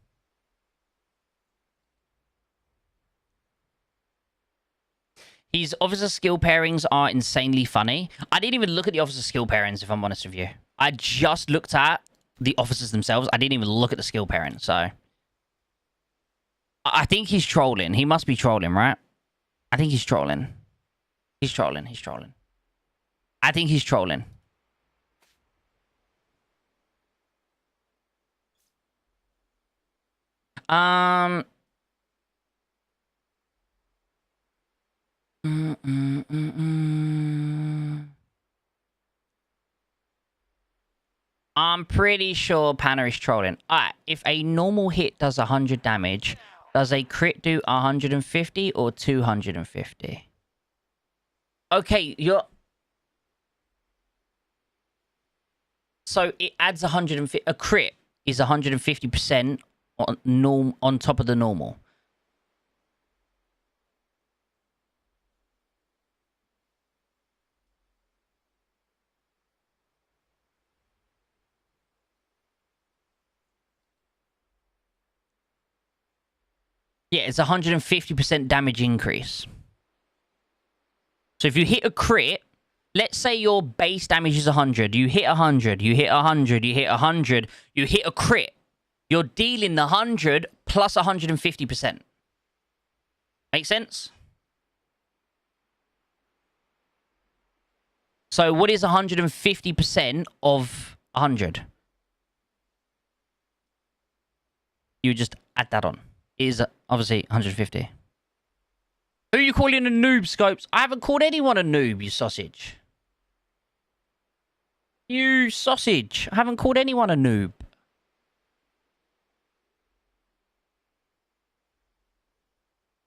His officer skill pairings are insanely funny. I didn't even look at the officer skill pairings, if I'm honest with you. I just looked at the officers themselves. I didn't even look at the skill pairing, so... I think he's trolling. He must be trolling, right? I think he's trolling. He's trolling. He's trolling. I think he's trolling. I'm pretty sure Panna is trolling. Alright, if a normal hit does 100 damage, does a crit do 150 or 250? Okay, so it adds 150. A crit is 150% on top of the normal. Yeah, it's 150% damage increase. So if you hit a crit, Let's say your base damage is 100. You hit 100. You hit 100. You hit 100. You hit a crit. You're dealing the 100 plus 150%. Make sense? So what is 150% of 100? You just add that on. Is obviously 150. Who are you calling a noob, Scopes? I haven't called anyone a noob, you sausage. You sausage. I haven't called anyone a noob.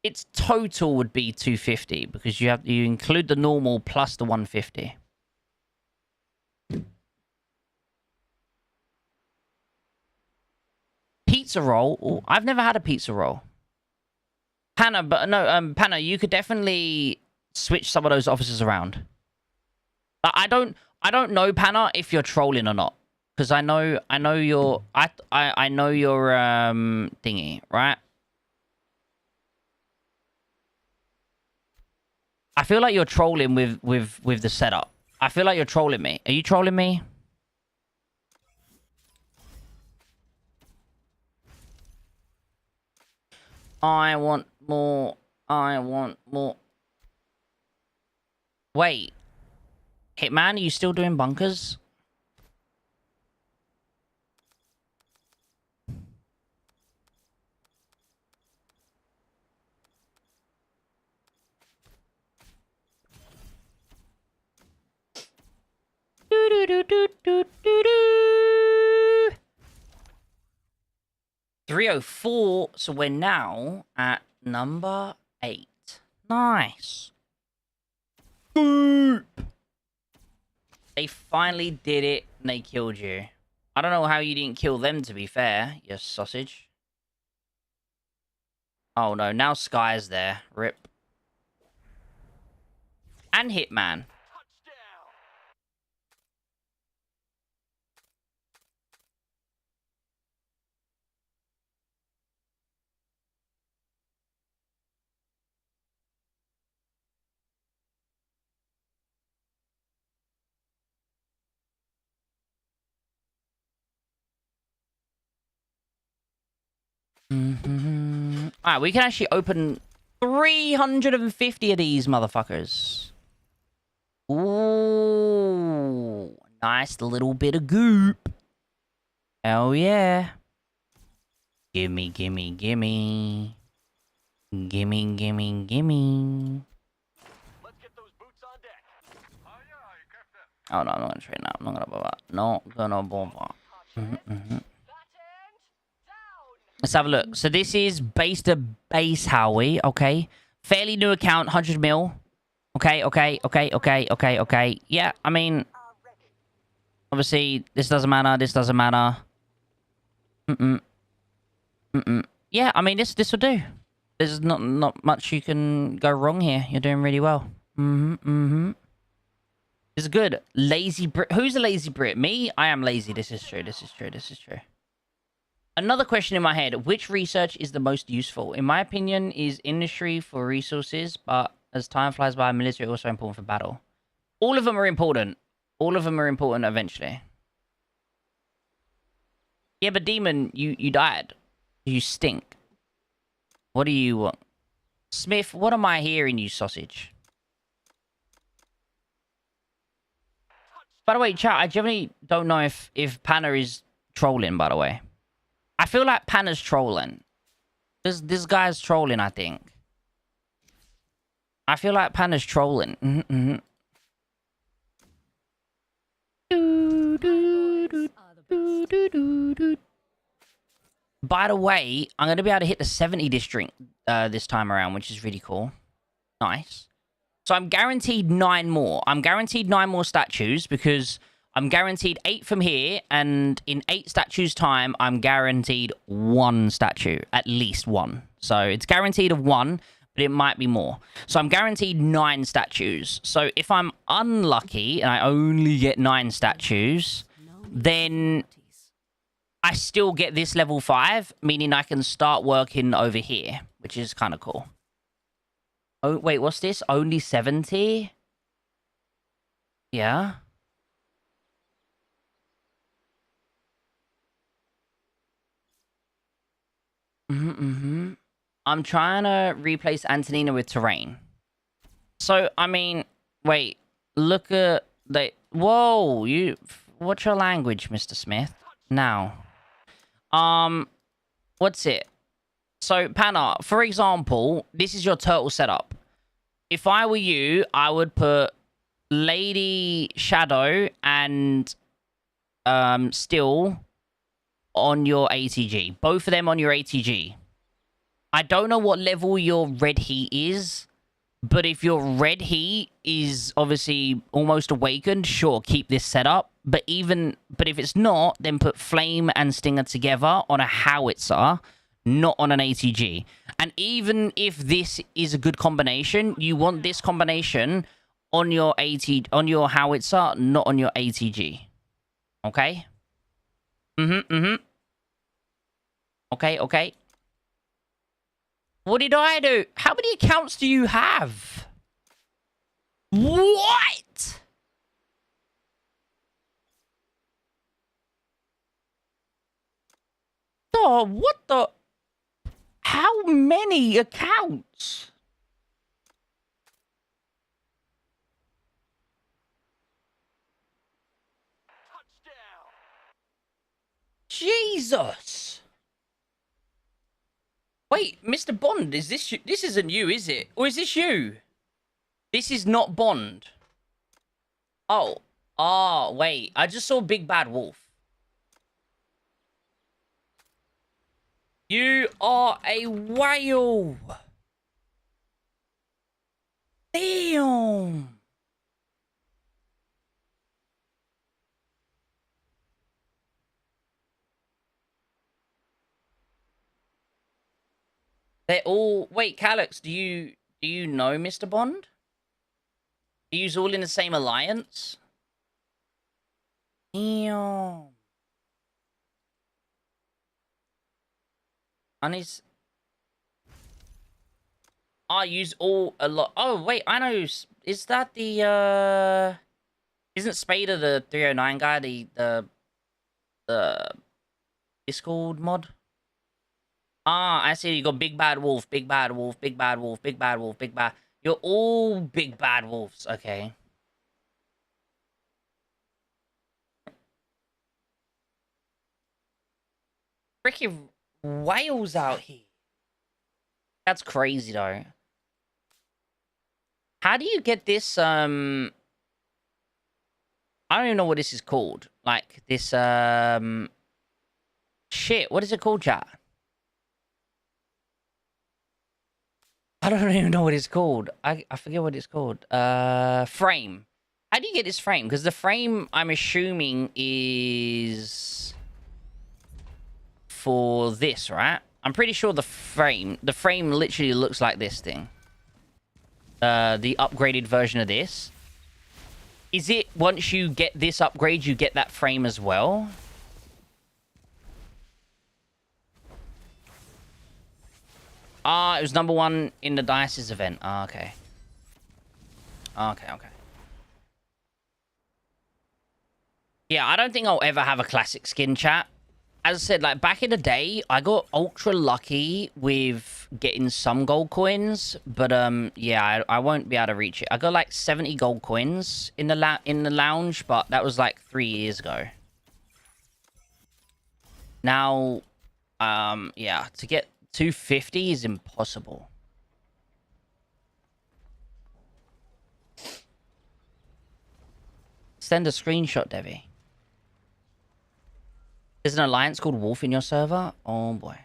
Its total would be 250 because you include the normal plus the 150. Pizza roll? Ooh, I've never had a pizza roll. Panna, but no, Panna, you could definitely switch some of those officers around. I don't know, Panna, if you're trolling or not, because I know your thingy, right? I feel like you're trolling with the setup. I feel like you're trolling me. Are you trolling me? I want more. I want more. Wait. Hitman, are you still doing bunkers? Do do do do do do do. 304, so we're now at number 8. Nice. Boop. They finally did it, and they killed you. I don't know how you didn't kill them, to be fair, you sausage. Oh no, now Sky's there. Rip. And Hitman. Alright, we can actually open 350 of these motherfuckers. Ooh, nice little bit of goop. Hell yeah. Gimme, gimme, gimme. Gimme, gimme, gimme. Let's get those boots on deck. Oh no, I'm not gonna trade now. I'm not gonna bother. Not gonna bother. Let's have a look. So this is base to base Howie, okay? Fairly new account, 100 mil. Okay. Yeah, I mean, obviously, this doesn't matter. This doesn't matter. Yeah, I mean, this will do. There's not much you can go wrong here. You're doing really well. This is good. Lazy Brit. Who's a lazy Brit? Me? I am lazy. This is true. This is true. This is true. Another question in my head. Which research is the most useful? In my opinion, is industry for resources, but as time flies by, military also important for battle. All of them are important. All of them are important eventually. Yeah, but Demon, you died. You stink. What do you want? Smith, what am I hearing, you sausage? By the way, chat, I generally don't know if Panna is trolling, by the way. I feel like Panna's trolling. This guy's trolling, I think. I feel like Panna's trolling. By the way, I'm going to be able to hit the 70 district this time around, which is really cool. Nice. So I'm guaranteed 9 more. I'm guaranteed 9 more statues because I'm guaranteed 8 from here, and in 8 statues' time, I'm guaranteed 1 statue. At least 1. So it's guaranteed of 1, but it might be more. So I'm guaranteed 9 statues. So if I'm unlucky and I only get 9 statues, then I still get this level 5, meaning I can start working over here, which is kind of cool. Oh, wait, what's this? Only 70? Yeah. I'm trying to replace Antonina with Terrain. So, I mean, wait. Look at the... Whoa, you... What's your language, Mr. Smith? Now. What's it? So, Panna, for example, this is your turtle setup. If I were you, I would put Lady Shadow and Still on your ATG. Both of them on your ATG. I don't know what level your red heat is, but if your red heat is obviously almost awakened, sure, keep this setup. But if it's not, then put Flame and Stinger together on a howitzer, not on an ATG. And even if this is a good combination, you want this combination on your on your howitzer, not on your ATG. Okay? Okay. What did I do? How many accounts do you have? What? Oh, what the? How many accounts? Touchdown! Jesus. Wait, Mr. Bond, is this you? This isn't you, is it? Or is this you? This is not Bond. Oh. Oh, wait. I just saw Big Bad Wolf. You are a whale. Damn. They're all... Wait, Calyx, do you know Mr. Bond? Are you all in the same alliance? Damn. And it's... I use all a lot. Oh, wait, I know. Is that the, Isn't Spader the 309 guy, the Discord mod? Ah, I see. You got Big Bad Wolf, Big Bad Wolf, Big Bad Wolf, Big Bad Wolf, Big Bad... You're all Big Bad Wolves. Okay. Freaking whales out here. That's crazy, though. How do you get this, I don't even know what this is called. Like, this, shit, what is it called, chat? I don't even know what it's called. I forget what it's called. Frame. How do you get this frame? Because the frame, I'm assuming, is for this, right? I'm pretty sure the frame literally looks like this thing. The upgraded version of this. Is it once you get this upgrade, you get that frame as well? Ah, it was #1 in the Dice's event. Ah, okay. Okay. Yeah, I don't think I'll ever have a classic skin, chat. As I said, like, back in the day, I got ultra lucky with getting some gold coins, but, yeah, I won't be able to reach it. I got, like, 70 gold coins in the lounge, but that was, like, 3 years ago. Now, yeah, to get 250 is impossible. Send a screenshot, Devi. There's an alliance called Wolf in your server? Oh, boy.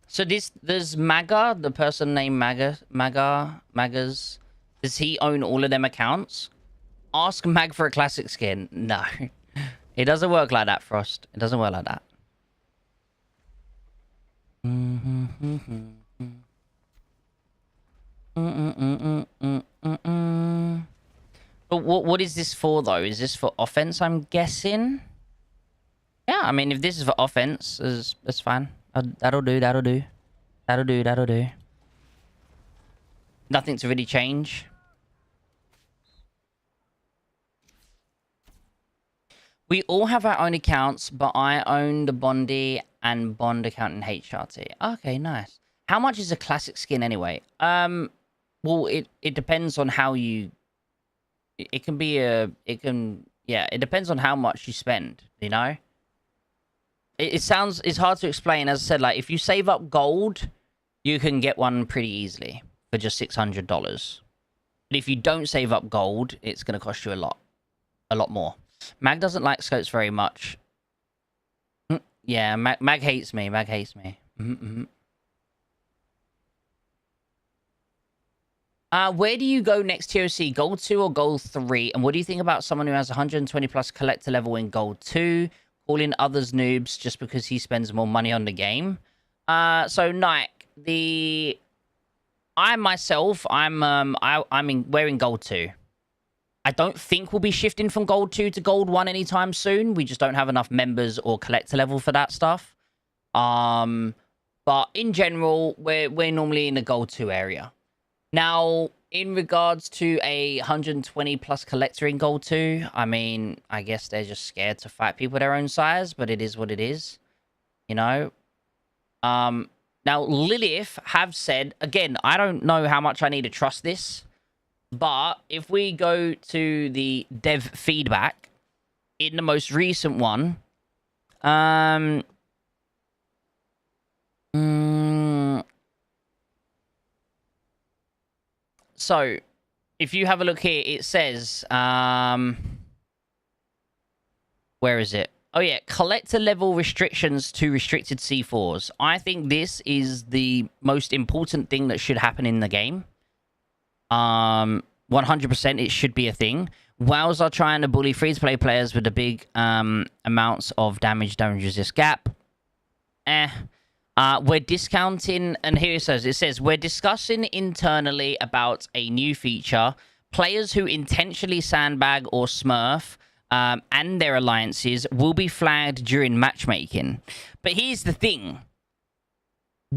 So there's Maga, the person named Magas. Does he own all of them accounts? Ask Mag for a classic skin. No. It doesn't work like that, Frost. It doesn't work like that. what is this for, though? Is this for offense, I'm guessing? Yeah, I mean, if this is for offense, that's fine. That'll do, that'll do. That'll do, that'll do. Nothing to really change. We all have our own accounts, but I own the Bondi and Bond account in HRT. Okay, nice. How much is a classic skin anyway? Well, it depends on how you... It can be a... It can... Yeah, it depends on how much you spend, you know? It sounds... It's hard to explain. As I said, like, if you save up gold, you can get one pretty easily for just $600. But if you don't save up gold, it's going to cost you a lot. A lot more. Mag doesn't like scopes very much. Yeah, Mag hates me. Mag hates me. Where do you go next TOC? Gold 2 or Gold 3? And what do you think about someone who has 120 plus collector level in Gold 2, calling others noobs just because he spends more money on the game? So Nike, I myself, we're in Gold 2. I don't think we'll be shifting from Gold 2 to Gold 1 anytime soon. We just don't have enough members or collector level for that stuff. But in general, we're normally in the Gold 2 area. Now, in regards to a 120 plus collector in Gold 2, I mean, I guess they're just scared to fight people their own size, but it is what it is. You know? Now, Lilith have said, again, I don't know how much I need to trust this. But if we go to the dev feedback, in the most recent one, so if you have a look here, it says, where is it? Oh yeah, collector level restrictions to restricted C4s. I think this is the most important thing that should happen in the game. 100% it should be a thing. WoWs are trying to bully free-to-play players with the big amounts of damage resist gap. We're discounting, and here it says, we're discussing internally about a new feature. Players who intentionally sandbag or smurf and their alliances will be flagged during matchmaking. But here's the thing.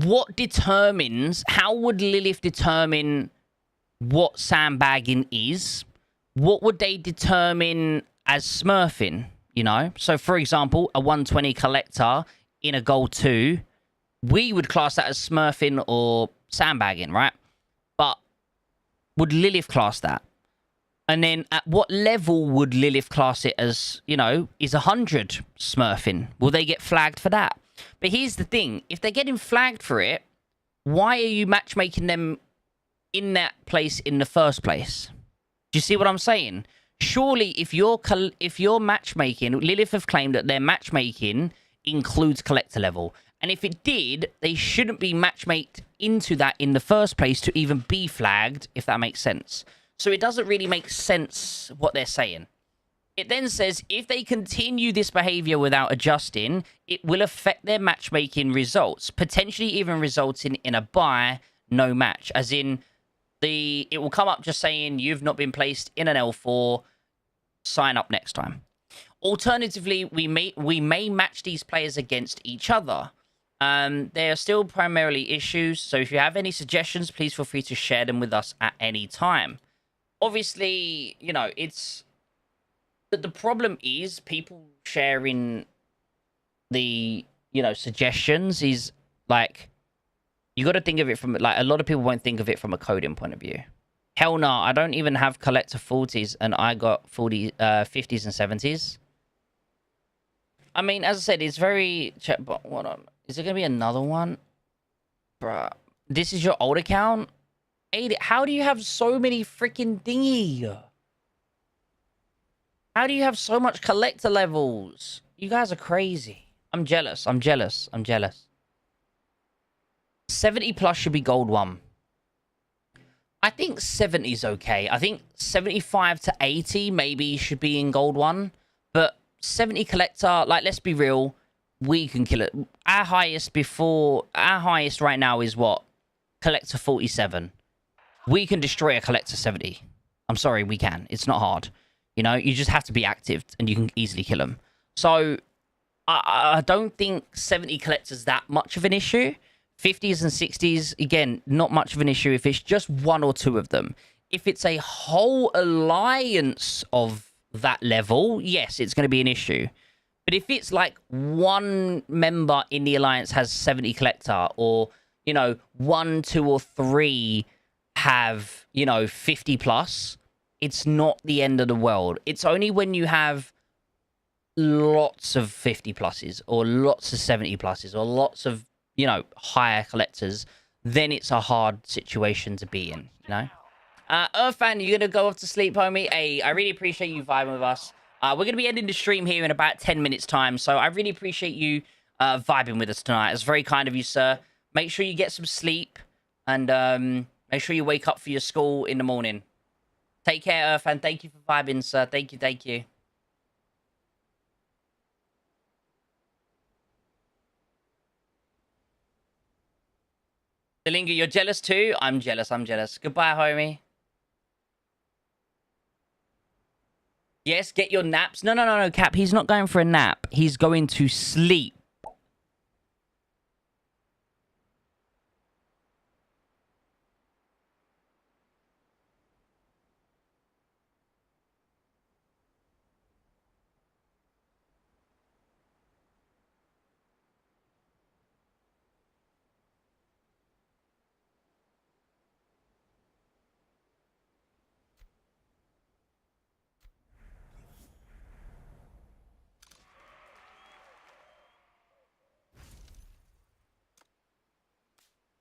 How would Lilith determine what sandbagging is? What would they determine as smurfing, you know? So, for example, a 120 collector in a Gold 2, we would class that as smurfing or sandbagging, right? But would Lilith class that? And then at what level would Lilith class it as, you know, is 100 smurfing? Will they get flagged for that? But here's the thing. If they're getting flagged for it, why are you matchmaking them in that place in the first place? Do you see what I'm saying? Surely, if you're matchmaking, Lilith have claimed that their matchmaking includes collector level, and if it did, they shouldn't be matchmaked into that in the first place to even be flagged, if that makes sense. So it doesn't really make sense what they're saying. It then says, if they continue this behavior without adjusting, it will affect their matchmaking results, potentially even resulting in a buy, no match, as in it will come up just saying you've not been placed in an L4, sign up next time. Alternatively, we may match these players against each other. They are still primarily issues, so if you have any suggestions, please feel free to share them with us at any time. Obviously, you know, it's the problem is people sharing the, you know, suggestions is like, you got to think of it from, like, a lot of people won't think of it from a coding point of view. Hell no, I don't even have collector 40s, and I got 50s and 70s. I mean, as I said, it's very... But what is there going to be another one? Bruh. This is your old account? How do you have so many freaking thingy? How do you have so much collector levels? You guys are crazy. I'm jealous. I'm jealous. I'm jealous. 70 plus should be Gold 1. I think 70 is okay. I think 75 to 80 maybe should be in Gold 1. But 70 collector, like, let's be real, we can kill it. Our highest right now is what? Collector 47. We can destroy a collector 70. I'm sorry, we can. It's not hard. You know, you just have to be active and you can easily kill them. So I don't think 70 collectors that much of an issue. 50s and 60s, again, not much of an issue if it's just one or two of them. If it's a whole alliance of that level, yes, it's going to be an issue. But if it's like one member in the alliance has 70 collector, or, you know, 1, 2, or 3 have, you know, 50 plus, it's not the end of the world. It's only when you have lots of 50 pluses or lots of 70 pluses or lots of, you know, higher collectors, then it's a hard situation to be in, you know? Earthfan, you're going to go off to sleep, homie? Hey, I really appreciate you vibing with us. We're going to be ending the stream here in about 10 minutes' time, so I really appreciate you vibing with us tonight. It's very kind of you, sir. Make sure you get some sleep, and make sure you wake up for your school in the morning. Take care, Earthfan. Thank you for vibing, sir. Thank you, thank you. Delinga, you're jealous too? I'm jealous, I'm jealous. Goodbye, homie. Yes, get your naps. No, Cap. He's not going for a nap. He's going to sleep.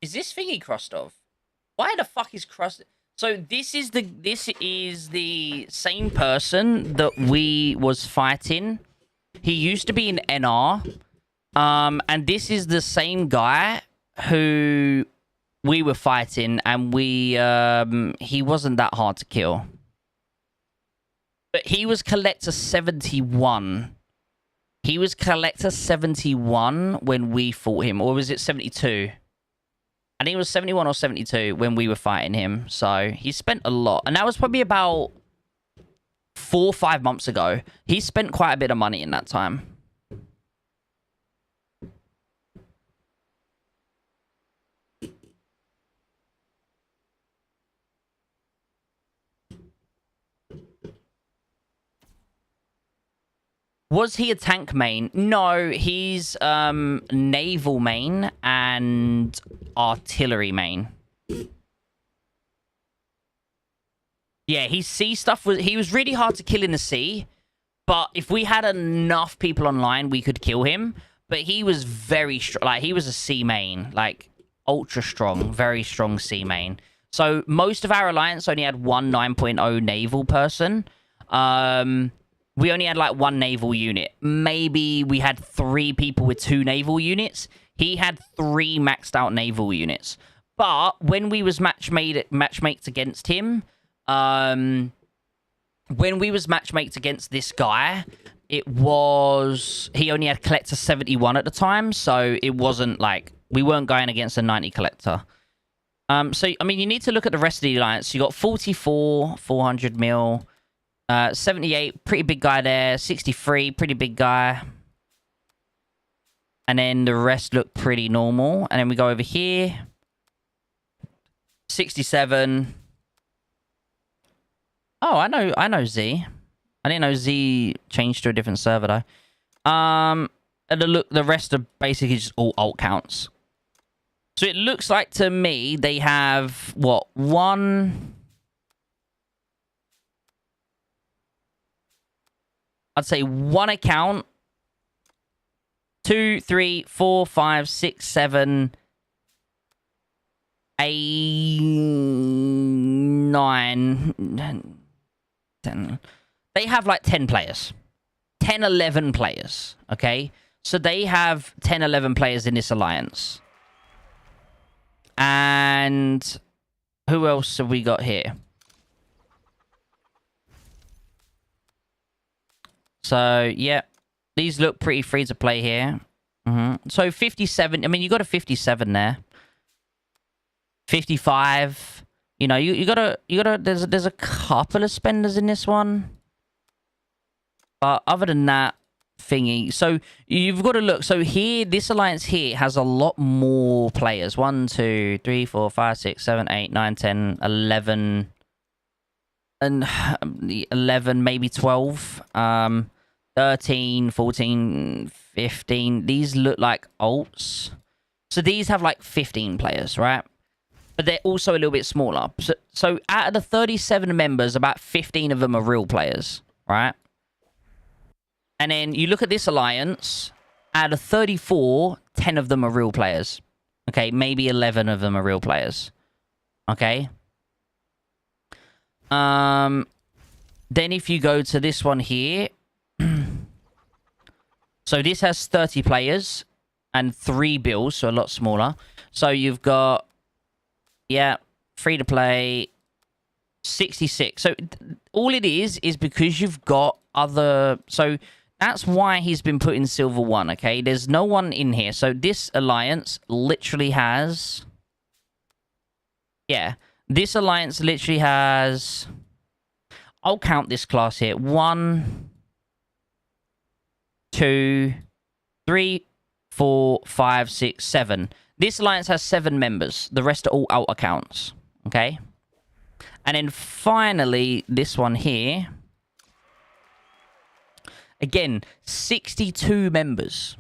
Is this thingy crossed off? Why the fuck is crossed? So this is the same person that we was fighting. He used to be in NR. And this is the same guy who we were fighting, and he wasn't that hard to kill. But he was collector 71. He was collector 71 when we fought him, or was it 72? I think it was 71 or 72 when we were fighting him. So he spent a lot. And that was probably about 4 or 5 months ago. He spent quite a bit of money in that time. Was he a tank main? No, he's naval main and artillery main. Yeah, his sea stuff he was really hard to kill in the sea, but if we had enough people online, we could kill him. But he was very strong. Like, he was a sea main, like ultra strong, very strong sea main. So most of our alliance only had one 9.0 naval person. We only had like 1 naval unit. Maybe we had 3 people with 2 naval units. He had 3 maxed out naval units. But when we was matchmaked against him, when we was matchmaked against this guy, he only had collector 71 at the time, so it wasn't like we weren't going against a 90 collector. So I mean, you need to look at the rest of the alliance. You got 44, 400 mil. 78, pretty big guy there. 63, pretty big guy. And then the rest look pretty normal. And then we go over here. 67. Oh, I know Z. I didn't know Z changed to a different server though. And the rest are basically just all alt counts. So it looks like to me they have what, I'd say 1 account, 2, 3, 4, 5, 6, 7, 8, 9, 10. They have like 10 players. 10, 11 players, okay? So they have 10, 11 players in this alliance. And who else have we got here? So, yeah, these look pretty free to play here. So 57, I mean, you got a 57 there. 55. You know, you gotta, there's a couple of spenders in this one. But other than that thingy, so you've got to look. So here, this alliance here has a lot more players. 1, 2, 3, 4, 5, 6, 7, 8, 9, 10, 11, and 11, maybe 12, 13, 14, 15. These look like alts. So these have like 15 players, right? But they're also a little bit smaller. So out of the 37 members, about 15 of them are real players, right? And then you look at this alliance, out of 34, 10 of them are real players. Okay, maybe 11 of them are real players. Okay. Then if you go to this one here, so this has 30 players and 3 bills, so a lot smaller. So you've got, yeah, free to play, 66. So all it is because you've got other... So that's why he's been put in Silver 1, okay? There's no one in here. So this alliance literally has... Yeah, this alliance literally has... I'll count this class here. 1, 2, 3, 4, 5, 6, 7. This alliance has 7 members. The rest are all alt accounts. Okay? And then finally, this one here. Again, 62 members.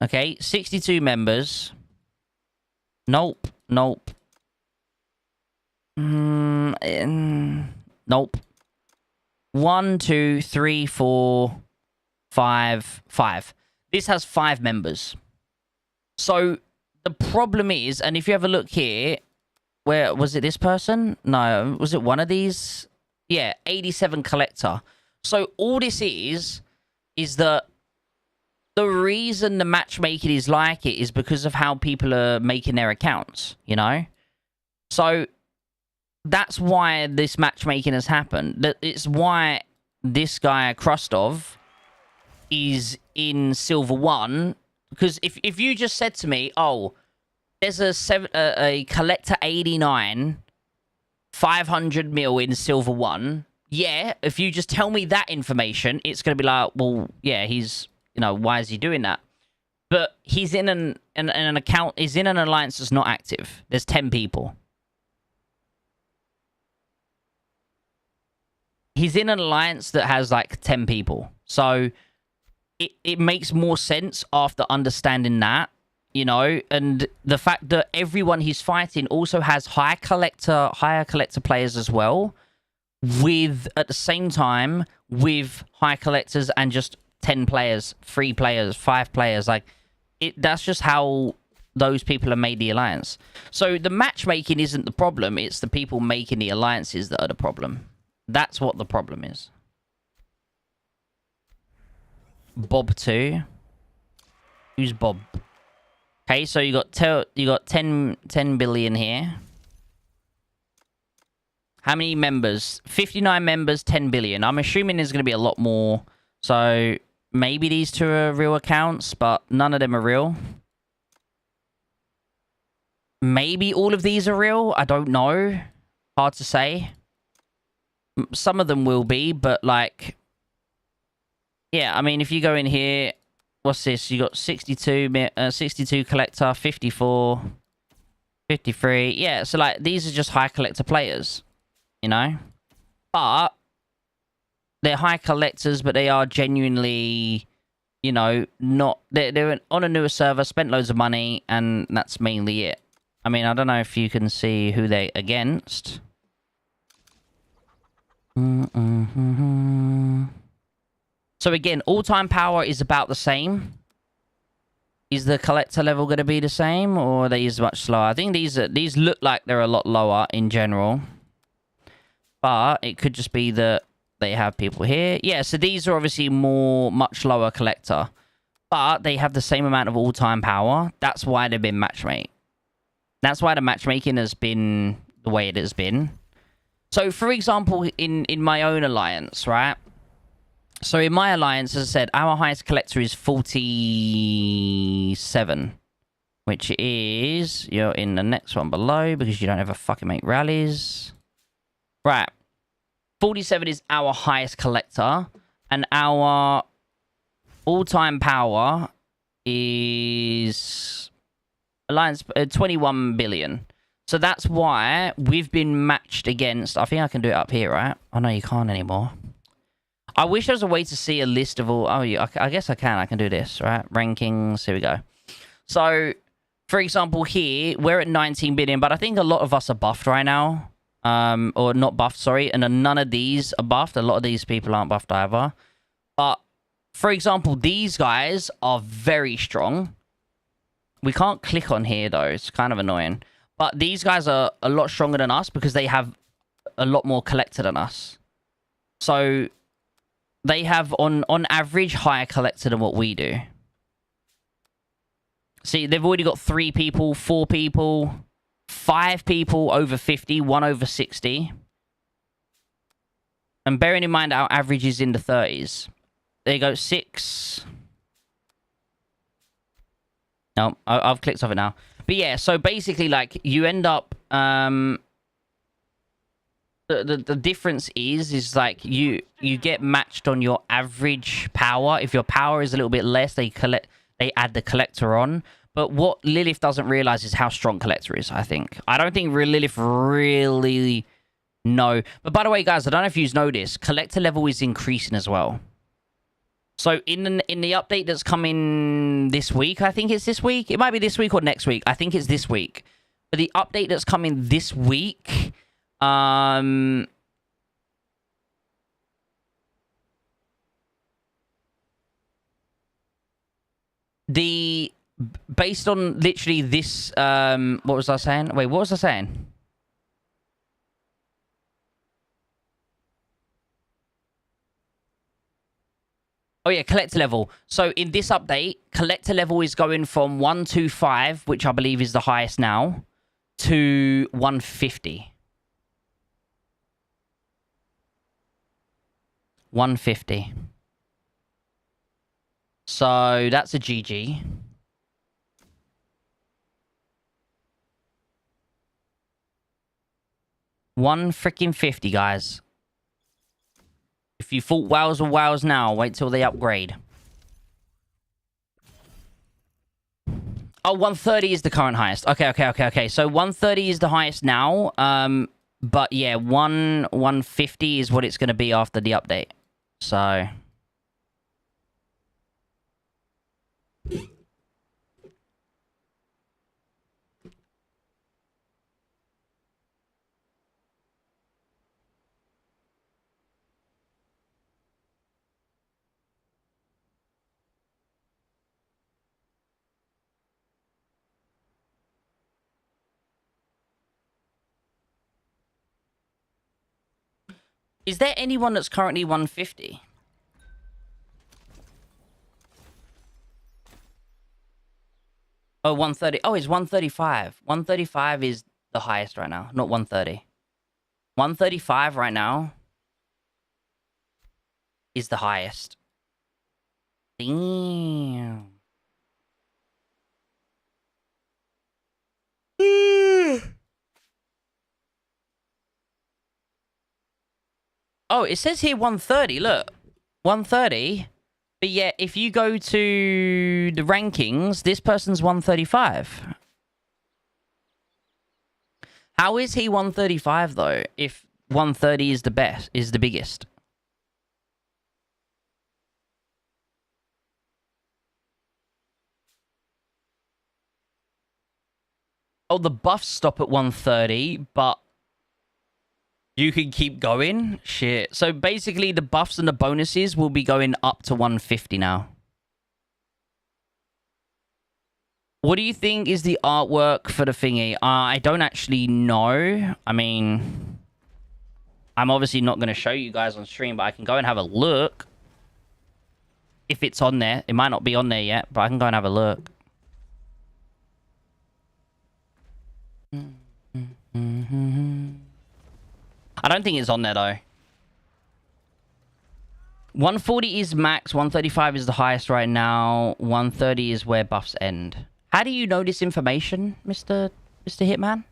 Okay? 62 members. Nope. Nope. Nope. 1, 2, 3, 4, 5, 5. This has 5 members. So the problem is, and if you have a look here, where was it this person? No, was it one of these? Yeah, 87 collector. So all this is that the reason the matchmaking is like it is because of how people are making their accounts, you know? So that's why this matchmaking has happened. It's why this guy, Krustov, is in Silver 1. Because if you just said to me, oh, there's a collector 89, 500 mil in Silver 1. Yeah, if you just tell me that information, it's going to be like, well, yeah, he's, you know, why is he doing that? But he's in an account, he's in an alliance that's not active. There's 10 people. He's in an alliance that has like 10 people. So it makes more sense after understanding that, you know, and the fact that everyone he's fighting also has higher collector players as well, with at the same time with high collectors and just 10 players, 3 players, 5 players. Like that's just how those people have made the alliance. So the matchmaking isn't the problem, it's the people making the alliances that are the problem. That's what the problem is. Bob 2. Who's Bob? Okay, so you got 10 billion here. How many members? 59 members, 10 billion. I'm assuming there's going to be a lot more. So maybe these 2 are real accounts, but none of them are real. Maybe all of these are real. I don't know. Hard to say. Some of them will be, but like... Yeah, I mean, if you go in here, what's this? You got 62 collector, 54, 53. Yeah, so like these are just high collector players, you know? But they're high collectors, but they are genuinely, you know, not... They're on a newer server, spent loads of money, and that's mainly it. I mean, I don't know if you can see who they're against. So again, all-time power is about the same. Is the collector level going to be the same, or are these much slower? I think these look like they're a lot lower in general. But it could just be that they have people here. Yeah, so these are obviously much lower collector. But they have the same amount of all-time power. That's why they've been matchmade. That's why the matchmaking has been the way it has been. So, for example, in my own alliance, right? So in my alliance, as I said, our highest collector is 47. Which is... You're in the next one below because you don't ever fucking make rallies. Right. 47 is our highest collector, and our all-time power is Alliance 21 billion. So that's why we've been matched against... I think I can do it up here, right? Oh, no, you can't anymore. I wish there was a way to see a list of all... Oh, yeah, I guess I can. I can do this, right? Rankings. Here we go. So, for example, here, we're at 19 billion, but I think a lot of us are buffed right now. Or not buffed, sorry. And none of these are buffed. A lot of these people aren't buffed either. But, for example, these guys are very strong. We can't click on here, though. It's kind of annoying. But these guys are a lot stronger than us because they have a lot more collector than us. So, they have, on average, higher collector than what we do. See, they've already got 3 people, 4 people, 5 people over 50, 1 over 60. And bearing in mind our average is in the 30s. There you go, 6. No, I've clicked off it now. But yeah, so basically, like, you end up... The difference is like you get matched on your average power. If your power is a little bit less, they add the collector on. But what Lilith doesn't realize is how strong collector is, I think. I don't think Lilith really know. But by the way, guys, I don't know if you know this. Collector level is increasing as well. So in the update that's coming this week, I think it's this week. It might be this week or next week. I think it's this week. But the update that's coming this week... based on literally this, what was I saying? Wait, what was I saying? Oh yeah, collector level. So in this update, collector level is going from 125, which I believe is the highest now, to 150. 150. So that's a GG. One freaking 50, guys. If you thought wows were wows now, wait till they upgrade. Oh, 130 is the current highest. Okay. So 130 is the highest now. But yeah, 150 is what it's going to be after the update. So... Is there anyone that's currently 150? Oh, 130. Oh, it's 135. 135 is the highest right now, not 130. 135 right now is the highest. Damn. Oh, it says here 130. Look, 130. But yeah, if you go to the rankings, this person's 135. How is he 135 though? If 130 is the best, is the biggest. Oh, the buffs stop at 130, but you can keep going? Shit. So basically, the buffs and the bonuses will be going up to 150 now. What do you think is the artwork for the thingy? I don't actually know. I mean, I'm obviously not going to show you guys on stream, but I can go and have a look. If it's on there. It might not be on there yet, but I can go and have a look. I don't think it's on there, though. 140 is max. 135 is the highest right now. 130 is where buffs end. How do you know this information, Mr. Hitman?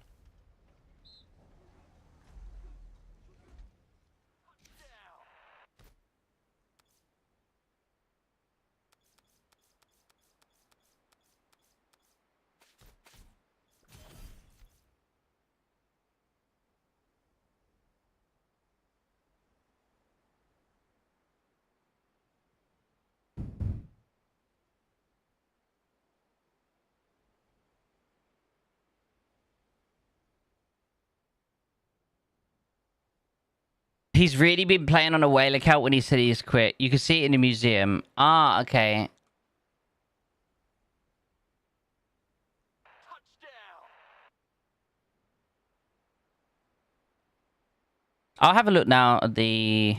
He's really been playing on a whale account when he said he's quit. You can see it in the museum. Ah, okay. Touchdown. I'll have a look now at the...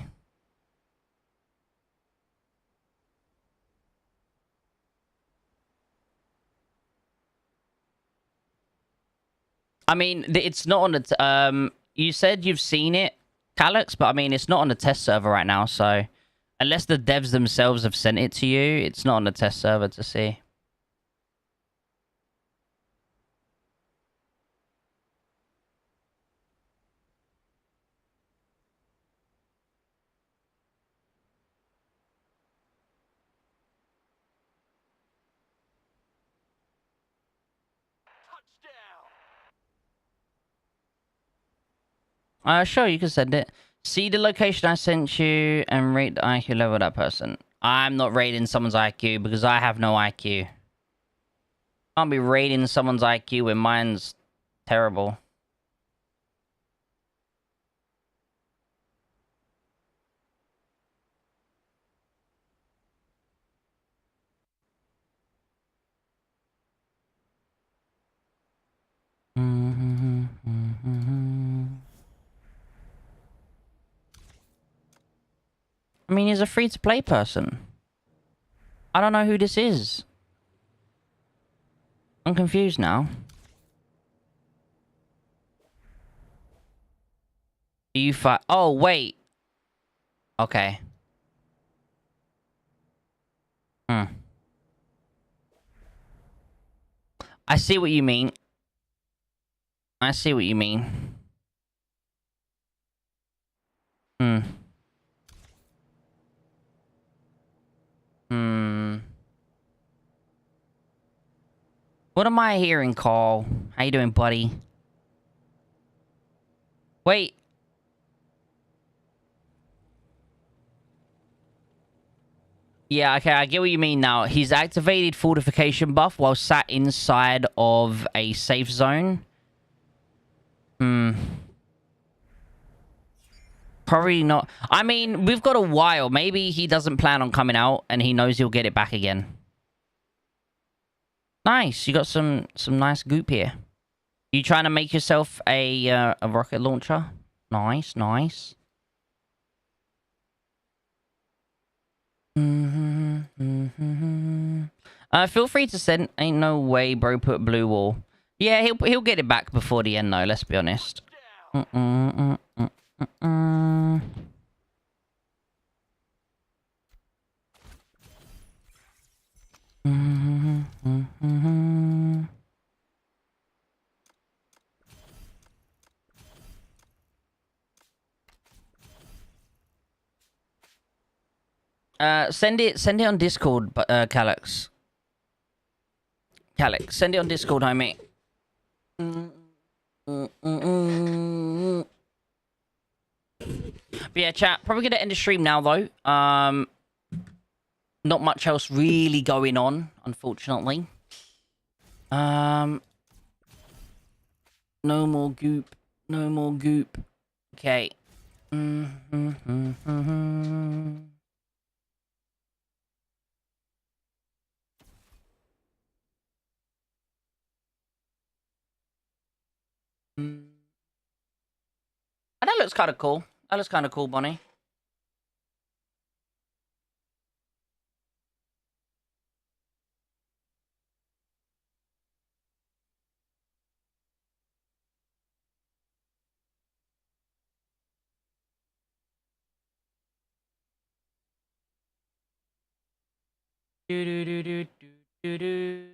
I mean, it's not on the... you said you've seen it, Calyx, but I mean, it's not on the test server right now, so... Unless the devs themselves have sent it to you, it's not on the test server to see. Touchdown. Sure, you can send it. See the location I sent you and rate the IQ level of that person. I'm not rating someone's IQ because I have no IQ. Can't be rating someone's IQ when mine's terrible. I mean, he's a free-to-play person. I don't know who this is. I'm confused now. You fight? Oh, wait. Okay. Hmm. I see what you mean. I see what you mean. Hmm. Hmm. What am I hearing, Carl? How you doing, buddy? Wait. Yeah, okay, I get what you mean now. He's activated fortification buff while sat inside of a safe zone. Hmm. Probably not. I mean, we've got a while. Maybe he doesn't plan on coming out and he knows he'll get it back again. Nice. You got some nice goop here. You trying to make yourself a rocket launcher? Nice, nice. Feel free to send. Ain't no way, bro. Put blue wall. Yeah, he'll get it back before the end, though. Let's be honest. Send it on Discord, Calyx. Calyx, send it on Discord, homie. But yeah, chat. Probably gonna end the stream now, though. Not much else really going on, unfortunately. No more goop. No more goop. Okay. Oh, that looks kind of cool. That looks kind of cool, Bonnie. Do do do do do do do.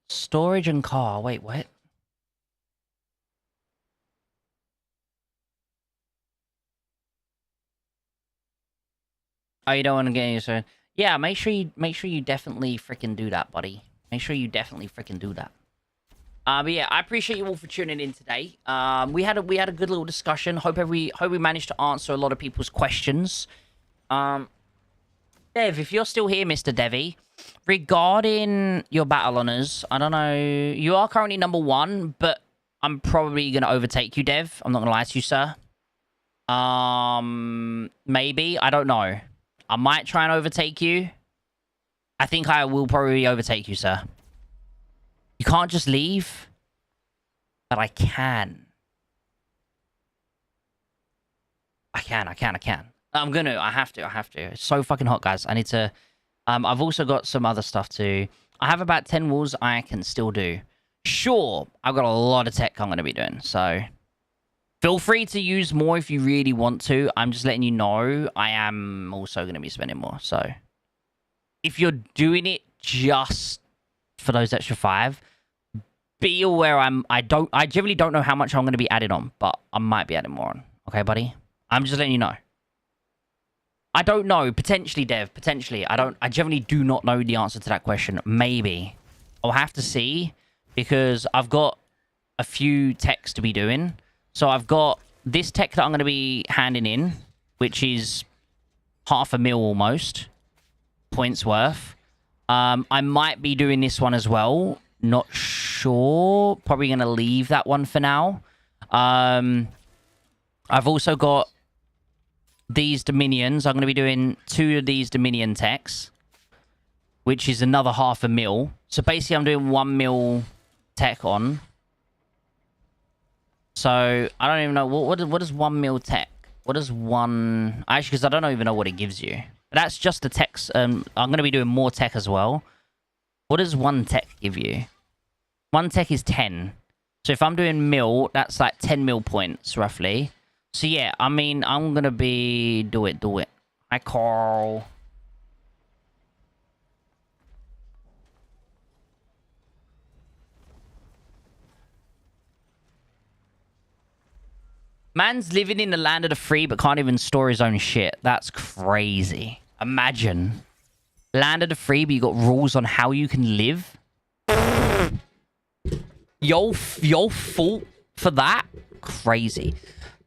Storage and car. Wait, what? Oh, you don't want to get your yeah, make sure you definitely freaking do that, buddy. Make sure you definitely freaking do that. But yeah, I appreciate you all for tuning in today. We had a good little discussion. Hope we managed to answer a lot of people's questions. Dev, if you're still here, Mr. Devi, regarding your battle honors, I don't know. You are currently number 1, but I'm probably gonna overtake you, Dev. I'm not gonna lie to you, sir. Maybe, I don't know. I might try and overtake you. I think I will probably overtake you, sir. You can't just leave. But I can. I can. I have to. It's so fucking hot, guys. I need to... I've also got some other stuff too. I have about 10 walls I can still do. Sure, I've got a lot of tech I'm going to be doing, so... Feel free to use more if you really want to. I'm just letting you know I am also going to be spending more. So if you're doing it just for those extra 5, be aware I generally don't know how much I'm going to be adding on, but I might be adding more on. Okay, buddy? I'm just letting you know. I don't know. Potentially, Dev. Potentially. I generally do not know the answer to that question. Maybe. I'll have to see because I've got a few techs to be doing. So I've got this tech that I'm going to be handing in, which is 500,000 almost, points worth. I might be doing this one as well. Not sure. Probably going to leave that one for now. I've also got these Dominions. I'm going to be doing 2 of these Dominion techs, which is another 500,000. So basically I'm doing 1 mil tech on. So, I don't even know. What is 1 mil tech? What is 1... Actually, because I don't even know what it gives you. But that's just the techs. I'm going to be doing more tech as well. What does 1 tech give you? 1 tech is 10. So, if I'm doing mil, that's like 10 mil points, roughly. So, yeah. I mean, I'm going to be... Do it. Hi, Carl. Man's living in the land of the free, but can't even store his own shit. That's crazy. Imagine. Land of the free, but you got rules on how you can live? Yo fault for that? Crazy.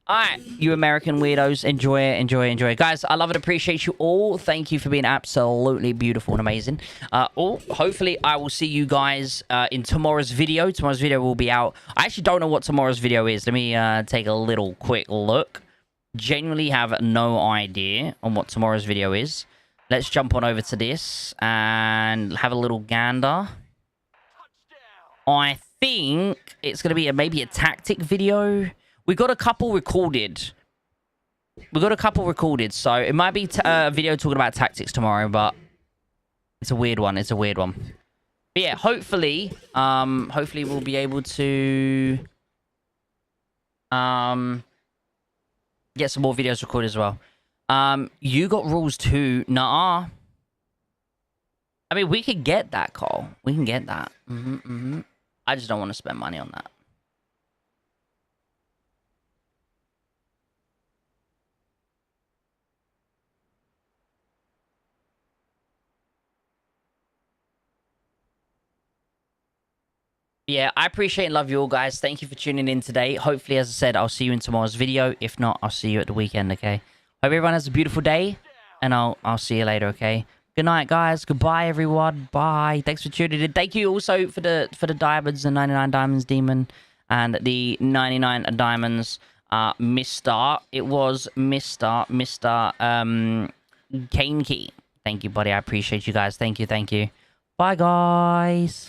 Alright, you American weirdos. Enjoy it. Guys, I love and appreciate you all. Thank you for being absolutely beautiful and amazing. Hopefully, I will see you guys in tomorrow's video. Tomorrow's video will be out. I actually don't know what tomorrow's video is. Let me take a little quick look. Genuinely have no idea on what tomorrow's video is. Let's jump on over to this and have a little gander. I think it's going to be maybe a tactic video. We got a couple recorded. So it might be a video talking about tactics tomorrow, but it's a weird one. But yeah, hopefully we'll be able to get some more videos recorded as well. You got rules too? Nah. I mean, we could get that, Cole. We can get that. I just don't want to spend money on that. Yeah, I appreciate and love you all, guys. Thank you for tuning in today. Hopefully, as I said, I'll see you in tomorrow's video. If not, I'll see you at the weekend, okay? Hope everyone has a beautiful day, and I'll see you later, okay? Good night, guys. Goodbye, everyone. Bye. Thanks for tuning in. Thank you also for the diamonds, the 99 diamonds, Demon, and the 99 diamonds, Mr. It was Mr. Kane Key. Thank you, buddy. I appreciate you guys. Thank you. Bye, guys.